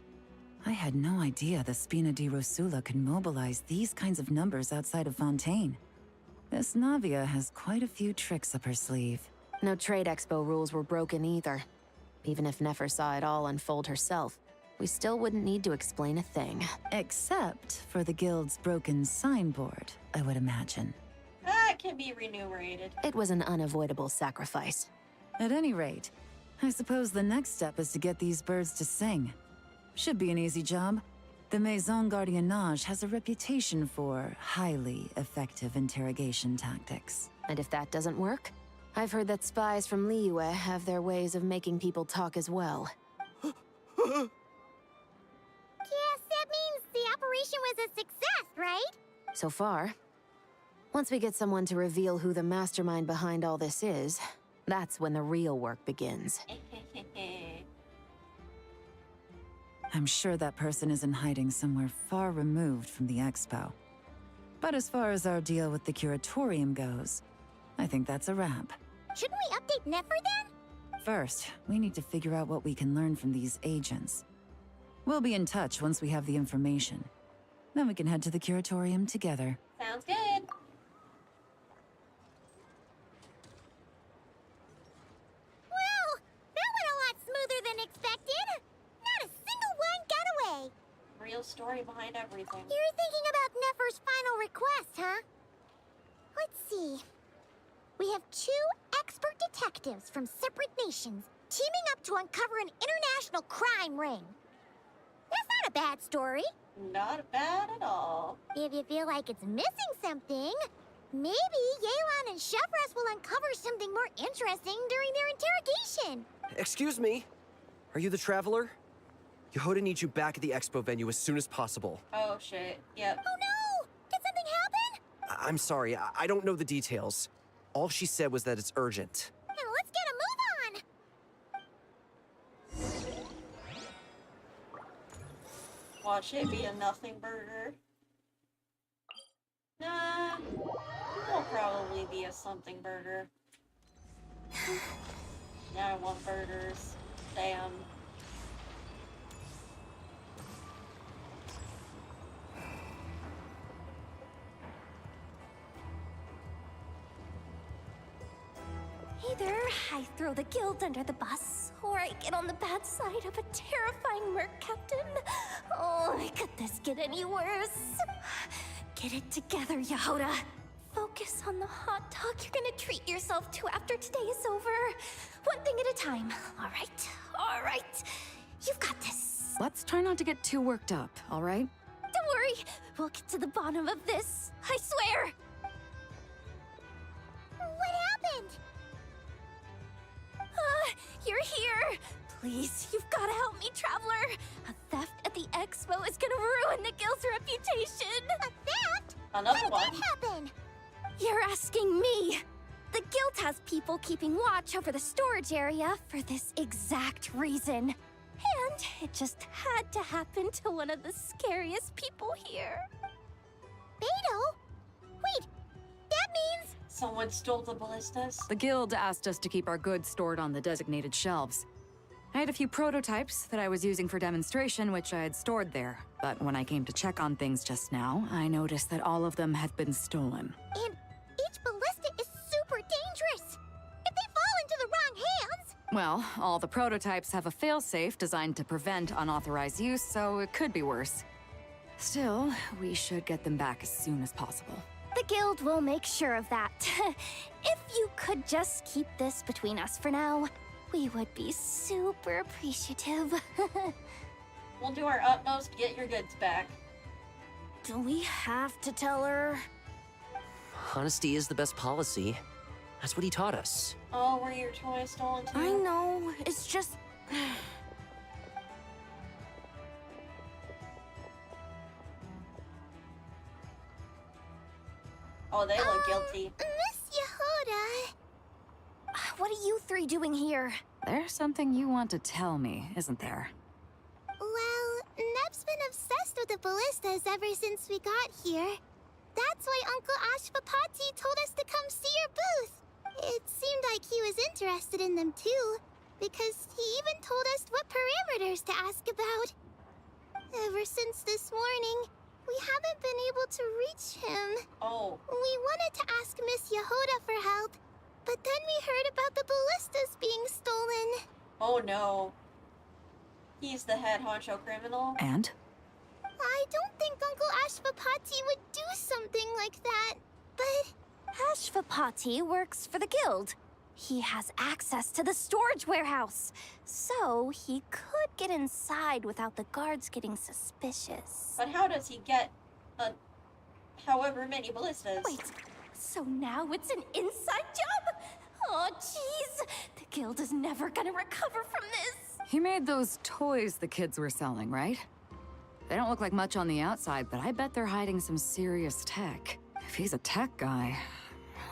I had no idea the Spina di Rosula could mobilize these kinds of numbers outside of Fontaine. This Navia has quite a few tricks up her sleeve. No trade expo rules were broken either. Even if Nefer saw it all unfold herself, we still wouldn't need to explain a thing. Except for the guild's broken signboard, I would imagine. That can be remunerated. It was an unavoidable sacrifice. At any rate, I suppose the next step is to get these birds to sing. Should be an easy job. The Maison Gardiennage has a reputation for highly effective interrogation tactics. And if that doesn't work, I've heard that spies from Liyue have their ways of making people talk as well. Guess that means the operation was a success, right? So far. Once we get someone to reveal who the mastermind behind all this is, that's when the real work begins. I'm sure that person is in hiding somewhere far removed from the expo. But as far as our deal with the curatorium goes, I think that's a wrap. Shouldn't we update Nefer then? First, we need to figure out what we can learn from these agents. We'll be in touch once we have the information. Then we can head to the curatorium together. Sounds good. Well, that went a lot smoother than expected. Not a single one got away. Real story behind everything. You're thinking about Nefer's final request, huh? Let's see. We have 2 expert detectives from separate nations teaming up to uncover an international crime ring. That's not a bad story. Not bad at all. If you feel like it's missing something, maybe Yelan and Chevres will uncover something more interesting during their interrogation. Excuse me? Are you the Traveler? Yehoda needs you back at the expo venue as soon as possible. Oh shit, yep. Oh no! Did something happen? I'm sorry, I don't know the details. All she said was that it's urgent. Then let's get a move on! Watch it be a nothing burger. Nah, it'll probably be a something burger. Now I want burgers. Damn. Either I throw the guild under the bus, or I get on the bad side of a terrifying merc captain. Oh, could this get any worse? Get it together, Yehoda. Focus on the hot dog you're gonna treat yourself to after today is over. One thing at a time. All right. You've got this. Let's try not to get too worked up, all right? Don't worry. We'll get to the bottom of this. I swear. What happened? You're here! Please, you've gotta help me, Traveler! A theft at the expo is gonna ruin the guild's reputation! A theft? Another How one. did that happen? You're asking me! The guild has people keeping watch over the storage area for this exact reason. And it just had to happen to one of the scariest people here. Beto? Wait, that means... Someone stole the ballistas? The guild asked us to keep our goods stored on the designated shelves. I had a few prototypes that I was using for demonstration, which I had stored there. But when I came to check on things just now, I noticed that all of them had been stolen. And each ballista is super dangerous! If they fall into the wrong hands... Well, all the prototypes have a failsafe designed to prevent unauthorized use, so it could be worse. Still, we should get them back as soon as possible. The guild will make sure of that. If you could just keep this between us for now, we would be super appreciative. We'll do our utmost to get your goods back. Do we have to tell her? Honesty is the best policy. That's what he taught us. Oh, were your toys stolen too? I know, it's just... Oh, they look guilty. Miss Yehuda. What are you three doing here? There's something you want to tell me, isn't there? Well, Neb's been obsessed with the ballistas ever since we got here. That's why Uncle Ashvapati told us to come see your booth. It seemed like he was interested in them too, because he even told us what parameters to ask about. Ever since this morning, we haven't been able to reach him. Oh. We wanted to ask Miss Yehuda for help, but then we heard about the ballistas being stolen. Oh no. He's the head honcho criminal. And? I don't think Uncle Ashvapati would do something like that, but... Ashvapati works for the guild. He has access to the storage warehouse, so he could get inside without the guards getting suspicious. But how does he get however many ballistas? Wait, so now it's an inside job? Oh, jeez. The guild is never gonna recover from this. He made those toys the kids were selling, right? They don't look like much on the outside, but I bet they're hiding some serious tech. If he's a tech guy,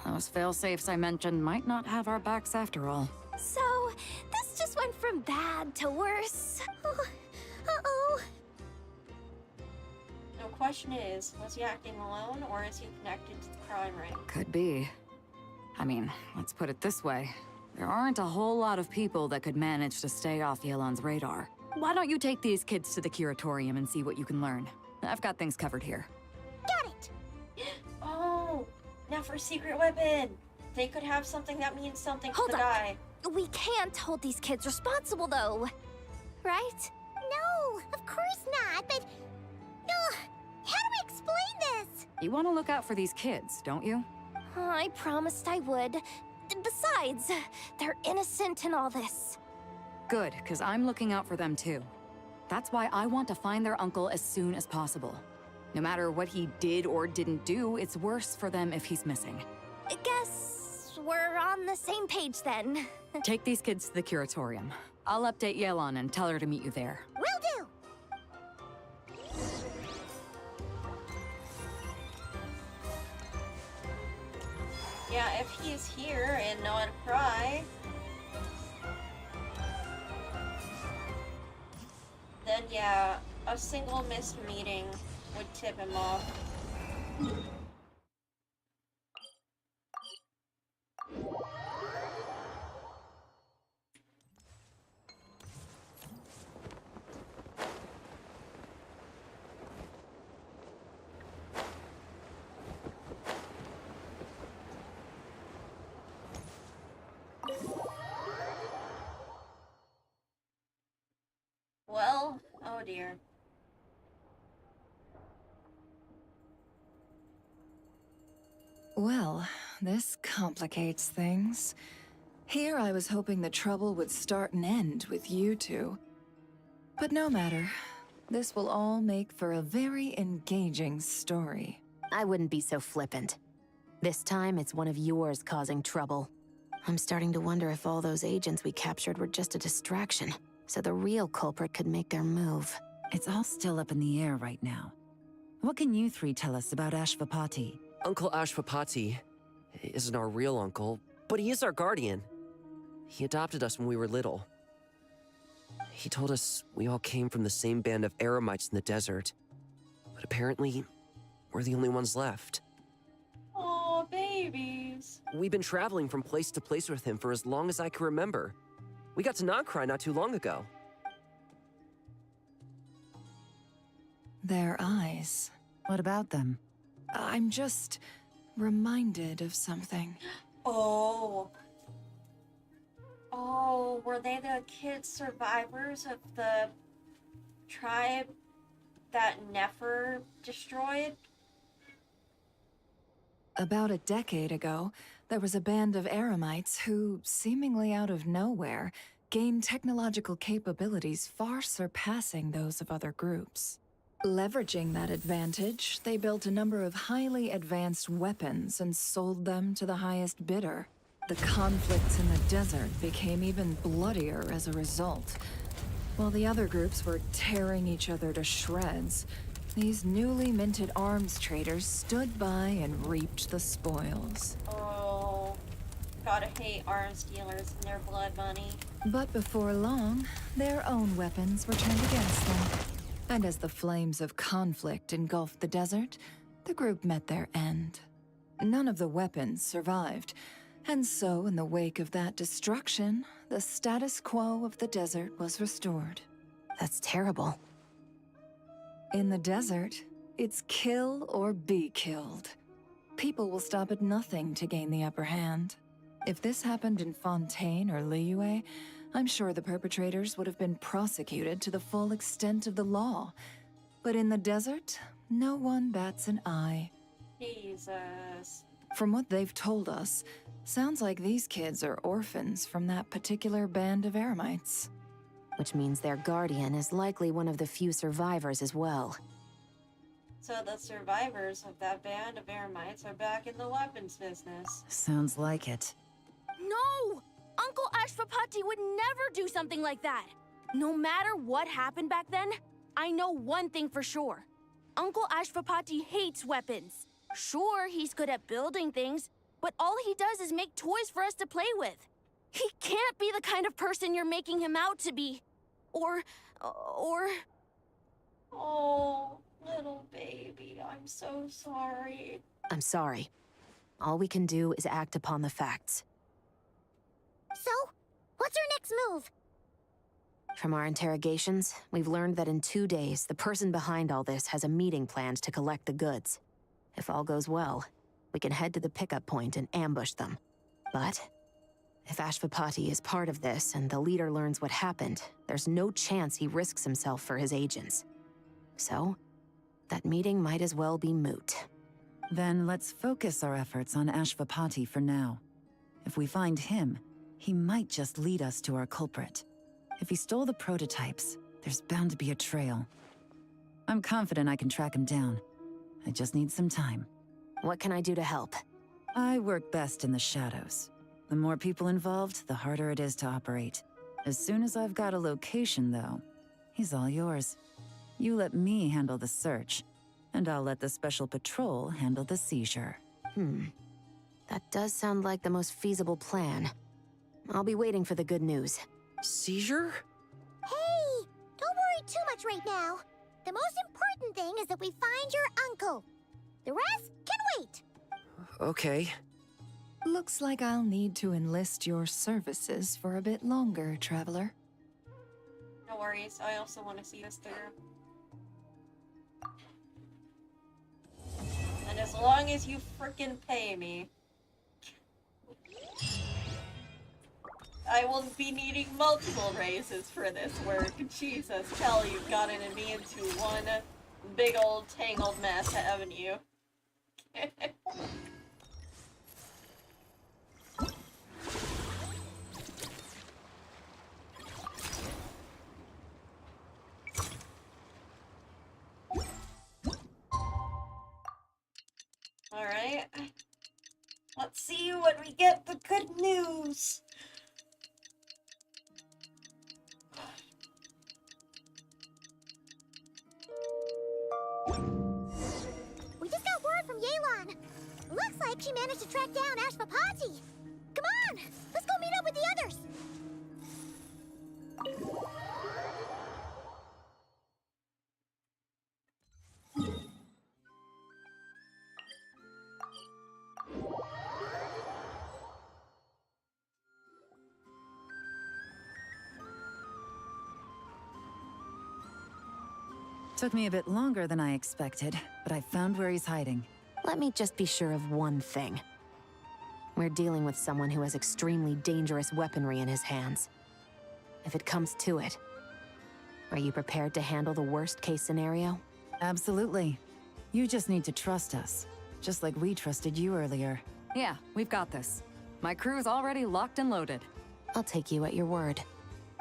those fail-safes I mentioned might not have our backs after all. So, this just went from bad to worse. Uh-oh. The question is, was he acting alone, or is he connected to the crime ring? Could be. I mean, let's put it this way. There aren't a whole lot of people that could manage to stay off Yelan's radar. Why don't you take these kids to the curatorium and see what you can learn? I've got things covered here. Got it! Oh, Nefer's secret weapon! They could have something that means something to Hold the up. guy. We can't hold these kids responsible, though. Right? No, of course not, but... how do we explain this? You want to look out for these kids, don't you? I promised I would. Besides, they're innocent in all this. Good, because I'm looking out for them too. That's why I want to find their uncle as soon as possible. No matter what he did or didn't do, it's worse for them if he's missing. I guess we're on the same page then. Take these kids to the curatorium. I'll update Yelan and tell her to meet you there. Will do! Yeah, if he's here and not cry, then yeah, a single missed meeting would tip him off. Well, oh dear. Well, this complicates things. Here I was hoping the trouble would start and end with you two. But no matter. This will all make for a very engaging story. I wouldn't be so flippant. This time, it's one of yours causing trouble. I'm starting to wonder if all those agents we captured were just a distraction, so the real culprit could make their move. It's all still up in the air right now. What can you three tell us about Ashvapati? Uncle Ashvapati isn't our real uncle, but he is our guardian. He adopted us when we were little. He told us we all came from the same band of Eremites in the desert. But apparently, we're the only ones left. Oh, babies. We've been traveling from place to place with him for as long as I can remember. We got to Nagcry not too long ago. Their eyes. What about them? I'm just reminded of something. Oh. Oh, were they the kids survivors of the tribe that Nefer destroyed? About a decade ago, there was a band of Eremites who, seemingly out of nowhere, gained technological capabilities far surpassing those of other groups. Leveraging that advantage, they built a number of highly advanced weapons and sold them to the highest bidder. The conflicts in the desert became even bloodier as a result. While the other groups were tearing each other to shreds, These newly minted arms traders stood by and reaped the spoils. Oh, gotta hate arms dealers and their blood money. But before long, their own weapons were turned against them. And as the flames of conflict engulfed the desert, the group met their end. None of the weapons survived, and so in the wake of that destruction, the status quo of the desert was restored. That's terrible. In the desert, it's kill or be killed. People will stop at nothing to gain the upper hand. If this happened in Fontaine or Liyue, I'm sure the perpetrators would have been prosecuted to the full extent of the law. But in the desert, no one bats an eye. Jesus. From what they've told us, sounds like these kids are orphans from that particular band of Eremites. Which means their guardian is likely one of the few survivors as well. So the survivors of that band of Eremites are back in the weapons business. Sounds like it. No! Uncle Ashvapati would never do something like that. No matter what happened back then, I know one thing for sure. Uncle Ashvapati hates weapons. Sure, he's good at building things, but all he does is make toys for us to play with. He can't be the kind of person you're making him out to be. Or... Oh, little baby, I'm so sorry. I'm sorry. All we can do is act upon the facts. So, what's our next move? From our interrogations, we've learned that in 2 days, the person behind all this has a meeting planned to collect the goods. If all goes well, we can head to the pickup point and ambush them. But if Ashvapati is part of this and the leader learns what happened, there's no chance he risks himself for his agents. So, that meeting might as well be moot. Then let's focus our efforts on Ashvapati for now. If we find him, he might just lead us to our culprit. If he stole the prototypes, there's bound to be a trail. I'm confident I can track him down. I just need some time. What can I do to help? I work best in the shadows. The more people involved, the harder it is to operate. As soon as I've got a location, though, he's all yours. You let me handle the search, and I'll let the special patrol handle the seizure. That does sound like the most feasible plan. I'll be waiting for the good news. Seizure? Hey, don't worry too much right now. The most important thing is that we find your uncle. The rest can wait. Okay. Looks like I'll need to enlist your services for a bit longer, Traveler. No worries, I also want to see this through. And as long as you frickin' pay me, I will be needing multiple raises for this work. Jesus, Kelly, you've gotten me into one big old tangled mess, haven't you? Alright. Let's see when we get the good news. We just got word from Yelan. Looks like she managed to track down Ashvapati. Come on, let's go meet up with the others. Took me a bit longer than I expected, but I found where he's hiding. Let me just be sure of one thing. We're dealing with someone who has extremely dangerous weaponry in his hands. If it comes to it, are you prepared to handle the worst-case scenario? Absolutely. You just need to trust us, just like we trusted you earlier. Yeah, we've got this. My crew's already locked and loaded. I'll take you at your word.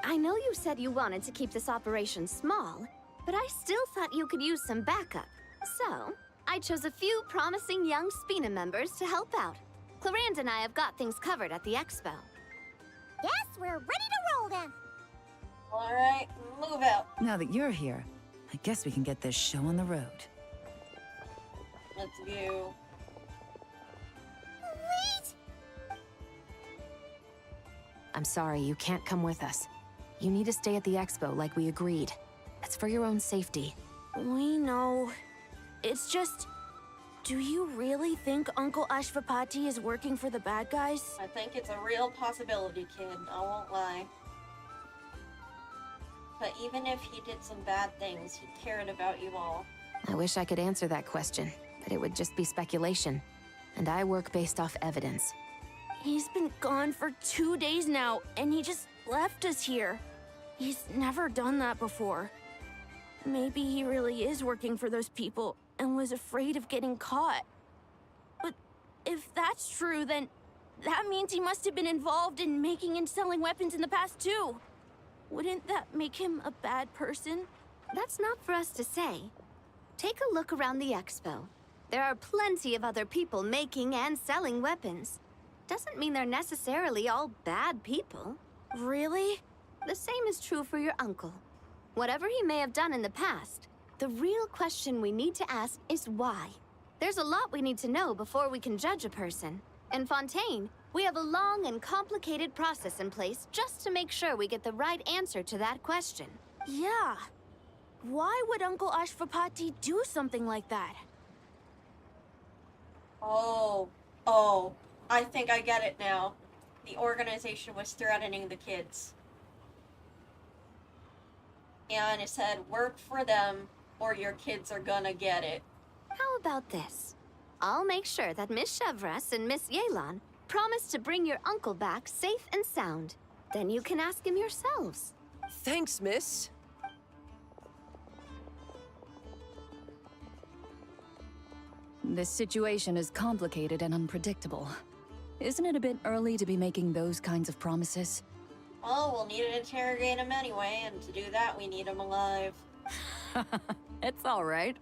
I know you said you wanted to keep this operation small, but I still thought you could use some backup. So, I chose a few promising young Spina members to help out. Clarand and I have got things covered at the expo. Yes, we're ready to roll then. Alright, move out. Now that you're here, I guess we can get this show on the road. Let's go. Wait! I'm sorry, you can't come with us. You need to stay at the expo like we agreed. It's for your own safety. We know. It's just... Do you really think Uncle Ashvapati is working for the bad guys? I think it's a real possibility, kid. I won't lie. But even if he did some bad things, he cared about you all. I wish I could answer that question, but it would just be speculation. And I work based off evidence. He's been gone for 2 days now, and he just left us here. He's never done that before. Maybe he really is working for those people and was afraid of getting caught. But if that's true, then that means he must have been involved in making and selling weapons in the past too. Wouldn't that make him a bad person? That's not for us to say. Take a look around the expo. There are plenty of other people making and selling weapons. Doesn't mean they're necessarily all bad people. Really? The same is true for your uncle. Whatever he may have done in the past, the real question we need to ask is why. There's a lot we need to know before we can judge a person. In Fontaine, we have a long and complicated process in place just to make sure we get the right answer to that question. Yeah. Why would Uncle Ashvapati do something like that? Oh, I think I get it now. The organization was threatening the kids. And it said, work for them, or your kids are gonna get it. How about this? I'll make sure that Miss Chevras and Miss Yelan promise to bring your uncle back safe and sound. Then you can ask him yourselves. Thanks, miss. This situation is complicated and unpredictable. Isn't it a bit early to be making those kinds of promises? Well, we'll need to interrogate him anyway, and to do that, we need him alive. It's all right.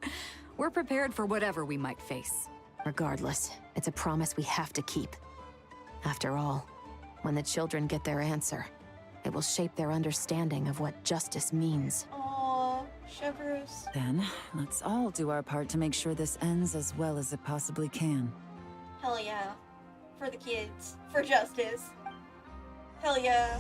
We're prepared for whatever we might face. Regardless, it's a promise we have to keep. After all, when the children get their answer, it will shape their understanding of what justice means. Aww, Chevros. Then, let's all do our part to make sure this ends as well as it possibly can. Hell yeah. For the kids. For justice. Hell yeah.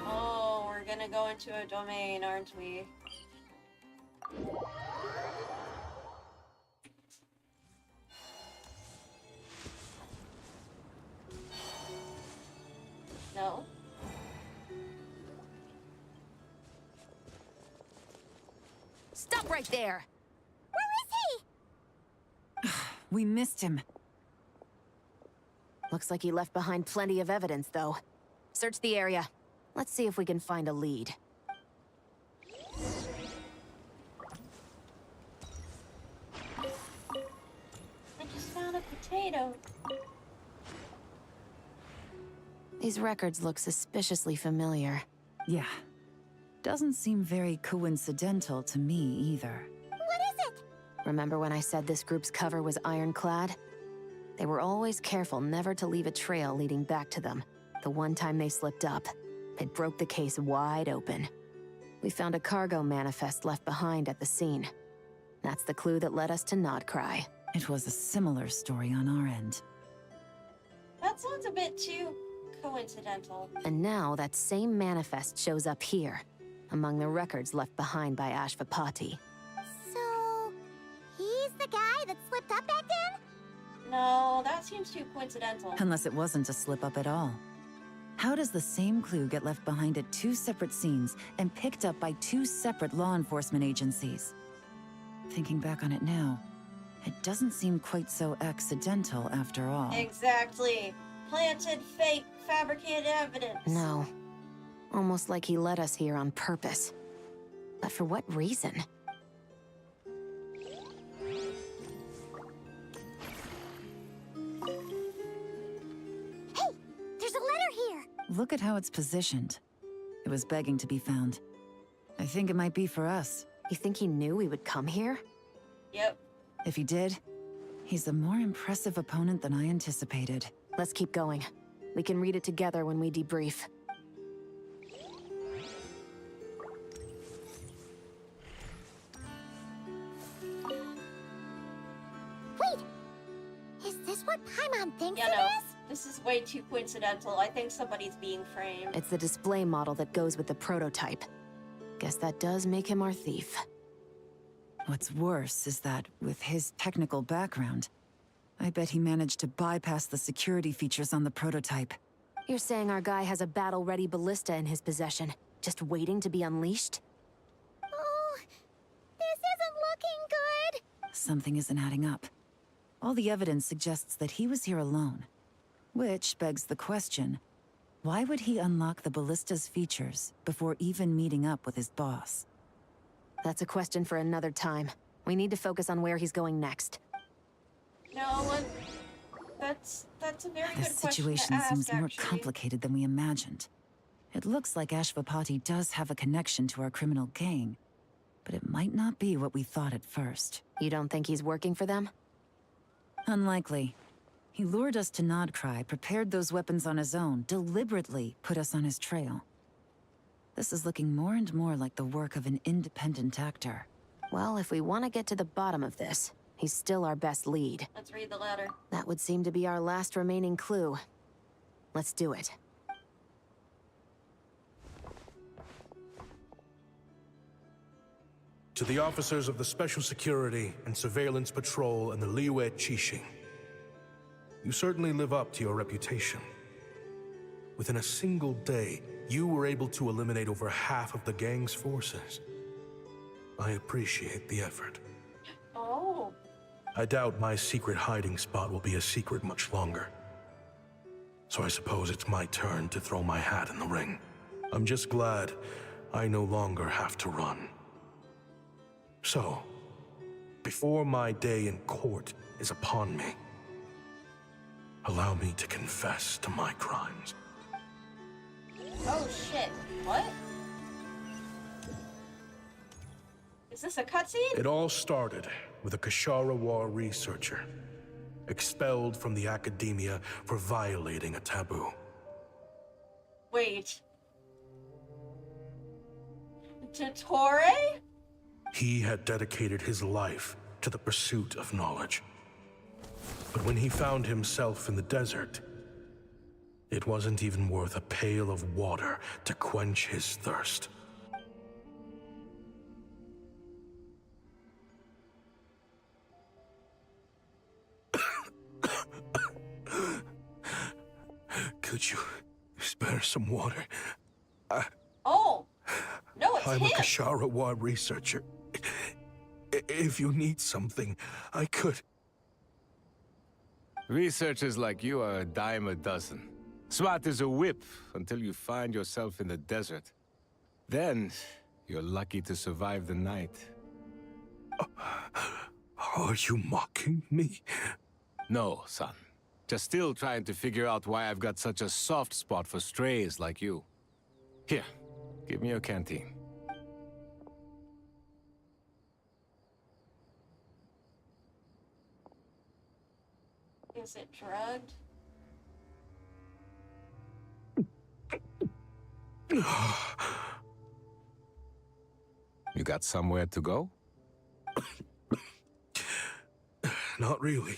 Oh, we're gonna go into a domain, aren't we? No? Stop right there! Where is he? We missed him. Looks like he left behind plenty of evidence, though. Search the area. Let's see if we can find a lead. I just found a potato. These records look suspiciously familiar. Yeah. Doesn't seem very coincidental to me either. What is it? Remember when I said this group's cover was ironclad? They were always careful never to leave a trail leading back to them. The one time they slipped up, it broke the case wide open. We found a cargo manifest left behind at the scene. That's the clue that led us to Nodcry. It was a similar story on our end. That sounds a bit too coincidental. And now that same manifest shows up here, among the records left behind by Ashvapati. So, he's the guy that slipped up back then? No, that seems too coincidental. Unless it wasn't a slip-up at all. How does the same clue get left behind at two separate scenes and picked up by two separate law enforcement agencies? Thinking back on it now, it doesn't seem quite so accidental after all. Exactly. Planted, fake, fabricated evidence. No. Almost like he led us here on purpose. But for what reason? Hey, there's a letter here. Look at how it's positioned. It was begging to be found. I think it might be for us. You think he knew we would come here? Yep. If he did, He's a more impressive opponent than I anticipated. Let's keep going. We can read it together when we debrief. Wait! Is this what Paimon thinks Yeah, it no. is? This is way too coincidental. I think somebody's being framed. It's the display model that goes with the prototype. Guess that does make him our thief. What's worse is that, with his technical background, I bet he managed to bypass the security features on the prototype. You're saying our guy has a battle-ready ballista in his possession, just waiting to be unleashed? Oh, this isn't looking good. Something isn't adding up. All the evidence suggests that he was here alone. Which begs the question, why would he unlock the ballista's features before even meeting up with his boss? That's a question for another time. We need to focus on where he's going next. No, that's a very good This question situation to ask, seems more actually. complicated than we imagined. It looks like Ashvapati does have a connection to our criminal gang, but it might not be what we thought at first. You don't think he's working for them? Unlikely. He lured us to Nodcry, prepared those weapons on his own, deliberately put us on his trail. This is looking more and more like the work of an independent actor. Well, if we want to get to the bottom of this, he's still our best lead. Let's read the letter. That would seem to be our last remaining clue. Let's do it. To the officers of the Special Security and Surveillance Patrol and the Liyue Qixing, you certainly live up to your reputation. Within a single day, you were able to eliminate over half of the gang's forces. I appreciate the effort. Oh. I doubt my secret hiding spot will be a secret much longer. So I suppose it's my turn to throw my hat in the ring. I'm just glad I no longer have to run. So, before my day in court is upon me, allow me to confess to my crimes. Oh shit. What? Is this a cutscene? It all started with a Kashara War researcher, expelled from the academia for violating a taboo. Wait. Totore? He had dedicated his life to the pursuit of knowledge. But when he found himself in the desert, it wasn't even worth a pail of water to quench his thirst. Could you spare some water? Oh! No, it's I'm him! a Kashara War researcher. If you need something, I could. Researchers like you are a dime a dozen. Smart as a whip until you find yourself in the desert. Then, you're lucky to survive the night. Are you mocking me? No, son. Just still trying to figure out why I've got such a soft spot for strays like you. Here, give me your canteen. Is it drugged? You got somewhere to go? Not really.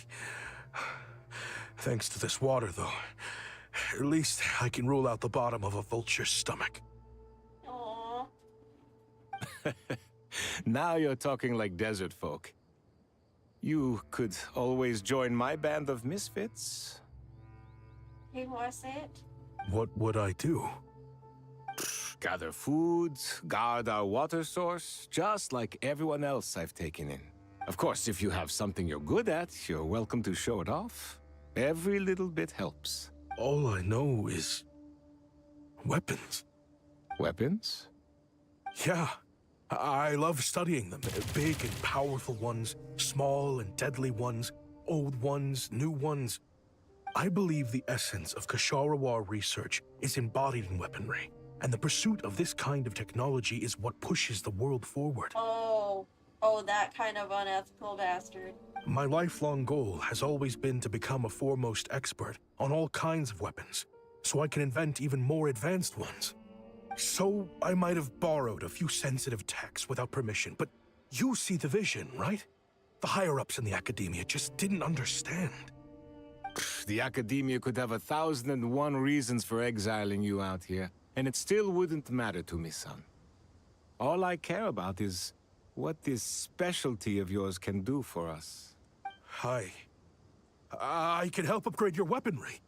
Thanks to this water, though. At least I can rule out the bottom of a vulture's stomach. Aww. Now you're talking like desert folk. You could always join my band of misfits. Hey, wanna say it? What would I do? Gather food, guard our water source, just like everyone else I've taken in. Of course, if you have something you're good at, you're welcome to show it off. Every little bit helps. All I know is weapons. Weapons? Yeah. I love studying them. Big and powerful ones, small and deadly ones, old ones, new ones. I believe the essence of Kashara War research is embodied in weaponry, and the pursuit of this kind of technology is what pushes the world forward. Oh, that kind of unethical bastard. My lifelong goal has always been to become a foremost expert on all kinds of weapons, so I can invent even more advanced ones. So I might have borrowed a few sensitive techs without permission, but you see the vision, right? The higher-ups in the academia just didn't understand. The academia could have 1,001 reasons for exiling you out here, and it still wouldn't matter to me, son. All I care about is what this specialty of yours can do for us. I can help upgrade your weaponry.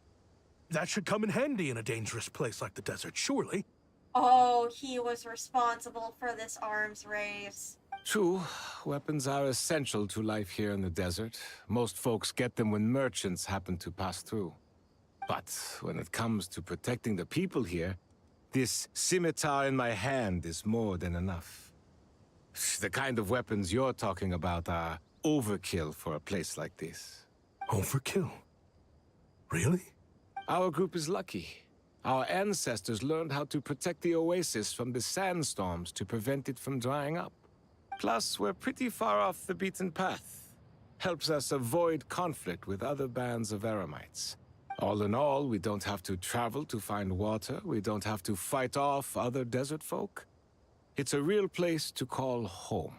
That should come in handy in a dangerous place like the desert, surely. Oh, he was responsible for this arms race. True, weapons are essential to life here in the desert. Most folks get them when merchants happen to pass through. But when it comes to protecting the people here, this scimitar in my hand is more than enough. The kind of weapons you're talking about are overkill for a place like this. Overkill? Really? Our group is lucky. Our ancestors learned how to protect the oasis from the sandstorms to prevent it from drying up. Plus, we're pretty far off the beaten path. Helps us avoid conflict with other bands of Eremites. All in all, we don't have to travel to find water. We don't have to fight off other desert folk. It's a real place to call home.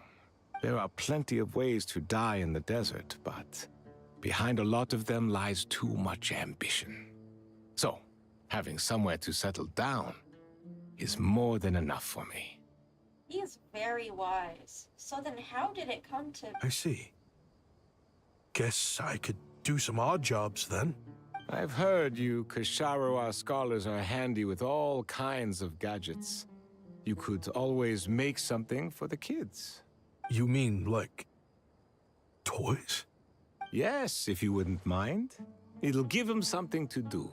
There are plenty of ways to die in the desert, but behind a lot of them lies too much ambition. So, having somewhere to settle down is more than enough for me. He is very wise. So then how did it come to... I see. Guess I could do some odd jobs then. I've heard you Kasharawa scholars are handy with all kinds of gadgets. You could always make something for the kids. You mean, like, toys? Yes, if you wouldn't mind. It'll give them something to do.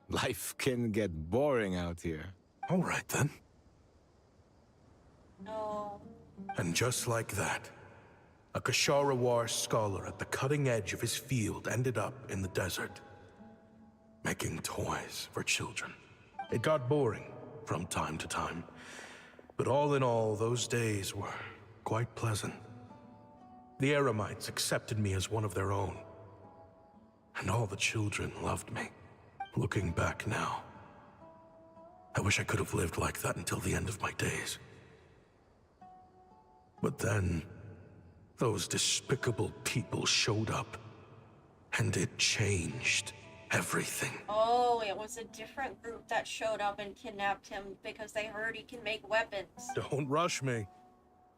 Life can get boring out here. All right, then. No. And just like that, a Kasharawar scholar at the cutting edge of his field ended up in the desert, making toys for children. It got boring from time to time, but all in all, those days were quite pleasant. The Eremites accepted me as one of their own, and all the children loved me. Looking back now, I wish I could have lived like that until the end of my days. But then, those despicable people showed up, and it changed everything. Oh, it was a different group that showed up and kidnapped him because they heard he can make weapons. Don't rush me.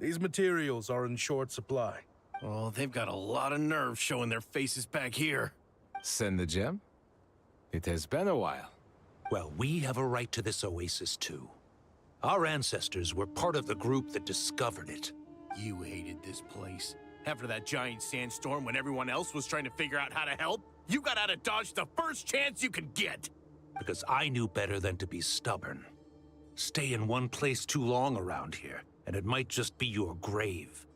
These materials are in short supply. Oh, they've got a lot of nerve showing their faces back here. Send the gem? It has been a while. Well, we have a right to this oasis too. Our ancestors were part of the group that discovered it. You hated this place. After that giant sandstorm when everyone else was trying to figure out how to help, you got out of Dodge the first chance you could get. Because I knew better than to be stubborn. Stay in one place too long around here, and it might just be your grave.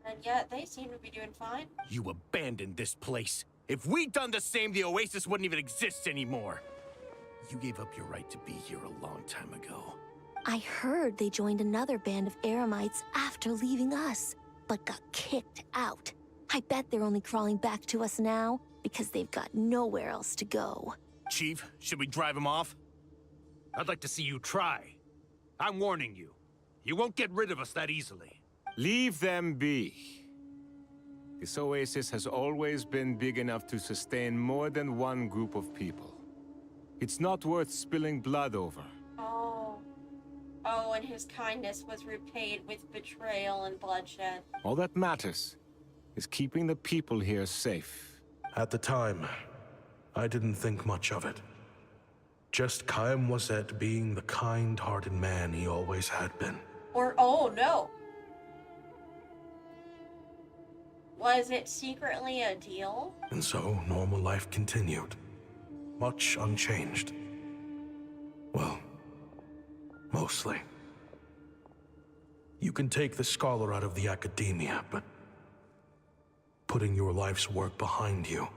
And yet, they seem to be doing fine. You abandoned this place. If we'd done the same, the Oasis wouldn't even exist anymore. You gave up your right to be here a long time ago. I heard they joined another band of Eremites after leaving us, but got kicked out. I bet they're only crawling back to us now because they've got nowhere else to go. Chief, should we drive him off? I'd like to see you try. I'm warning you. You won't get rid of us that easily. Leave them be. This oasis has always been big enough to sustain more than one group of people. It's not worth spilling blood over. Oh, and his kindness was repaid with betrayal and bloodshed. All that matters is keeping the people here safe. At the time, I didn't think much of it. Just Chaim Wazet being the kind-hearted man he always had been. Or, oh no! Was it secretly a deal? And so, normal life continued. Much unchanged. Well, mostly. You can take the scholar out of the academia, but putting your life's work behind you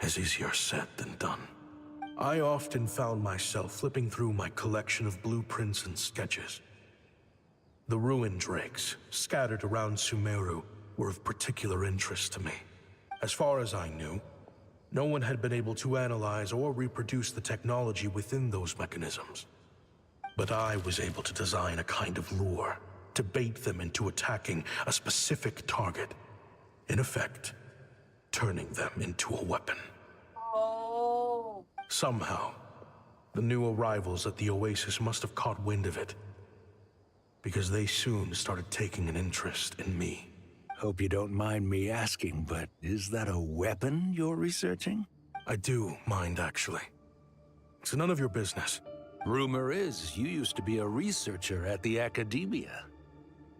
is easier said than done. I often found myself flipping through my collection of blueprints and sketches. The ruin drakes, scattered around Sumeru, were of particular interest to me. As far as I knew, no one had been able to analyze or reproduce the technology within those mechanisms. But I was able to design a kind of lure to bait them into attacking a specific target. In effect, turning them into a weapon. Oh. Somehow, the new arrivals at the Oasis must have caught wind of it, because they soon started taking an interest in me. Hope you don't mind me asking, but is that a weapon you're researching? I do mind, actually. It's none of your business. Rumor is you used to be a researcher at the Academia.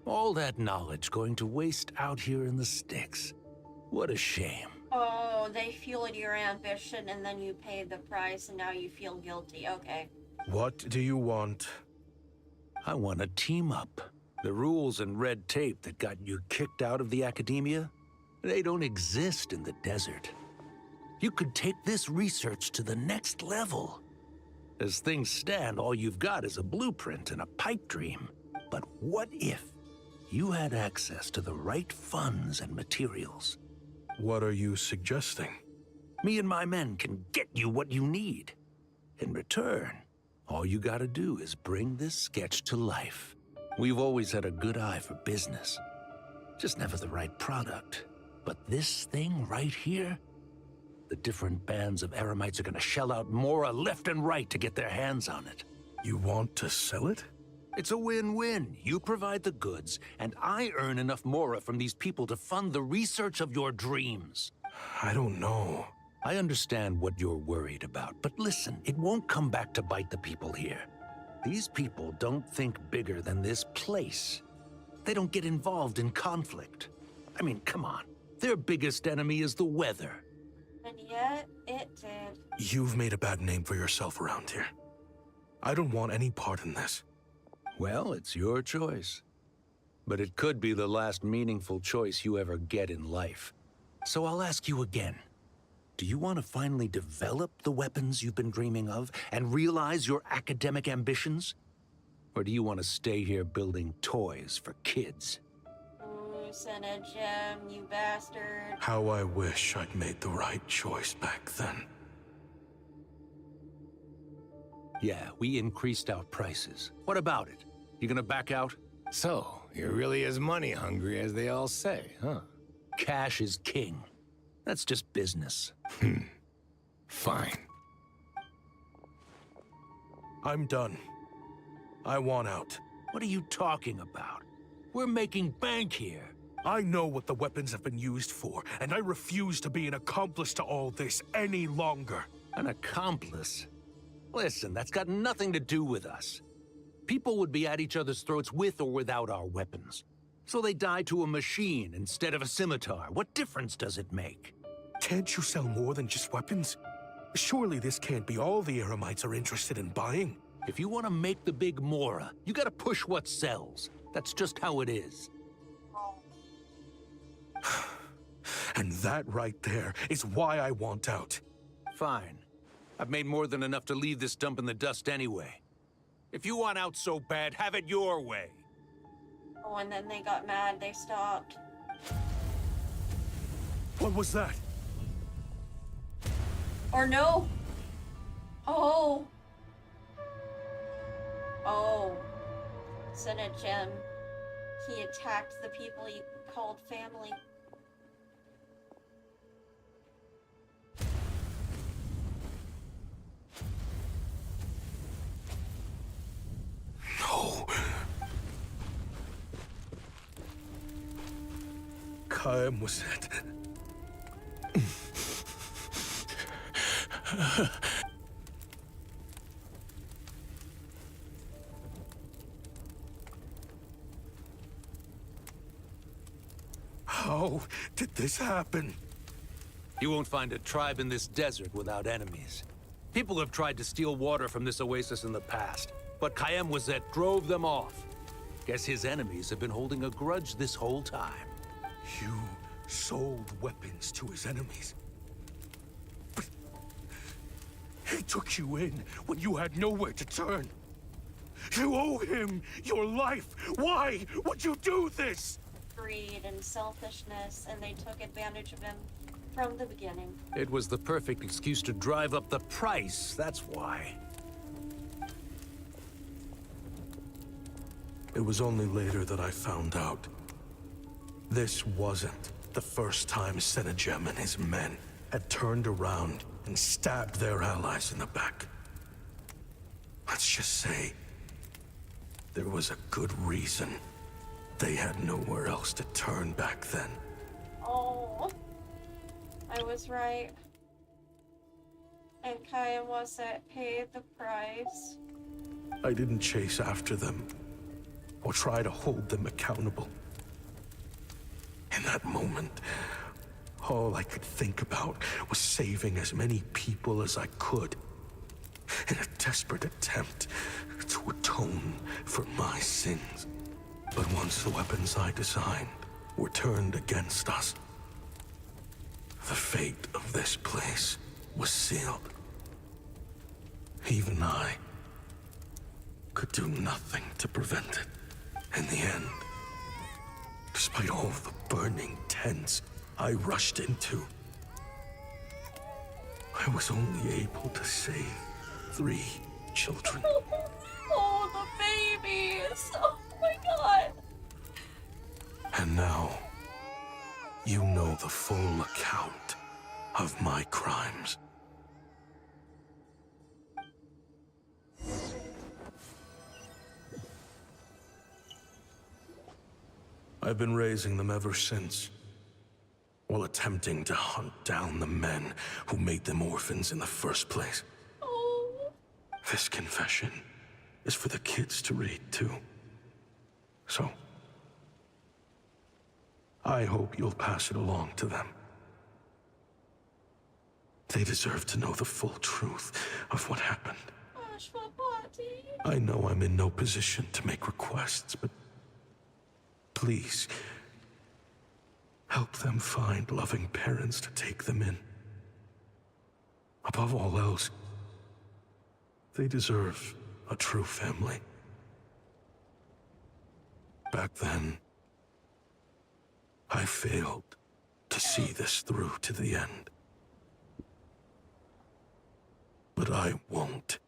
All that knowledge going to waste out here in the sticks. What a shame. Oh, they fueled your ambition and then you paid the price and now you feel guilty. Okay. What do you want? I want to team up. The rules and red tape that got you kicked out of the Academia, they don't exist in the desert. You could take this research to the next level. As things stand, all you've got is a blueprint and a pipe dream. But what if you had access to the right funds and materials? What are you suggesting? Me and my men can get you what you need. In return, all you gotta do is bring this sketch to life. We've always had a good eye for business. Just never the right product. But this thing right here, the different bands of Eremites are gonna shell out Mora left and right to get their hands on it. You want to sell it? It's a win-win. You provide the goods, and I earn enough Mora from these people to fund the research of your dreams. I don't know. I understand what you're worried about, but listen, it won't come back to bite the people here. These people don't think bigger than this place. They don't get involved in conflict. I mean, come on. Their biggest enemy is the weather. And yet, it did. You've made a bad name for yourself around here. I don't want any part in this. Well, it's your choice. But it could be the last meaningful choice you ever get in life. So I'll ask you again. Do you want to finally develop the weapons you've been dreaming of and realize your academic ambitions? Or do you want to stay here building toys for kids? Ooh, Gem, you bastard. How I wish I'd made the right choice back then. Yeah, we increased our prices. What about it? You gonna back out? So, you're really as money hungry as they all say, huh? Cash is king. That's just business. Fine. I'm done. I want out. What are you talking about? We're making bank here. I know what the weapons have been used for, and I refuse to be an accomplice to all this any longer. An accomplice? Listen, that's got nothing to do with us. People would be at each other's throats with or without our weapons. So they die to a machine instead of a scimitar. What difference does it make? Can't you sell more than just weapons? Surely this can't be all the Eremites are interested in buying. If you want to make the big Mora, you gotta push what sells. That's just how it is. And that right there is why I want out. Fine. I've made more than enough to leave this dump in the dust anyway. If you want out so bad, have it your way. Oh, and then they got mad, they stopped. What was that? Or no. Oh. Oh. Gem. He attacked the people he called family. No. Kaem was it. How did this happen? You won't find a tribe in this desert without enemies. People have tried to steal water from this oasis in the past, but Kaem Wazet drove them off. Guess his enemies have been holding a grudge this whole time. You sold weapons to his enemies. But he took you in when you had nowhere to turn. You owe him your life. Why would you do this? greed and selfishness, and they took advantage of him from the beginning. It was the perfect excuse to drive up the price, that's why. It was only later that I found out. This wasn't the first time Senegem and his men had turned around and stabbed their allies in the back. Let's just say, there was a good reason they had nowhere else to turn back then. Oh, I was right. And Kayawase paid the price. I didn't chase after them or try to hold them accountable. In that moment, all I could think about was saving as many people as I could in a desperate attempt to atone for my sins. But once the weapons I designed were turned against us, the fate of this place was sealed. Even I could do nothing to prevent it. In the end, despite all the burning tents I rushed into, I was only able to save 3 children. Oh, the babies! Oh my god! And now, you know the full account of my crimes. I've been raising them ever since, while attempting to hunt down the men who made them orphans in the first place. Oh. This confession is for the kids to read too. So, I hope you'll pass it along to them. They deserve to know the full truth of what happened. I know I'm in no position to make requests, but please, help them find loving parents to take them in. Above all else, they deserve a true family. Back then, I failed to see this through to the end. But I won't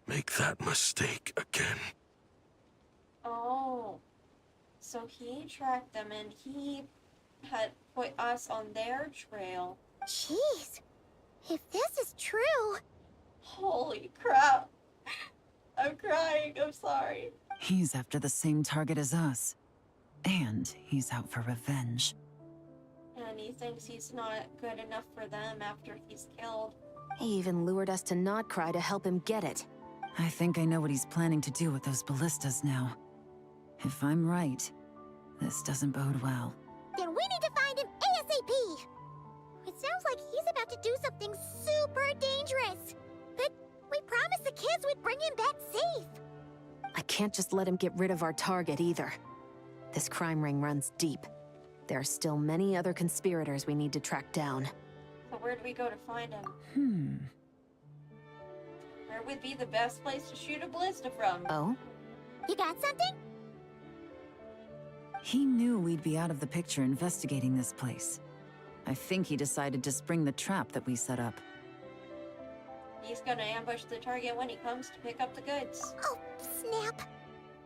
make that mistake again. Oh. So he tracked them and he had put us on their trail. Jeez. If this is true... Holy crap. I'm crying. I'm sorry. He's after the same target as us. And he's out for revenge. And he thinks he's not good enough for them after he's killed. He even lured us to Nodcry to help him get it. I think I know what he's planning to do with those ballistas now. If I'm right, this doesn't bode well. Then we need to find him ASAP! It sounds like he's about to do something super dangerous. But we promised the kids we'd bring him back safe. I can't just let him get rid of our target either. This crime ring runs deep. There are still many other conspirators we need to track down. So where do we go to find him? Where would be the best place to shoot a ballista from? Oh? You got something? He knew we'd be out of the picture investigating this place. I think he decided to spring the trap that we set up. He's gonna ambush the target when he comes to pick up the goods. Oh, snap.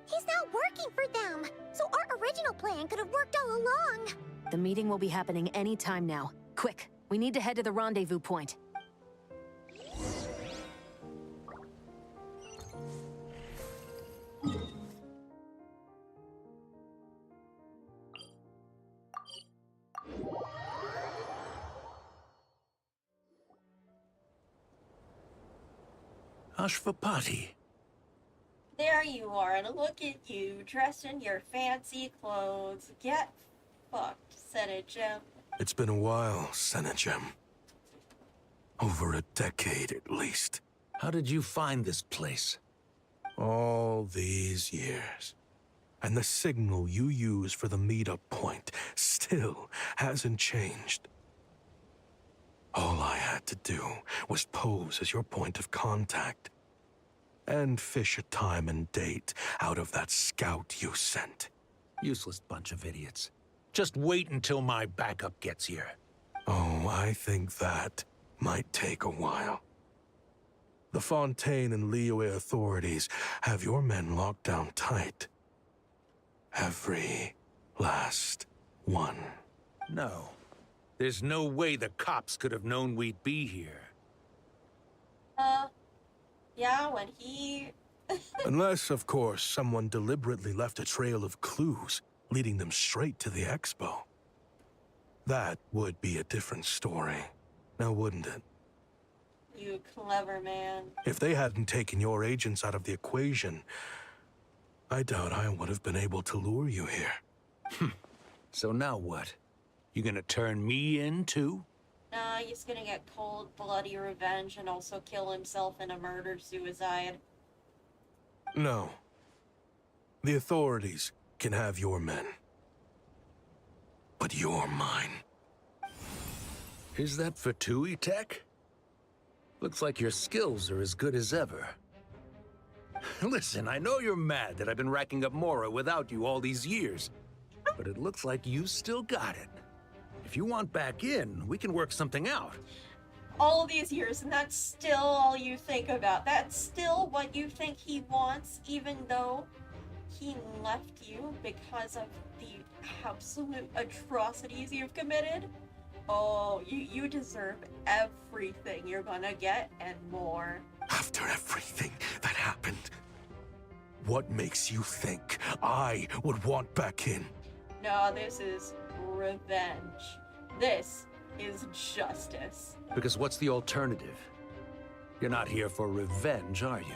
He's not working for them. So our original plan could have worked all along. The meeting will be happening any time now. Quick, we need to head to the rendezvous point. Ashvapati. There you are, and look at you, dressed in your fancy clothes. Get fucked, Senegem. It's been a while, Senegem. Over a decade, at least. How did you find this place? All these years. And the signal you use for the meetup point still hasn't changed. All I had to do was pose as your point of contact and fish a time and date out of that scout you sent. Useless bunch of idiots. Just wait until my backup gets here. Oh, I think that might take a while. The Fontaine and Liyue authorities have your men locked down tight. Every last one. No. There's no way the cops could have known we'd be here. Yeah, when he... Unless, of course, someone deliberately left a trail of clues, leading them straight to the expo. That would be a different story, now wouldn't it? You clever man. If they hadn't taken your agents out of the equation, I doubt I would have been able to lure you here. So now what? You gonna turn me in, too? Nah, he's gonna get cold, bloody revenge and also kill himself in a murder-suicide. No. The authorities can have your men. But you're mine. Is that for Tui Tech? Looks like your skills are as good as ever. Listen, I know you're mad that I've been racking up Mora without you all these years, but it looks like you still got it. If you want back in, we can work something out. All these years, and that's still all you think about. That's still what you think he wants, even though he left you because of the absolute atrocities you've committed. Oh, you deserve everything you're gonna get and more. After everything that happened, what makes you think I would want back in? No, this is revenge. This is justice. Because what's the alternative? You're not here for revenge, are you?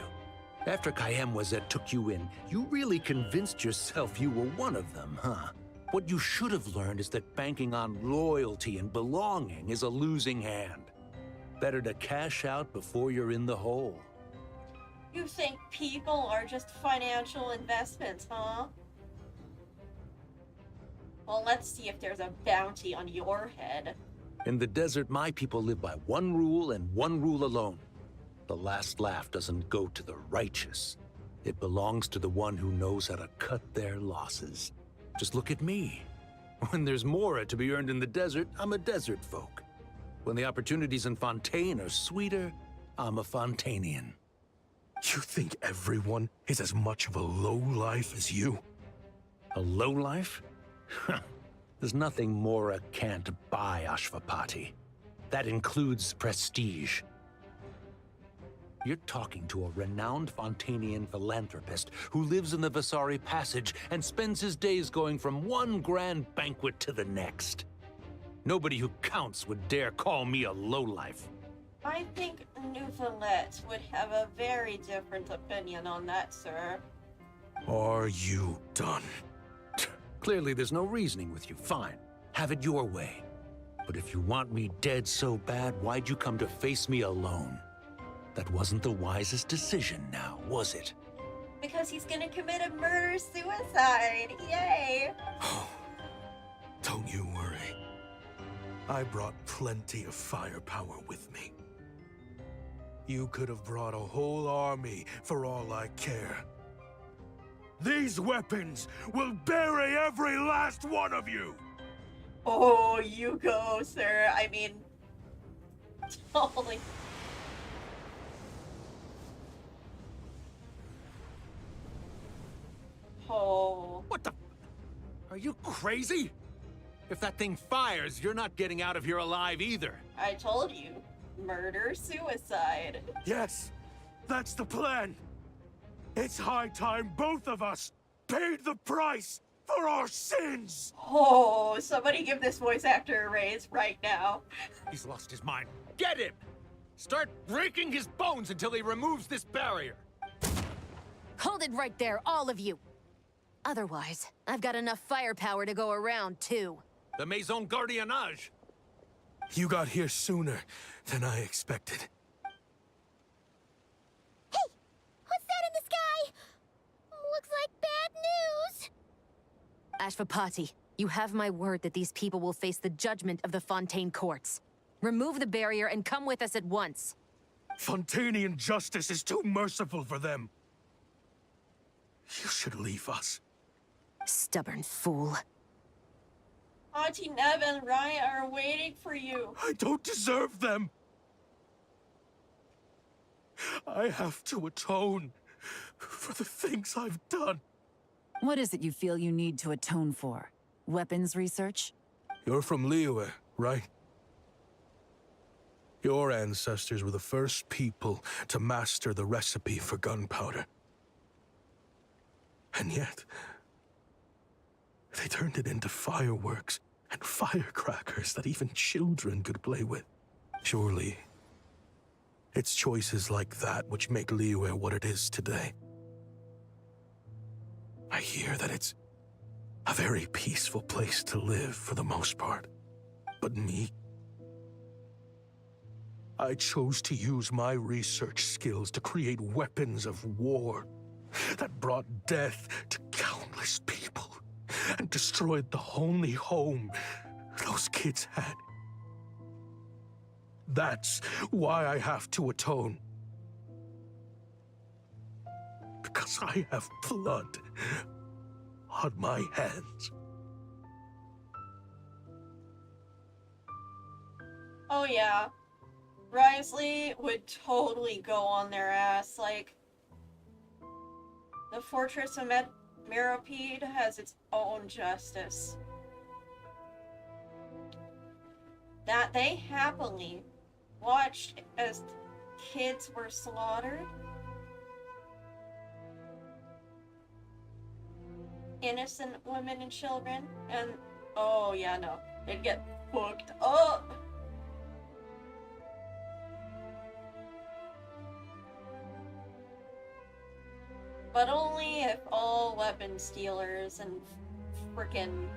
After Kayemwazet took you in, you really convinced yourself you were one of them, huh? What you should have learned is that banking on loyalty and belonging is a losing hand. Better to cash out before you're in the hole. You think people are just financial investments, huh? Well, let's see if there's a bounty on your head. In the desert, my people live by one rule and one rule alone. The last laugh doesn't go to the righteous. It belongs to the one who knows how to cut their losses. Just look at me. When there's Mora to be earned in the desert, I'm a desert folk. When the opportunities in Fontaine are sweeter, I'm a Fontainian. You think everyone is as much of a lowlife as you? A lowlife? There's nothing Mora can't buy, Ashvapati. That includes prestige. You're talking to a renowned Fontainian philanthropist who lives in the Vasari Passage and spends his days going from one grand banquet to the next. Nobody who counts would dare call me a lowlife. I think Newfoundland would have a very different opinion on that, sir. Are you done? Clearly there's no reasoning with you. Fine. Have it your way. But if you want me dead so bad, why'd you come to face me alone? That wasn't the wisest decision now, was it? Because he's gonna commit a murder-suicide. Yay! Don't you worry. I brought plenty of firepower with me. You could have brought a whole army for all I care. These weapons will bury every last one of you! Oh, you go, sir. I mean, totally. Oh. What the? Are you crazy? If that thing fires, you're not getting out of here alive either. I told you. Murder-suicide. Yes, that's the plan. It's high time both of us paid the price for our sins! Oh, somebody give this voice actor a raise right now. He's lost his mind. Get him! Start breaking his bones until he removes this barrier. Hold it right there, all of you. Otherwise, I've got enough firepower to go around, too. The Maison Gardiennage. You got here sooner than I expected. Hey! What's that in the sky? Looks like bad news. Ashvapati, you have my word that these people will face the judgment of the Fontaine courts. Remove the barrier and come with us at once. Fontainian justice is too merciful for them. You should leave us. Stubborn fool. Auntie Neve and Raya are waiting for you. I don't deserve them. I have to atone for the things I've done. What is it you feel you need to atone for? Weapons research? You're from Liyue, right? Your ancestors were the first people to master the recipe for gunpowder. And yet, they turned it into fireworks and firecrackers that even children could play with. Surely, it's choices like that which make Liyue what it is today. I hear that it's a very peaceful place to live for the most part. But me, I chose to use my research skills to create weapons of war that brought death to countless people and destroyed the only home those kids had. That's why I have to atone. Because I have blood on my hands. Oh yeah. Risley would totally go on their ass. Like, the Fortress of Meropide has its own justice. That they happily watched as kids were slaughtered. Innocent women and children. And, oh yeah, no. They'd get fucked up. But only if all weapon stealers and frickin'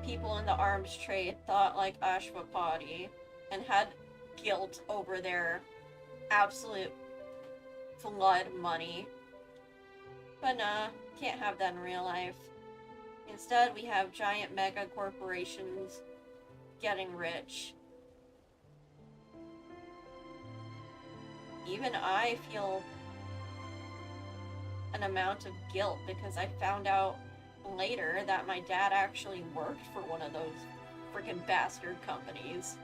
people in the arms trade thought like Ashwapati and had guilt over their absolute flood money. But nah, can't have that in real life. Instead, we have giant mega corporations getting rich. Even I feel an amount of guilt because I found out later that my dad actually worked for one of those freaking bastard companies.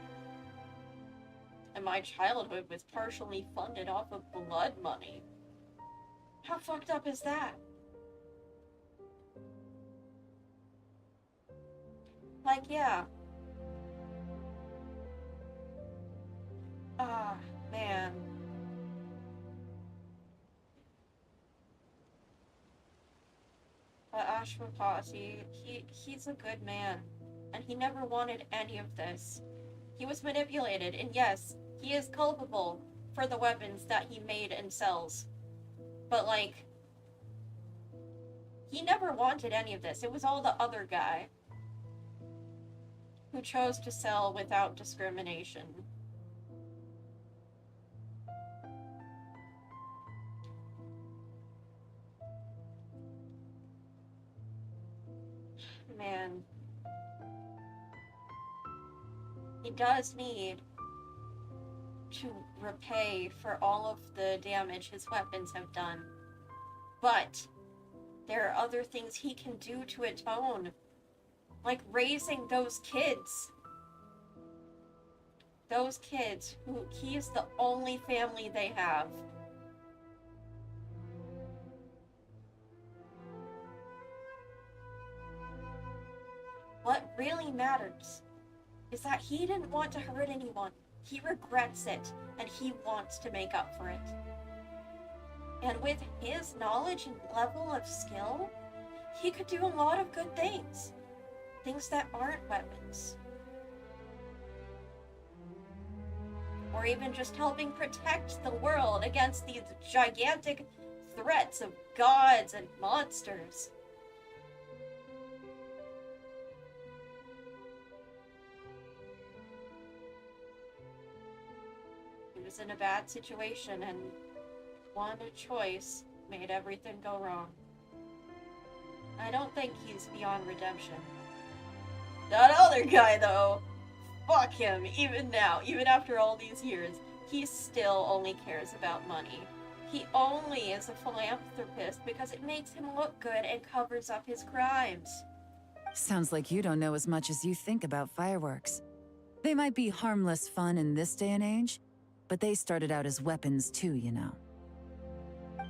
And my childhood was partially funded off of blood money. How fucked up is that? Like, yeah. Ah, man. But Ashwapati, he's a good man. And he never wanted any of this. He was manipulated, and yes, he is culpable for the weapons that he made and sells. But, like, he never wanted any of this. It was all the other guy who chose to sell without discrimination. Man. He does need to repay for all of the damage his weapons have done. But there are other things he can do to atone. Like raising those kids. Those kids who he is the only family they have. What really matters is that he didn't want to hurt anyone. He regrets it, and he wants to make up for it. And with his knowledge and level of skill, he could do a lot of good things. Things that aren't weapons. Or even just helping protect the world against these gigantic threats of gods and monsters. He was in a bad situation, and one choice made everything go wrong. I don't think he's beyond redemption. That other guy, though, fuck him, even now, even after all these years, he still only cares about money. He only is a philanthropist because it makes him look good and covers up his crimes. Sounds like you don't know as much as you think about fireworks. They might be harmless fun in this day and age, but they started out as weapons too, you know.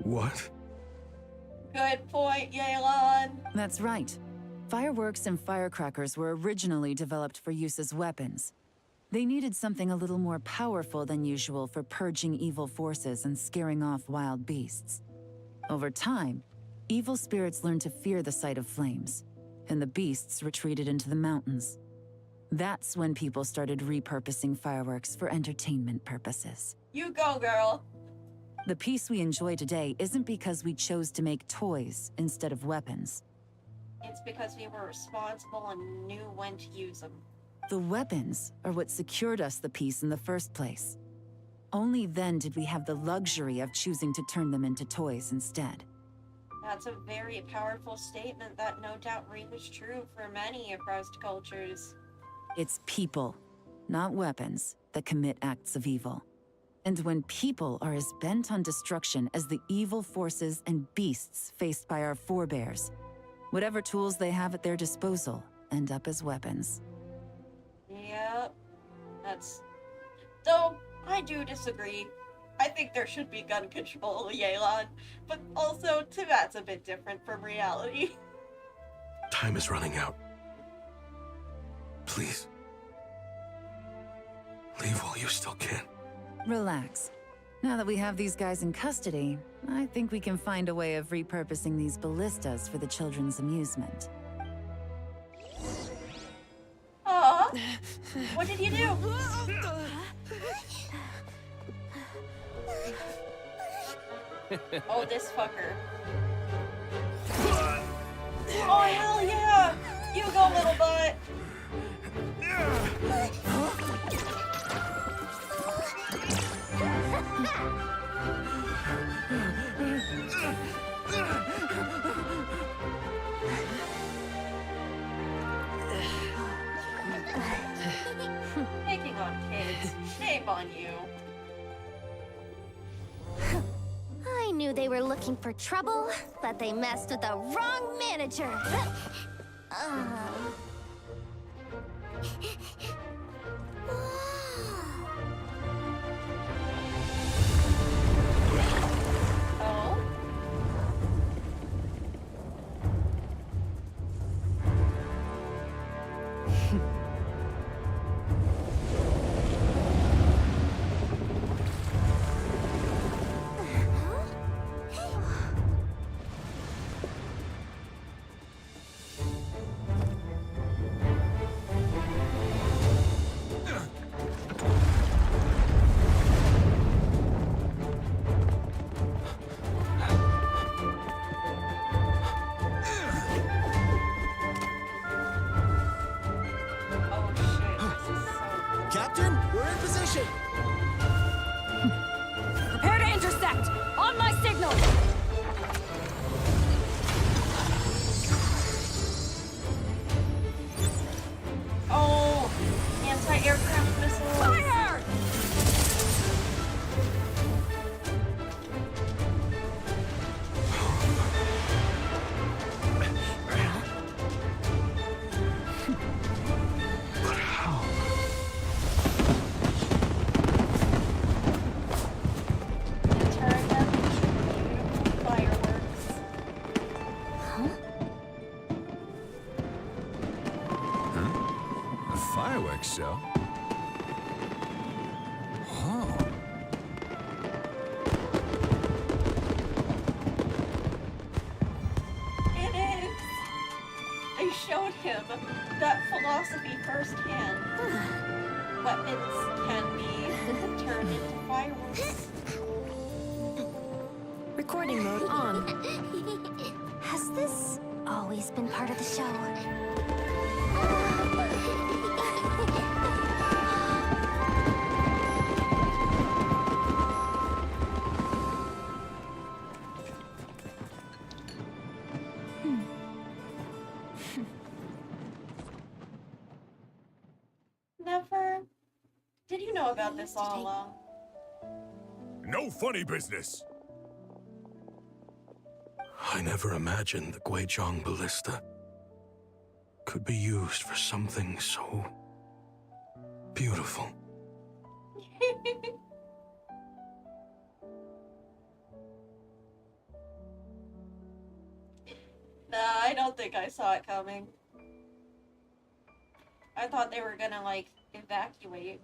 What? Good point, Yelan. That's right. Fireworks and firecrackers were originally developed for use as weapons. They needed something a little more powerful than usual for purging evil forces and scaring off wild beasts. Over time, evil spirits learned to fear the sight of flames, and the beasts retreated into the mountains. That's when people started repurposing fireworks for entertainment purposes. You go, girl. The peace we enjoy today isn't because we chose to make toys instead of weapons. It's because we were responsible and knew when to use them. The weapons are what secured us the peace in the first place. Only then did we have the luxury of choosing to turn them into toys instead. That's a very powerful statement that no doubt rings true for many across cultures. It's people, not weapons, that commit acts of evil. And when people are as bent on destruction as the evil forces and beasts faced by our forebears, whatever tools they have at their disposal end up as weapons. Yep. Though, I do disagree. I think there should be gun control, Yelan. But also, Tibet's a bit different from reality. Time is running out. Please. Leave while you still can. Relax. Now that we have these guys in custody, I think we can find a way of repurposing these ballistas for the children's amusement. Aw, what did you do? Oh, this fucker. Oh, hell yeah! You go, little butt! Picking on kids. Shame on you. I knew they were looking for trouble, but they messed with the wrong manager. Oh? Captain, we're in position! Prepare to intercept! On my signal! Oh, anti-aircraft missiles. Fire! But how? Turn them into beautiful fireworks. A fireworks show? Oh. It is! I showed him that philosophy firsthand. Weapons can be turned into fireworks. Recording mode on. Has this always been part of the show? Never. Did you know about this all along? No funny business. I never imagined the Guizhong Ballista could be used for something so beautiful. Nah, I don't think I saw it coming. I thought they were gonna, like, evacuate.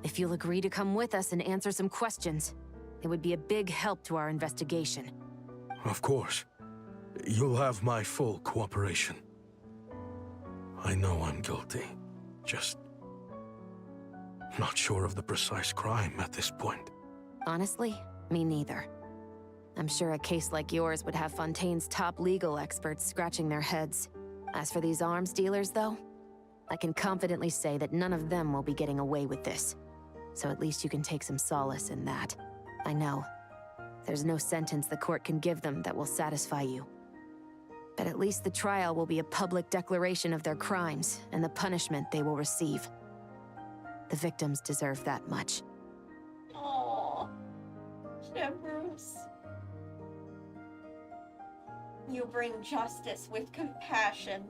If you'll agree to come with us and answer some questions, it would be a big help to our investigation. Of course. You'll have my full cooperation. I know I'm guilty. Just not sure of the precise crime at this point. Honestly, me neither. I'm sure a case like yours would have Fontaine's top legal experts scratching their heads. As for these arms dealers, though, I can confidently say that none of them will be getting away with this. So at least you can take some solace in that. I know. There's no sentence the court can give them that will satisfy you. But at least the trial will be a public declaration of their crimes and the punishment they will receive. The victims deserve that much. Aww. Shivers. You bring justice with compassion.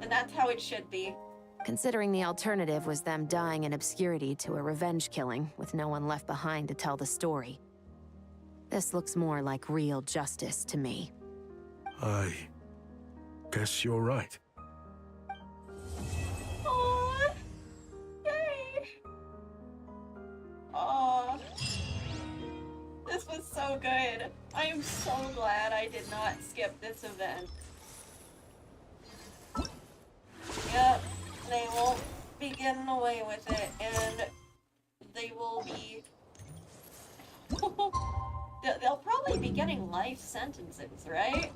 And that's how it should be. Considering the alternative was them dying in obscurity to a revenge killing with no one left behind to tell the story. This looks more like real justice to me. I guess you're right. Aww. Yay. Aww. This was so good. I am so glad I did not skip this event. Yep, they won't be getting away with it, and they will be... They'll probably be getting life sentences, right?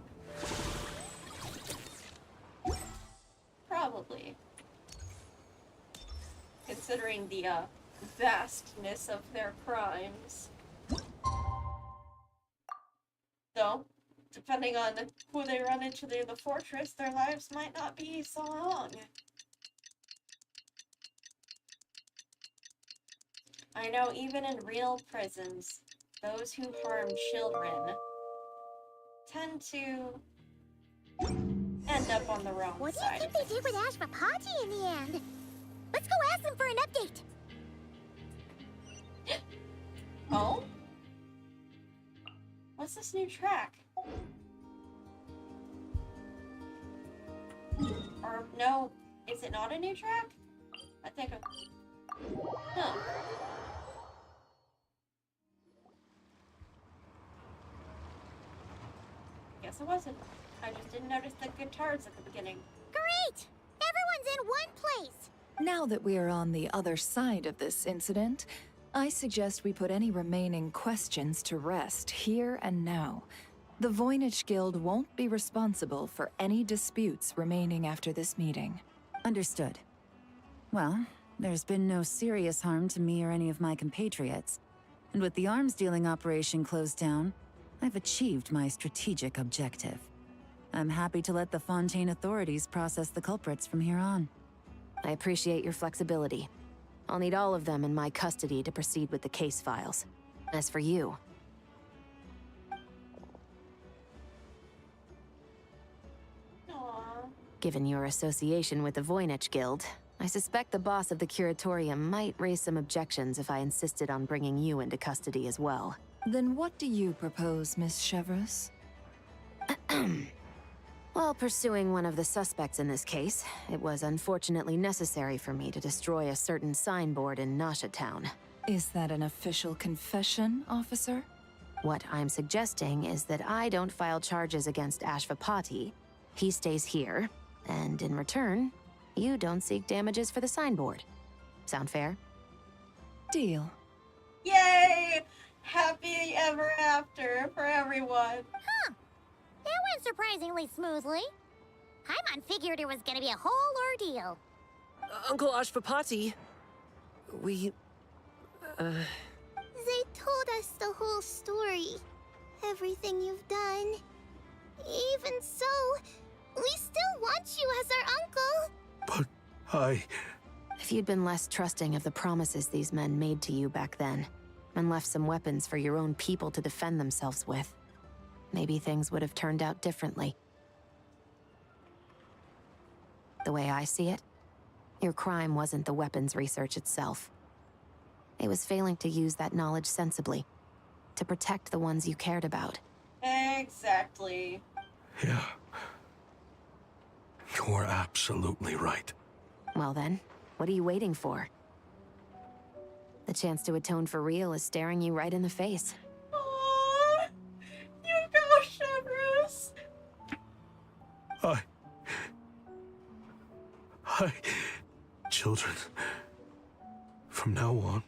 Probably. Considering the, vastness of their crimes. Though, depending on who they run into near the fortress, their lives might not be so long. I know even in real prisons, those who harm children tend to end up on the wrong What do you side think of they did with Ashvapati in the end? Let's go ask them for an update. Oh? What's this new track? Or, no, is it not a new track? I think Huh. Guess it wasn't. I just didn't notice the guitars at the beginning. Great! Everyone's in one place! Now that we are on the other side of this incident, I suggest we put any remaining questions to rest here and now. The Voynich Guild won't be responsible for any disputes remaining after this meeting. Understood. Well, there's been no serious harm to me or any of my compatriots. And with the arms dealing operation closed down, I've achieved my strategic objective. I'm happy to let the Fontaine authorities process the culprits from here on. I appreciate your flexibility. I'll need all of them in my custody to proceed with the case files. As for you... Aww. Given your association with the Voynich Guild, I suspect the boss of the Curatorium might raise some objections if I insisted on bringing you into custody as well. Then what do you propose, Miss Chevreuse? While pursuing one of the suspects in this case, it was unfortunately necessary for me to destroy a certain signboard in Nasha Town. Is that an official confession, officer? What I'm suggesting is that I don't file charges against Ashvapati. He stays here, and in return, you don't seek damages for the signboard. Sound fair? Deal. Yay! Happy ever after for everyone. Huh. That went surprisingly smoothly. Paimon figured it was gonna be a whole ordeal. Uncle Ashvapati, we... They told us the whole story. Everything you've done. Even so, we still want you as our uncle. But If you'd been less trusting of the promises these men made to you back then, and left some weapons for your own people to defend themselves with, maybe things would have turned out differently. The way I see it, your crime wasn't the weapons research itself. It was failing to use that knowledge sensibly, to protect the ones you cared about. Exactly. Yeah. You're absolutely right. Well then, what are you waiting for? The chance to atone for real is staring you right in the face. Aww, you go, Shivers. Hi, children. From now on,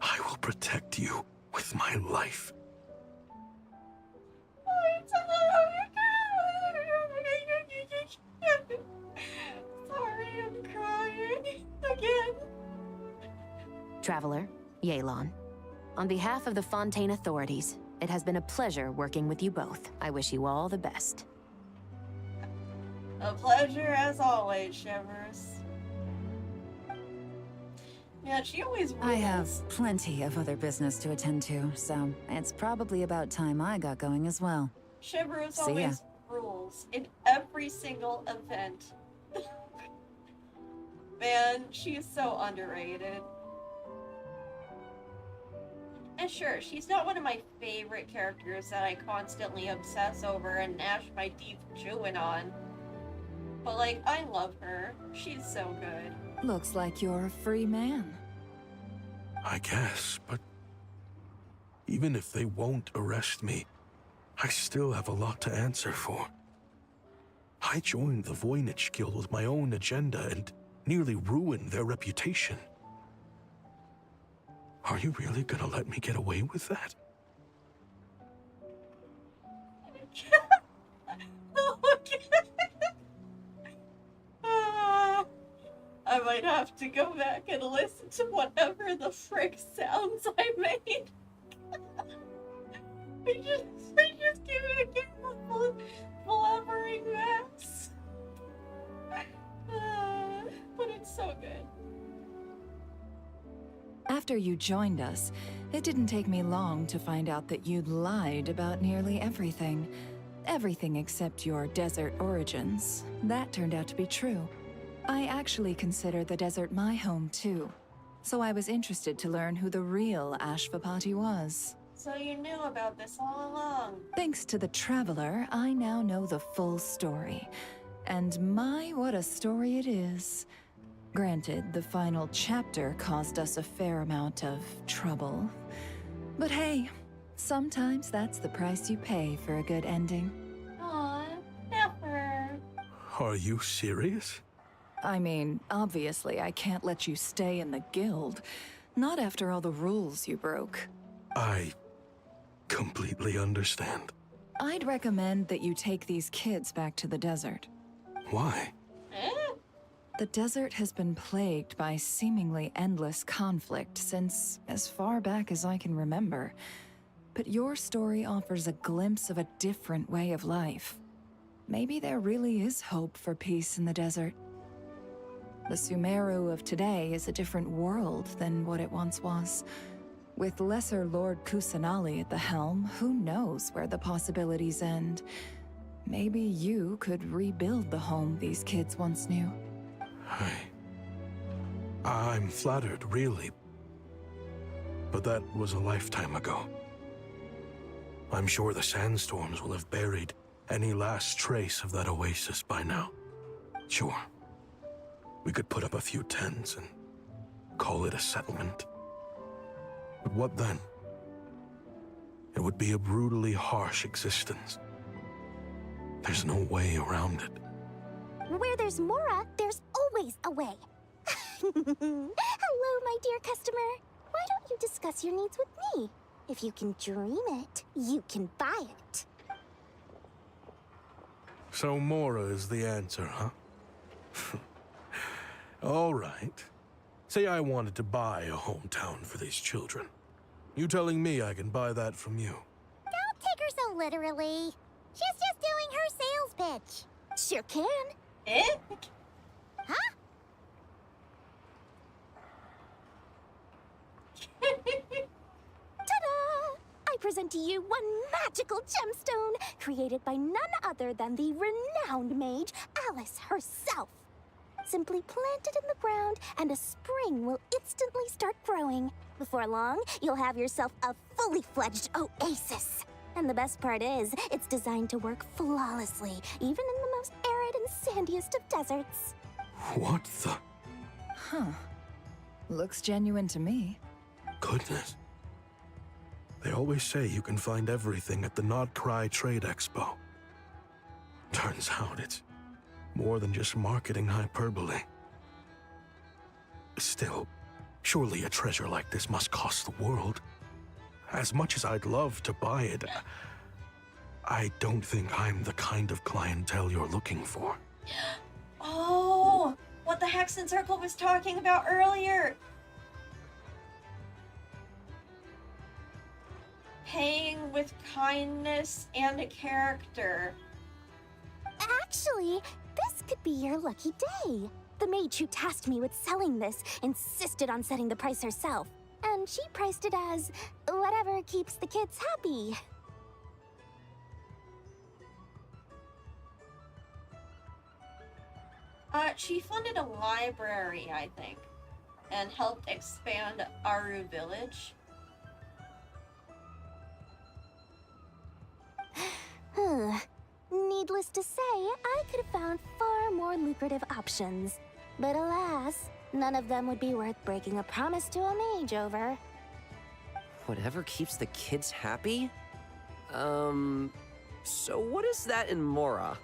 I will protect you with my life. Sorry, I'm crying again. Traveler, Yelan. On behalf of the Fontaine authorities, it has been a pleasure working with you both. I wish you all the best. A pleasure as always, Shivers. Yeah, she always rules. I have plenty of other business to attend to, so it's probably about time I got going as well. Shivers See ya. always rules in every single event. Man, she's so underrated. And sure, she's not one of my favorite characters that I constantly obsess over and gnash my teeth chewing on. But like, I love her. She's so good. Looks like you're a free man. I guess, but even if they won't arrest me, I still have a lot to answer for. I joined the Voynich Guild with my own agenda and nearly ruined their reputation. Are you really gonna let me get away with that? I might have to go back and listen to whatever the frick sounds I made. I just give a blabbering mess. But it's so good. After you joined us, it didn't take me long to find out that you'd lied about nearly everything. Everything except your desert origins. That turned out to be true. I actually consider the desert my home too, so I was interested to learn who the real Ashvapati was. So you knew about this all along. Thanks to the Traveler, I now know the full story. And my, what a story it is. Granted, the final chapter caused us a fair amount of trouble. But hey, sometimes that's the price you pay for a good ending. Aw, never. Are you serious? I mean, obviously I can't let you stay in the guild. Not after all the rules you broke. I completely understand. I'd recommend that you take these kids back to the desert. Why? The desert has been plagued by seemingly endless conflict since as far back as I can remember. But your story offers a glimpse of a different way of life. Maybe there really is hope for peace in the desert. The Sumeru of today is a different world than what it once was. With Lesser Lord Kusanali at the helm, who knows where the possibilities end? Maybe you could rebuild the home these kids once knew. I'm flattered, really. But that was a lifetime ago. I'm sure the sandstorms will have buried any last trace of that oasis by now. Sure. We could put up a few tents and call it a settlement. But what then? It would be a brutally harsh existence. There's no way around it. Where there's Mora, there's always a way. Hello, my dear customer. Why don't you discuss your needs with me? If you can dream it, you can buy it. So Mora is the answer, huh? All right. Say I wanted to buy a hometown for these children. You telling me I can buy that from you? Don't take her so literally. She's just doing her sales pitch. Sure can. Huh? Ta-da! I present to you one magical gemstone created by none other than the renowned mage Alice herself. Simply plant it in the ground and a spring will instantly start growing. Before long, you'll have yourself a fully fledged oasis. And the best part is, it's designed to work flawlessly, even in the most arid and sandiest of deserts. What the? Huh. Looks genuine to me. Goodness. They always say you can find everything at the Nodcry Trade Expo. Turns out it's more than just marketing hyperbole. Still, surely a treasure like this must cost the world. As much as I'd love to buy it, I don't think I'm the kind of clientele you're looking for. Oh, what the Hexen Circle was talking about earlier. Paying with kindness and a character. Actually, this could be your lucky day. The mage who tasked me with selling this insisted on setting the price herself, and she priced it as whatever keeps the kids happy. She funded a library, I think, and helped expand Aru Village. Needless to say, I could have found far more lucrative options. But alas, none of them would be worth breaking a promise to a mage over. Whatever keeps the kids happy? So what is that in Mora?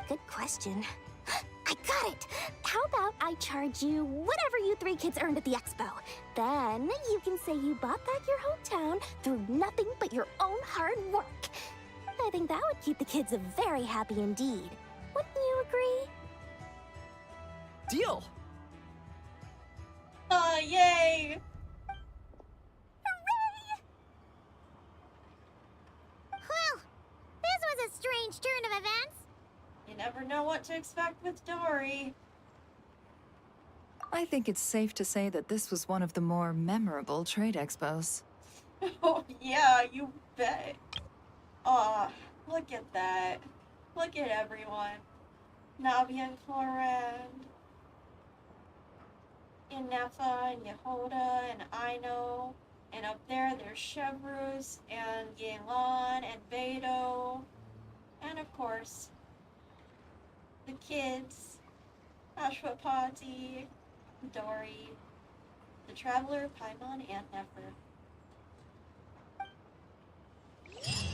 Good question. I got it! How about I charge you whatever you three kids earned at the expo? Then you can say you bought back your hometown through nothing but your own hard work. I think that would keep the kids very happy indeed. Wouldn't you agree? Deal! Yay! Hooray! Well, this was a strange turn of events. You never know what to expect with Dory. I think it's safe to say that this was one of the more memorable trade expos. Oh yeah, you bet. Aw, look at that. Look at everyone. Navi and Clorand. And Nefa and Yehoda and Aino. And up there there's Chevrus and Yelan and Beto. And of course, the kids. Ashwapati, Dory, the Traveler, Paimon, and Nefer.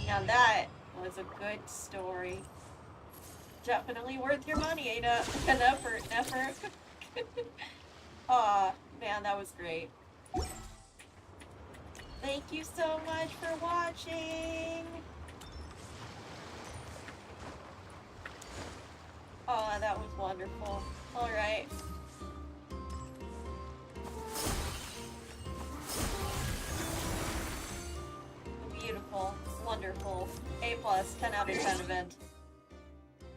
Now that was a good story. Definitely worth your money, Ada. An effort, Nefer. Aw, man, that was great. Thank you so much for watching. Oh, that was wonderful. Alright. Beautiful. Wonderful. A+, 10 out of 10 event.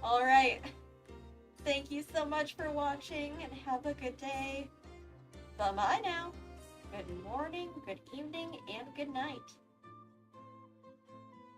Alright. Thank you so much for watching and have a good day. Bye-bye now. Good morning, good evening, and good night.